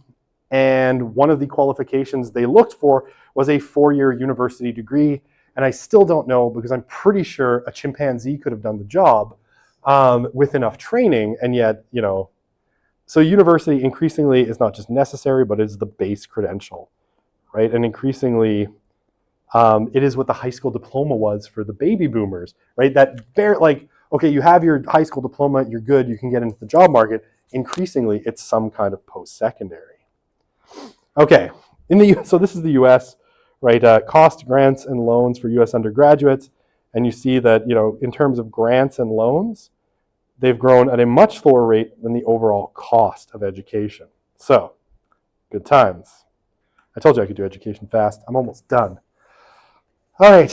And one of the qualifications they looked for was a 4-year university degree. And I still don't know, because I'm pretty sure a chimpanzee could have done the job with enough training. And yet, so university increasingly is not just necessary, but is the base credential, right? And increasingly, it is what the high school diploma was for the baby boomers, right? Okay, you have your high school diploma, you're good, you can get into the job market. Increasingly, it's some kind of post-secondary. Okay, so this is the US, right? Cost grants and loans for US undergraduates. And you see that, in terms of grants and loans, they've grown at a much slower rate than the overall cost of education. So, good times. I told you I could do education fast. I'm almost done. All right.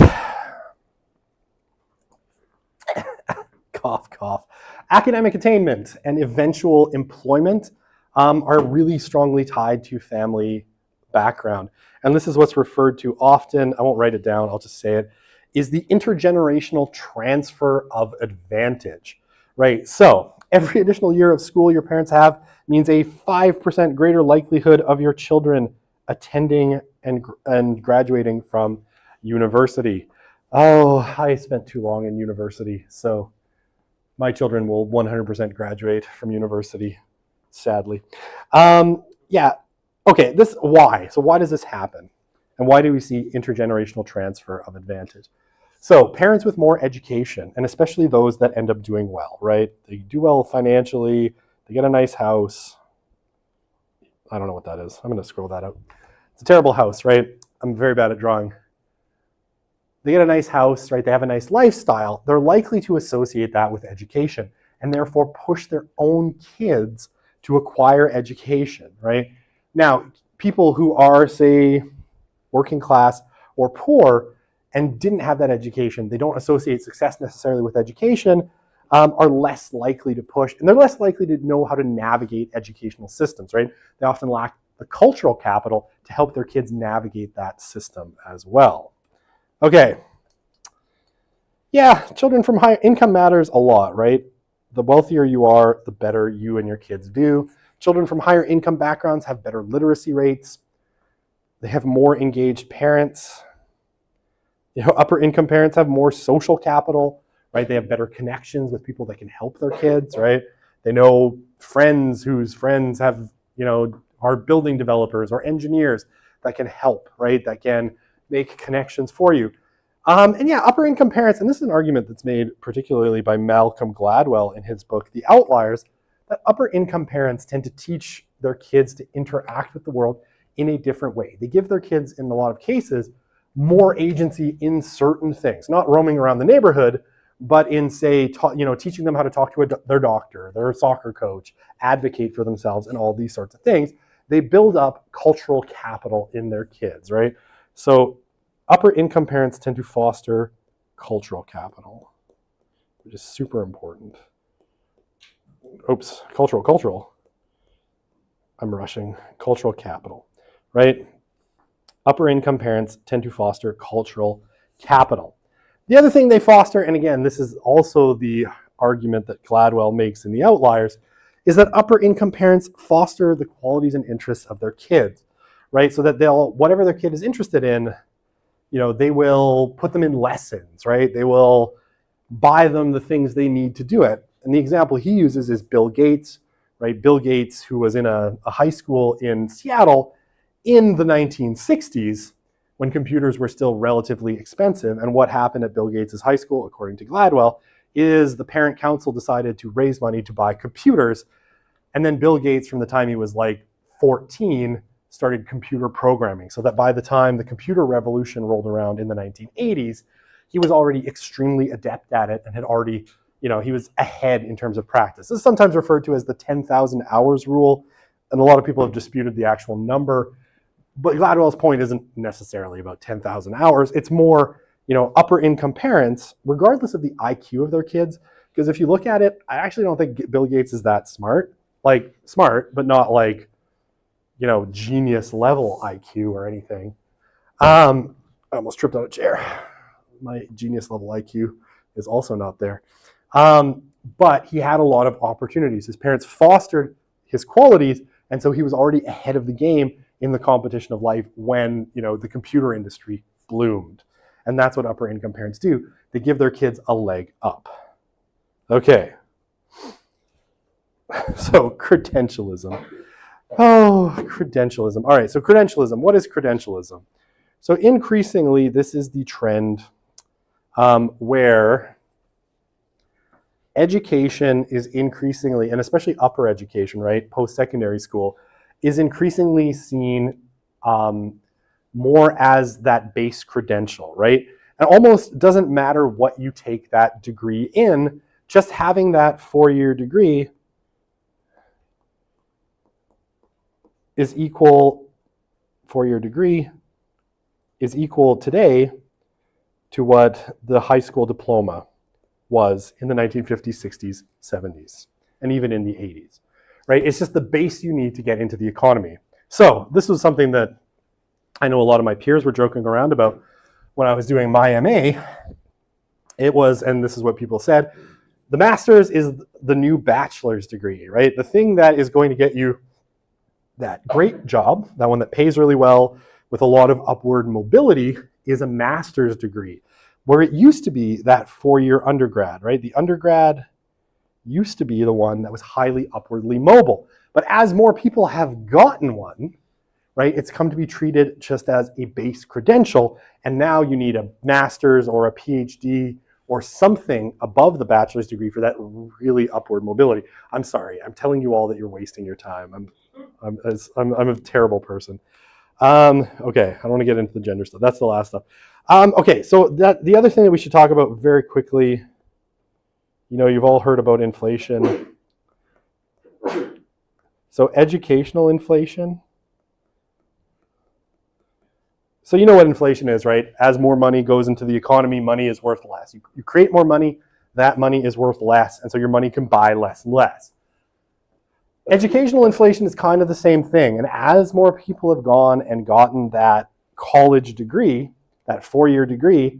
Cough, cough. Academic attainment and eventual employment are really strongly tied to family background. And this is what's referred to often, I won't write it down, I'll just say it, is the intergenerational transfer of advantage, right? So every additional year of school your parents have means a 5% greater likelihood of your children attending and graduating from university. Oh, I spent too long in university, so my children will 100% graduate from university, sadly. Yeah, okay, why? So why does this happen? And why do we see intergenerational transfer of advantage? So parents with more education, and especially those that end up doing well, right? They do well financially, they get a nice house. I don't know what that is. I'm going to scroll that out. It's a terrible house, right? I'm very bad at drawing. They get a nice house, right? They have a nice lifestyle. They're likely to associate that with education and therefore push their own kids to acquire education, right? Now, people who are, say, working class or poor and didn't have that education, they don't associate success necessarily with education, are less likely to push, and they're less likely to know how to navigate educational systems, right? They often lack the cultural capital to help their kids navigate that system as well. Okay. Yeah, children from high income matters a lot, right? The wealthier you are, the better you and your kids do. Children from higher income backgrounds have better literacy rates. They have more engaged parents. Upper income parents have more social capital, right? They have better connections with people that can help their kids, right? They know friends whose friends have, are building developers or engineers that can help, right? That can make connections for you. And yeah, upper income parents, and this is an argument that's made particularly by Malcolm Gladwell in his book, The Outliers, that upper income parents tend to teach their kids to interact with the world in a different way. They give their kids, in a lot of cases, more agency in certain things, not roaming around the neighborhood, but in, say, teaching them how to talk to their doctor, their soccer coach, advocate for themselves, and all these sorts of things. They build up cultural capital in their kids, right? So upper income parents tend to foster cultural capital, which is super important. Oops, cultural. I'm rushing. Cultural capital, right? Upper income parents tend to foster cultural capital. The other thing they foster, and again, this is also the argument that Gladwell makes in The Outliers, is that upper income parents foster the qualities and interests of their kids, right? So that whatever their kid is interested in, they will put them in lessons, right? They will buy them the things they need to do it. And the example he uses is Bill Gates, right? Bill Gates, who was in a high school in Seattle in the 1960s when computers were still relatively expensive. And what happened at Bill Gates' high school, according to Gladwell, is the parent council decided to raise money to buy computers. And then Bill Gates, from the time he was like 14, started computer programming, so that by the time the computer revolution rolled around in the 1980s, he was already extremely adept at it and had already, he was ahead in terms of practice. This is sometimes referred to as the 10,000 hours rule, and a lot of people have disputed the actual number. But Gladwell's point isn't necessarily about 10,000 hours. It's more, upper income parents, regardless of the IQ of their kids, because if you look at it, I actually don't think Bill Gates is that smart. Like smart, but not like, genius level IQ or anything. I almost tripped on a chair. My genius level IQ is also not there. But he had a lot of opportunities. His parents fostered his qualities, and so he was already ahead of the game in the competition of life when, the computer industry bloomed. And that's what upper income parents do. They give their kids a leg up. Okay. So credentialism. Oh, credentialism. All right, so credentialism. What is credentialism? So increasingly, this is the trend where education is increasingly, and especially upper education, right, post-secondary school, is increasingly seen more as that base credential, right? It almost doesn't matter what you take that degree in, just having that 4-year degree is equal, 4-year degree is equal today to what the high school diploma was in the 1950s, 60s, 70s, and even in the 80s, right? It's just the base you need to get into the economy. So this was something that I know a lot of my peers were joking around about when I was doing my MA. It was, and this is what people said, the master's is the new bachelor's degree, right? The thing that is going to get you that great job, that one that pays really well with a lot of upward mobility, is a master's degree, where it used to be that 4-year undergrad, right? The undergrad used to be the one that was highly upwardly mobile. But as more people have gotten one, right, it's come to be treated just as a base credential, and now you need a master's or a PhD or something above the bachelor's degree for that really upward mobility. I'm sorry, I'm telling you all that you're wasting your time. I'm a terrible person. Okay, I don't want to get into the gender stuff. That's the last stuff. Okay, so the other thing that we should talk about very quickly, you've all heard about inflation. So educational inflation. So you know what inflation is, right? As more money goes into the economy, money is worth less. You create more money, that money is worth less, and so your money can buy less and less. Educational inflation is kind of the same thing, and as more people have gone and gotten that college degree, that 4-year degree,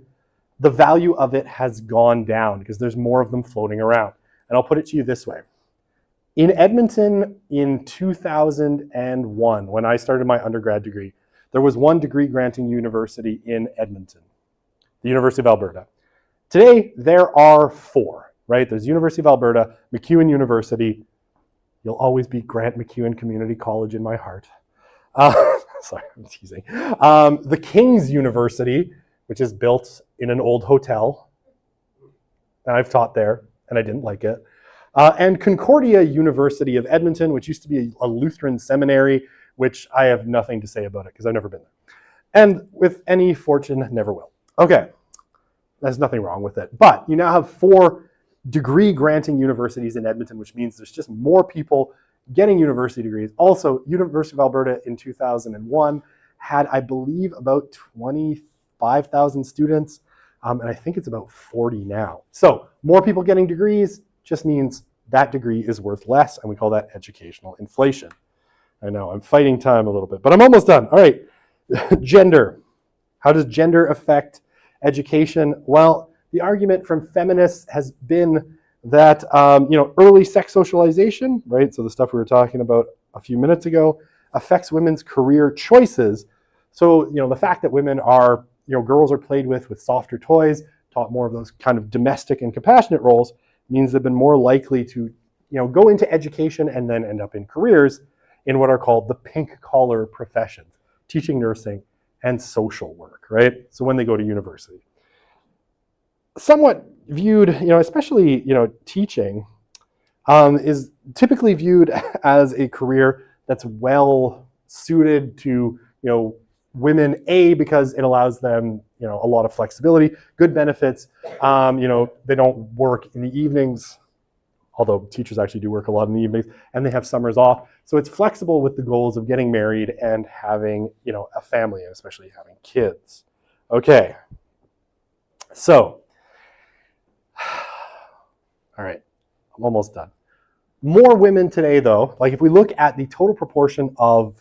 the value of it has gone down because there's more of them floating around. And I'll put it to you this way. In Edmonton in 2001, when I started my undergrad degree, there was one degree granting university in Edmonton, the University of Alberta. Today, there are 4, right? There's University of Alberta, MacEwan University. You'll always be Grant MacEwan Community College in my heart. Sorry, I'm teasing. The King's University, which is built in an old hotel. And I've taught there, and I didn't like it. And Concordia University of Edmonton, which used to be a Lutheran seminary, which I have nothing to say about it because I've never been there. And with any fortune, never will. Okay, there's nothing wrong with it. But you now have 4 degree granting universities in Edmonton, which means there's just more people getting university degrees. Also, University of Alberta in 2001 had, I believe, about 25,000 students, and I think it's about 40 now. So more people getting degrees just means that degree is worth less, and we call that educational inflation. I know, I'm fighting time a little bit, but I'm almost done. All right, gender. How does gender affect education? Well, the argument from feminists has been that early sex socialization, right? So the stuff we were talking about a few minutes ago, affects women's career choices. So the fact that women are, girls are played with softer toys, taught more of those kind of domestic and compassionate roles, means they've been more likely to go into education and then end up in careers in what are called the pink collar professions, teaching, nursing, and social work, right? So when they go to university. Somewhat viewed, especially, teaching, is typically viewed as a career that's well suited to, women, because it allows them, a lot of flexibility, good benefits. They don't work in the evenings, although teachers actually do work a lot in the evenings, and they have summers off. So it's flexible with the goals of getting married and having, a family, and especially having kids. Okay. So, All right, I'm almost done. More women today, though, like if we look at the total proportion of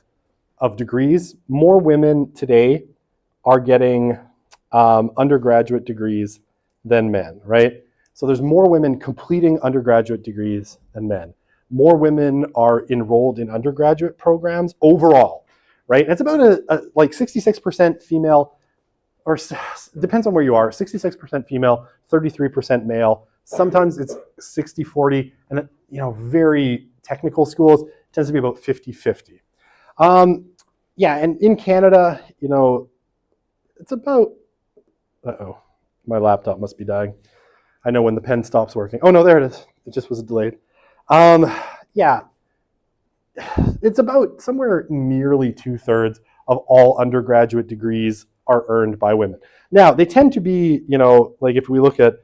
degrees, more women today are getting undergraduate degrees than men, right? So there's more women completing undergraduate degrees than men. More women are enrolled in undergraduate programs overall, right? And it's about like 66% female, or depends on where you are, 66% female, 33% male. Sometimes it's 60-40, and very technical schools, it tends to be about 50-50. Yeah, and in Canada, it's about, uh-oh, my laptop must be dying. I know when the pen stops working. Oh no, there it is. It just was delayed. Yeah, it's about somewhere nearly 2/3 of all undergraduate degrees are earned by women. Now, they tend to be, like if we look at,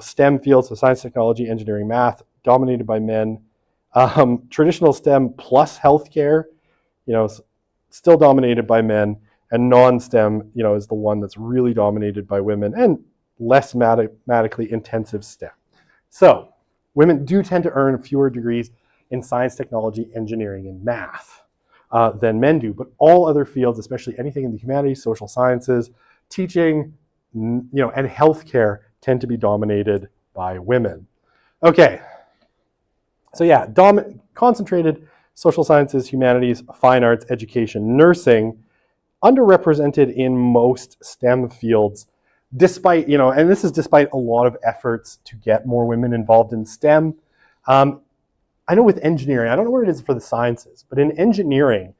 STEM fields, so science, technology, engineering, math, dominated by men. Traditional STEM plus healthcare, still dominated by men, and non-STEM, is the one that's really dominated by women, and less mathematically intensive STEM. So women do tend to earn fewer degrees in science, technology, engineering, and math than men do. But all other fields, especially anything in the humanities, social sciences, teaching, and healthcare, tend to be dominated by women. Okay, so yeah, concentrated social sciences, humanities, fine arts, education, nursing, underrepresented in most STEM fields, despite, and this is despite a lot of efforts to get more women involved in STEM. I know with engineering, I don't know where it is for the sciences, but in engineering,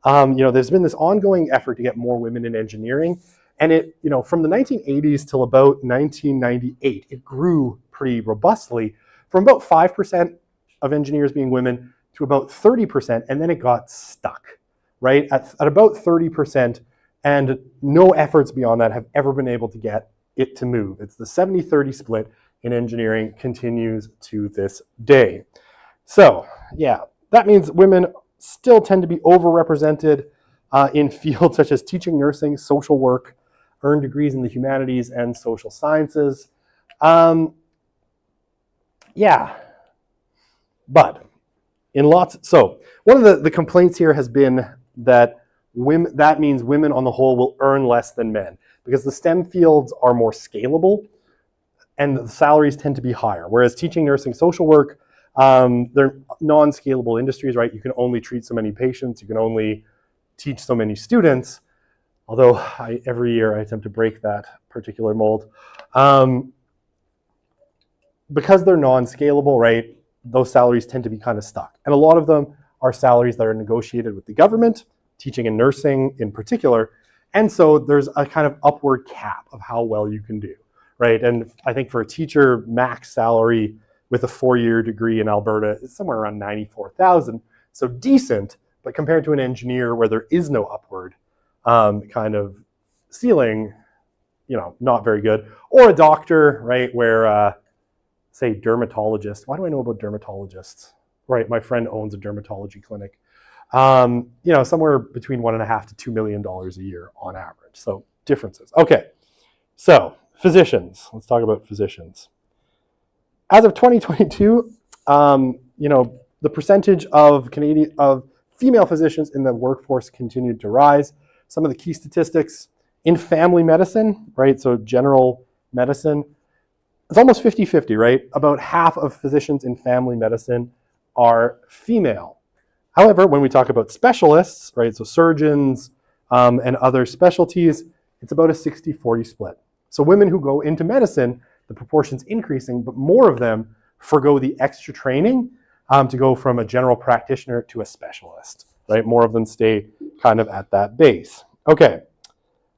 there's been this ongoing effort to get more women in engineering. And it, from the 1980s till about 1998, it grew pretty robustly from about 5% of engineers being women to about 30%, and then it got stuck, right? At about 30%, and no efforts beyond that have ever been able to get it to move. It's the 70-30 split in engineering, continues to this day. So yeah, that means women still tend to be overrepresented in fields such as teaching, nursing, social work, earn degrees in the humanities and social sciences. Yeah, but so one of the complaints here has been that that means women on the whole will earn less than men because the STEM fields are more scalable and the salaries tend to be higher. Whereas teaching, nursing, social work, they're non-scalable industries, right? You can only treat so many patients, you can only teach so many students, although every year I attempt to break that particular mold. Because they're non-scalable, right, those salaries tend to be kind of stuck. And a lot of them are salaries that are negotiated with the government, teaching and nursing in particular. And so there's a kind of upward cap of how well you can do, right? And I think for a teacher, max salary with a 4-year degree in Alberta is somewhere around $94,000. So decent, but compared to an engineer where there is no upward kind of ceiling, not very good. Or a doctor, right, where, say, dermatologist. Why do I know about dermatologists? Right, my friend owns a dermatology clinic. Somewhere between $1.5 to $2 million a year on average. So differences. Okay, so physicians. Let's talk about physicians. As of 2022, the percentage of female physicians in the workforce continued to rise. Some of the key statistics in family medicine, right? So general medicine, it's almost 50-50, right? About half of physicians in family medicine are female. However, when we talk about specialists, right, so surgeons and other specialties, it's about a 60-40 split. So women who go into medicine, the proportion's increasing, but more of them forgo the extra training to go from a general practitioner to a specialist, right? More of them stay kind of at that base. Okay,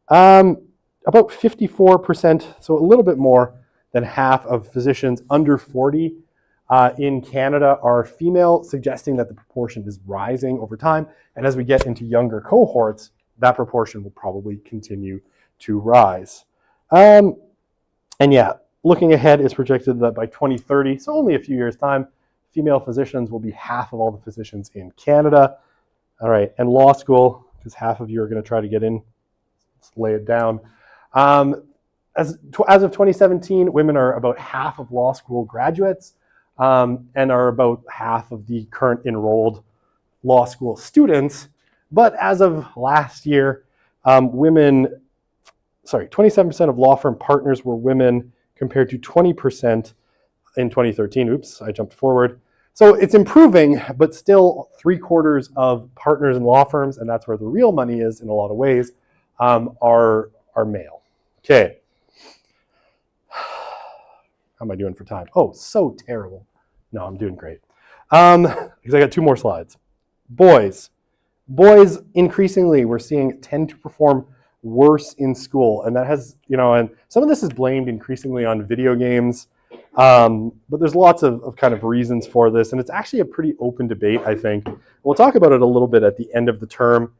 about 54%, so a little bit more than half of physicians under 40 in Canada are female, suggesting that the proportion is rising over time. And as we get into younger cohorts, that proportion will probably continue to rise. And yeah, looking ahead, it's projected that by 2030, so only a few years' time, female physicians will be half of all the physicians in Canada. All right, and law school, because half of you are going to try to get in, let's lay it down. as of 2017, women are about half of law school graduates and are about half of the current enrolled law school students. But as of last year, 27% of law firm partners were women compared to 20% in 2013. Oops, I jumped forward. So it's improving, but still 3/4 of partners in law firms, and that's where the real money is in a lot of ways, are male. Okay. How am I doing for time? Oh, so terrible. No, I'm doing great. Because I got 2 more slides. Boys. Boys, increasingly, we're seeing tend to perform worse in school. And that has, and some of this is blamed increasingly on video games. But there's lots of kind of reasons for this. And it's actually a pretty open debate, I think. We'll talk about it a little bit at the end of the term.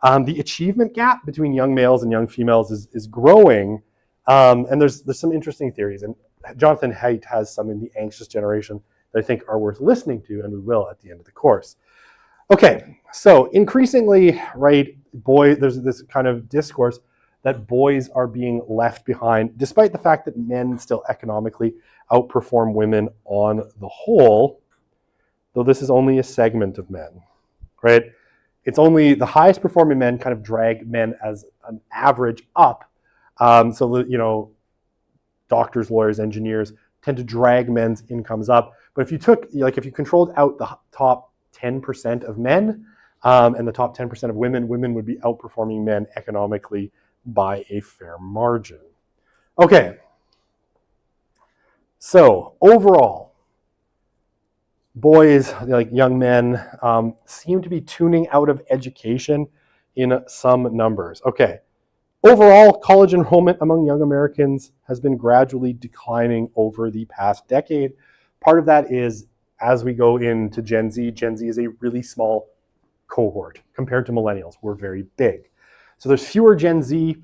The achievement gap between young males and young females is growing. And there's some interesting theories. And Jonathan Haidt has some in The Anxious Generation that I think are worth listening to, and we will at the end of the course. Okay, so increasingly, right, there's this kind of discourse that boys are being left behind, despite the fact that men still economically outperform women on the whole, though this is only a segment of men, right? It's only the highest performing men kind of drag men as an average up. So that, doctors, lawyers, engineers tend to drag men's incomes up. But if you controlled out the top 10% of men and the top 10% of women would be outperforming men economically by a fair margin. Okay. So overall, boys, like young men, seem to be tuning out of education in some numbers. Okay. Overall, college enrollment among young Americans has been gradually declining over the past decade. Part of that is as we go into Gen Z is a really small cohort compared to millennials. We're very big. So there's fewer Gen Z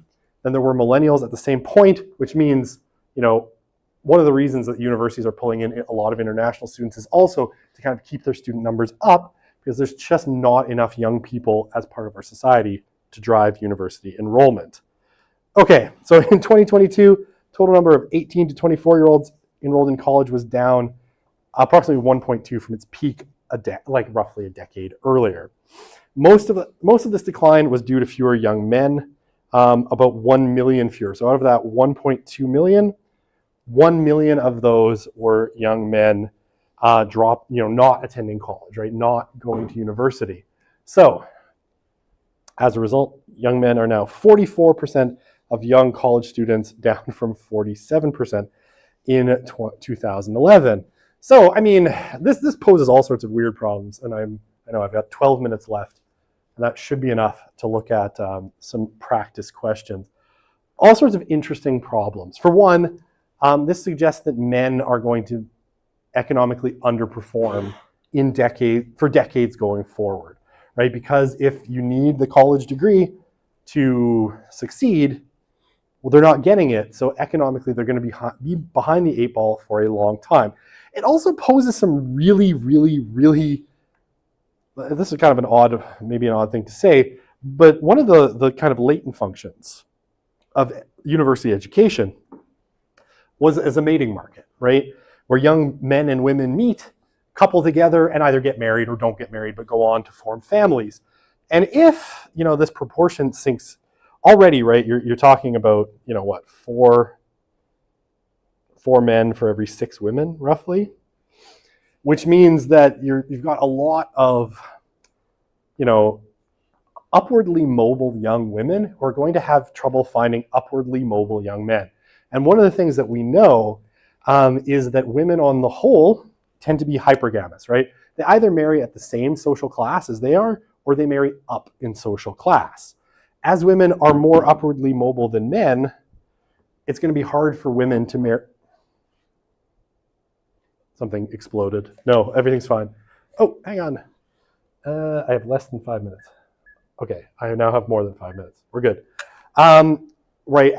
than there were millennials at the same point, which means, one of the reasons that universities are pulling in a lot of international students is also to kind of keep their student numbers up, because there's just not enough young people as part of our society to drive university enrollment. Okay, so in 2022, total number of 18 to 24-year-olds enrolled in college was down approximately 1.2 from its peak, roughly a decade earlier. Most of this decline was due to fewer young men, about 1 million fewer. So out of that 1.2 million, 1 million of those were young men not attending college, right? Not going to university. So as a result, young men are now 44% of young college students, down from 47% in 2011. So, this poses all sorts of weird problems, and I know I've got 12 minutes left, and that should be enough to look at some practice questions. All sorts of interesting problems. For one, this suggests that men are going to economically underperform for decades going forward, right? Because if you need the college degree to succeed, well, they're not getting it, so economically they're going to be behind the 8 ball for a long time. It also poses some really, really, really, this is kind of an odd thing to say, but one of the kind of latent functions of university education was as a mating market, right? Where young men and women meet, couple together, and either get married or don't get married, but go on to form families. And if, this proportion sinks already, right, you're talking about, 4 men for every 6 women, roughly, which means that you've got a lot of, upwardly mobile young women who are going to have trouble finding upwardly mobile young men. And one of the things that we know is that women on the whole tend to be hypergamous, right? They either marry at the same social class as they are, or they marry up in social class. As women are more upwardly mobile than men, it's going to be hard for women to marry. Something exploded. No, everything's fine. Oh, hang on. I have less than 5 minutes. Okay, I now have more than 5 minutes. We're good. Right,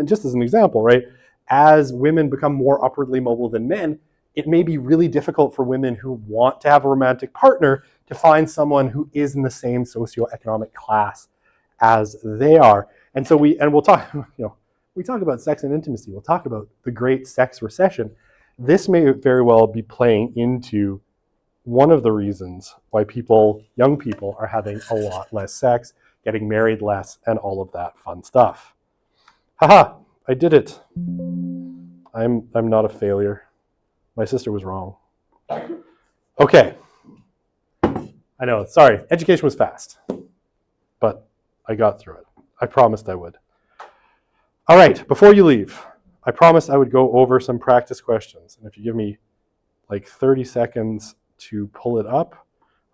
just as an example, right, as women become more upwardly mobile than men, it may be really difficult for women who want to have a romantic partner to find someone who is in the same socioeconomic class as they are. And so we'll talk, we talk about sex and intimacy, we'll talk about the great sex recession. This may very well be playing into one of the reasons why young people are having a lot less sex, getting married less, and all of that fun stuff. Haha, I did it. I'm not a failure. My sister was wrong. Okay. I know, sorry, education was fast, but I got through it. I promised I would. All right, before you leave, I promised I would go over some practice questions. And if you give me like 30 seconds to pull it up,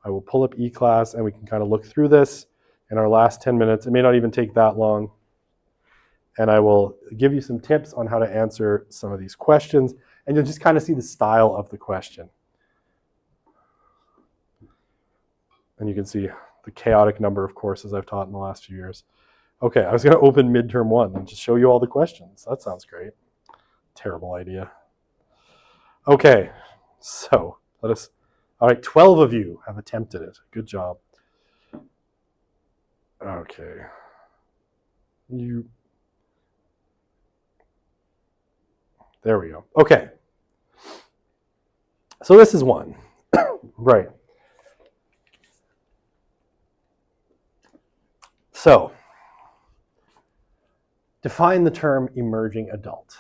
I will pull up eClass and we can kind of look through this in our last 10 minutes. It may not even take that long. And I will give you some tips on how to answer some of these questions, and you'll just kind of see the style of the question. And you can see the chaotic number of courses I've taught in the last few years. Okay, I was going to open midterm 1 and just show you all the questions. That sounds great. Terrible idea. Okay, so all right, 12 of you have attempted it. Good job. Okay. There we go. Okay. So this is one. Right. So, define the term emerging adult.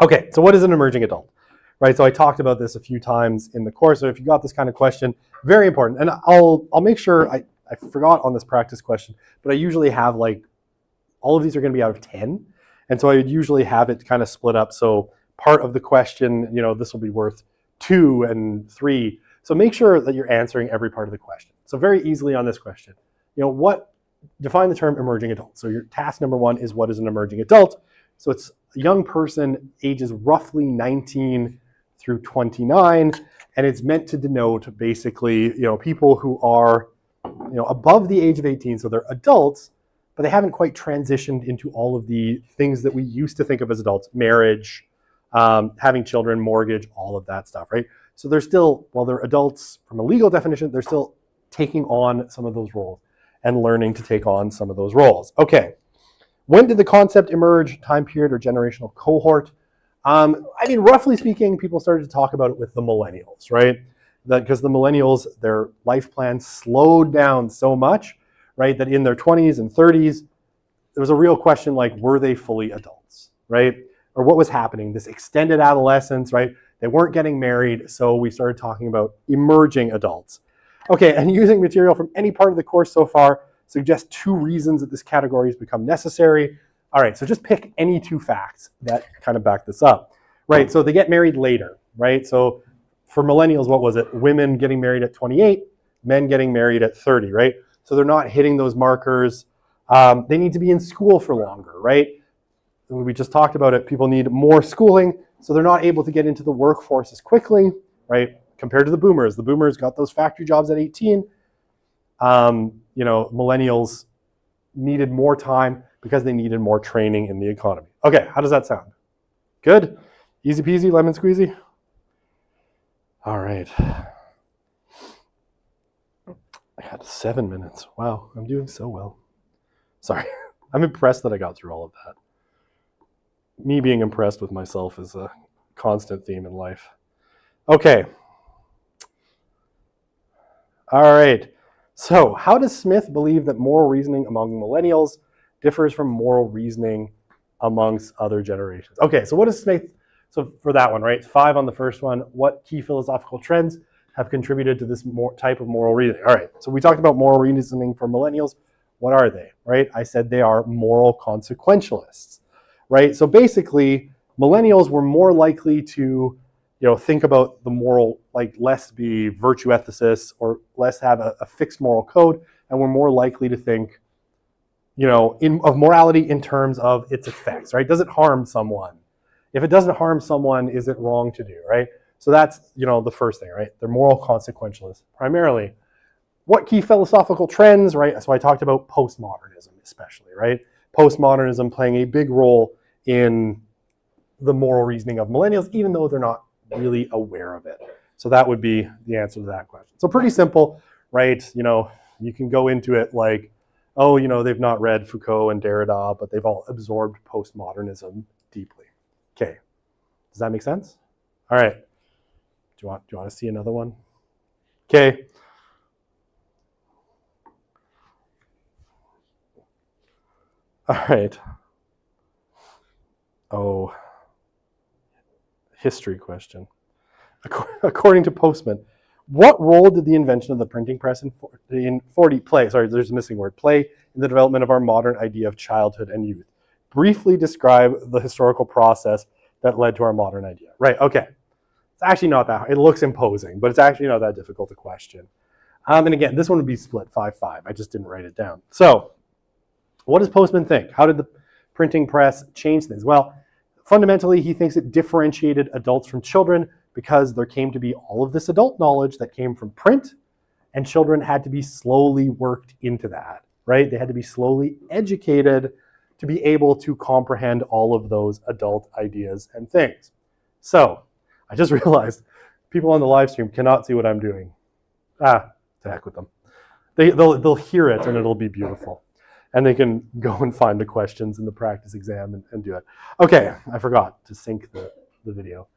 Okay, so what is an emerging adult? Right, so I talked about this a few times in the course, so if you got this kind of question, very important. And I'll make sure, I forgot on this practice question, but I usually have like, all of these are going to be out of 10. And so I would usually have it kind of split up. So part of the question, this will be worth 2 and 3. So make sure that you're answering every part of the question. So very easily on this question, define the term emerging adult. So your task number 1 is, what is an emerging adult? So it's a young person, ages roughly 19 through 29, and it's meant to denote basically, people who are, above the age of 18, so they're adults, but they haven't quite transitioned into all of the things that we used to think of as adults: marriage, having children, mortgage, all of that stuff, right? So they're still, while they're adults from a legal definition, they're still taking on some of those roles and learning to take on some of those roles. Okay, when did the concept emerge? Time period or generational cohort? Roughly speaking, people started to talk about it with the millennials, right? Because the millennials, their life plan slowed down so much, right, that in their 20s and 30s, there was a real question like, were they fully adults, right? Or what was happening? This extended adolescence, right? They weren't getting married, so we started talking about emerging adults. Okay, and using material from any part of the course so far suggests 2 reasons that this category has become necessary. All right, so just pick any 2 facts that kind of back this up, right? So they get married later, right? So for millennials, what was it? Women getting married at 28, men getting married at 30, right? So they're not hitting those markers. They need to be in school for longer, right? We just talked about it. People need more schooling, so they're not able to get into the workforce as quickly, right? Compared to the boomers. The boomers got those factory jobs at 18. Millennials needed more time because they needed more training in the economy. Okay, how does that sound? Good? Easy peasy, lemon squeezy? All right. I had 7 minutes. Wow, I'm doing so well. Sorry, I'm impressed that I got through all of that. Me being impressed with myself is a constant theme in life. Okay. All right. So how does Smith believe that moral reasoning among millennials differs from moral reasoning amongst other generations? Okay, so what does Smith, so for that one, right? 5 on the first one. What key philosophical trends have contributed to this type of moral reasoning? All right, so we talked about moral reasoning for millennials. What are they, right? I said they are moral consequentialists, right? So basically, millennials were more likely to think about the moral, like less be virtue ethicists or less have a fixed moral code, and we're more likely to think, of morality in terms of its effects, right? Does it harm someone? If it doesn't harm someone, is it wrong to do, right? So that's, the first thing, right? They're moral consequentialists, primarily. What key philosophical trends, right? So I talked about postmodernism especially, right? Postmodernism playing a big role in the moral reasoning of millennials, even though they're not really aware of it. So that would be the answer to that question. So pretty simple, right? You can go into it like, oh, they've not read Foucault and Derrida, but they've all absorbed postmodernism deeply. Okay, does that make sense? All right, do you want to see another one? Okay. All right. Oh, history question. According to Postman, what role did the invention of the printing press there's a missing word, play in the development of our modern idea of childhood and youth? Briefly describe the historical process that led to our modern idea. Right, okay. It's actually not that hard. It looks imposing, but it's actually not that difficult a question. And again, this one would be split 5-5. I just didn't write it down. So, what does Postman think? How did the printing press change things? Well, fundamentally, he thinks it differentiated adults from children because there came to be all of this adult knowledge that came from print, and children had to be slowly worked into that, right? They had to be slowly educated to be able to comprehend all of those adult ideas and things. So, I just realized people on the live stream cannot see what I'm doing. To heck with them. They'll hear it and it'll be beautiful. And they can go and find the questions in the practice exam and do it. Okay, I forgot to sync the video.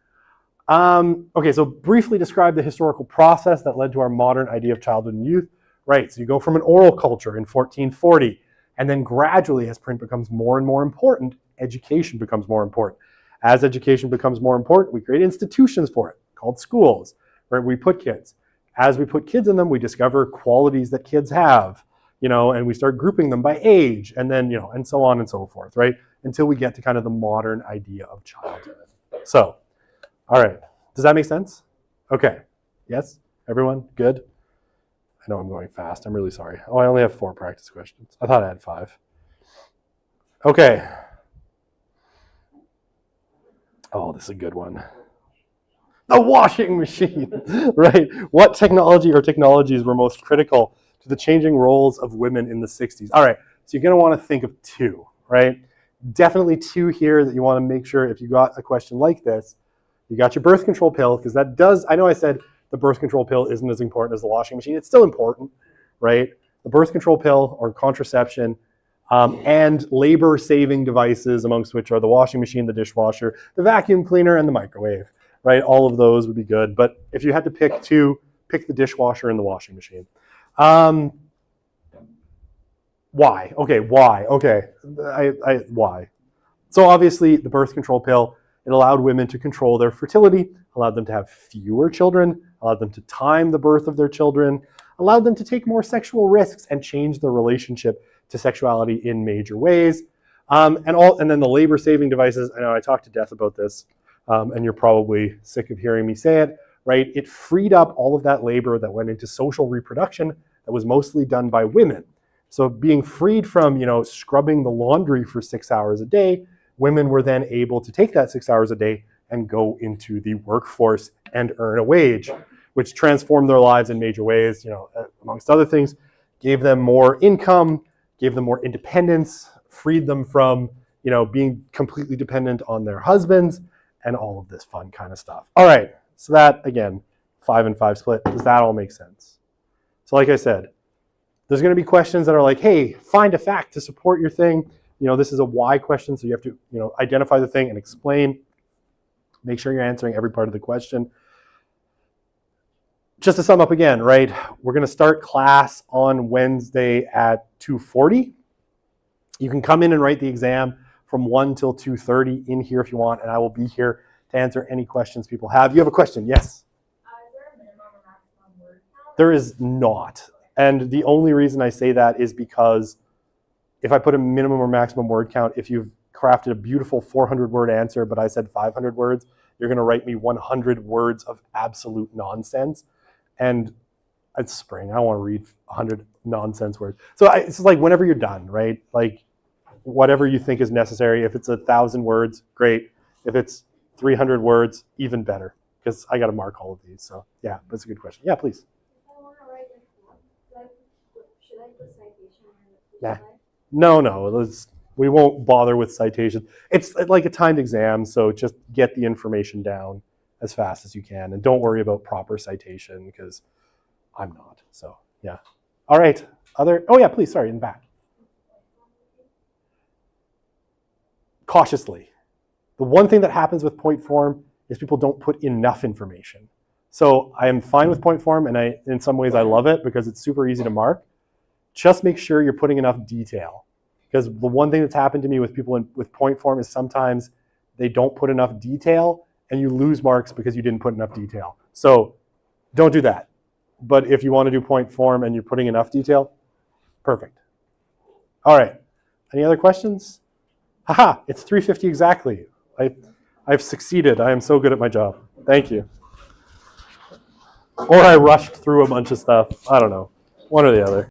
Okay, so briefly describe the historical process that led to our modern idea of childhood and youth. Right, so you go from an oral culture in 1440, and then gradually, as print becomes more and more important, education becomes more important. As education becomes more important, we create institutions for it, called schools, where we put kids. As we put kids in them, we discover qualities that kids have, and we start grouping them by age, and then, and so on and so forth, right? Until we get to kind of the modern idea of childhood. So, all right, does that make sense? Okay, yes, everyone, good? I know I'm going fast, I'm really sorry. Oh, I only have 4 practice questions. I thought I had 5. Okay. Oh, this is a good one. The washing machine, right? What technology or technologies were most critical to the changing roles of women in the 60s? All right, so you're going to want to think of 2, right? Definitely 2 here that you want to make sure if you got a question like this, you got your birth control pill, because that does, I know I said the birth control pill isn't as important as the washing machine. It's still important, right? The birth control pill or contraception and labor-saving devices, amongst which are the washing machine, the dishwasher, the vacuum cleaner, and the microwave, right? All of those would be good. But if you had to pick 2, pick the dishwasher and the washing machine. Why? Okay, why? Okay, why? So obviously, the birth control pill, it allowed women to control their fertility, allowed them to have fewer children, allowed them to time the birth of their children, allowed them to take more sexual risks and change their relationship to sexuality in major ways. And then the labor-saving devices, I know I talked to Death about this, and you're probably sick of hearing me say it, right? It freed up all of that labor that went into social reproduction that was mostly done by women. So being freed from, scrubbing the laundry for 6 hours a day, women were then able to take that 6 hours a day and go into the workforce and earn a wage, which transformed their lives in major ways, amongst other things, gave them more income, gave them more independence, freed them from, being completely dependent on their husbands, and all of this fun kind of stuff. All right, so that, again, 5 and 5 split. Does that all make sense? So like I said, there's going to be questions that are like, hey, find a fact to support your thing. This is a why question, so you have to, identify the thing and explain. Make sure you're answering every part of the question. Just to sum up again, right? We're going to start class on Wednesday at 2:40. You can come in and write the exam from 1 till 2:30 in here if you want, and I will be here to answer any questions people have. You have a question? Yes? Is there a minimum or maximum word count? There is not. And the only reason I say that is because if I put a minimum or maximum word count, if you've crafted a beautiful 400-word answer, but I said 500 words, you're going to write me 100 words of absolute nonsense. And it's spring. I don't want to read 100 nonsense words. So it's like whenever you're done, right? Like whatever you think is necessary. If it's 1,000 words, great. If it's 300 words, even better, because I got to mark all of these. So yeah, that's a good question. Yeah, please. Should I put citation Nah. No. We won't bother with citations. It's like a timed exam, so just get the information down as fast as you can, and don't worry about proper citation because I'm not. So yeah. All right. Oh yeah, please. Sorry, in the back. cautiously. The one thing that happens with point form is people don't put enough information. So I am fine with point form, and in some ways I love it because it's super easy to mark. Just make sure you're putting enough detail. Because the one thing that's happened to me with people with point form is sometimes they don't put enough detail and you lose marks because you didn't put enough detail. So don't do that. But if you want to do point form and you're putting enough detail, perfect. All right. Any other questions? Haha, it's 3:50 exactly. I've succeeded. I am so good at my job. Thank you. Or I rushed through a bunch of stuff. I don't know. One or the other.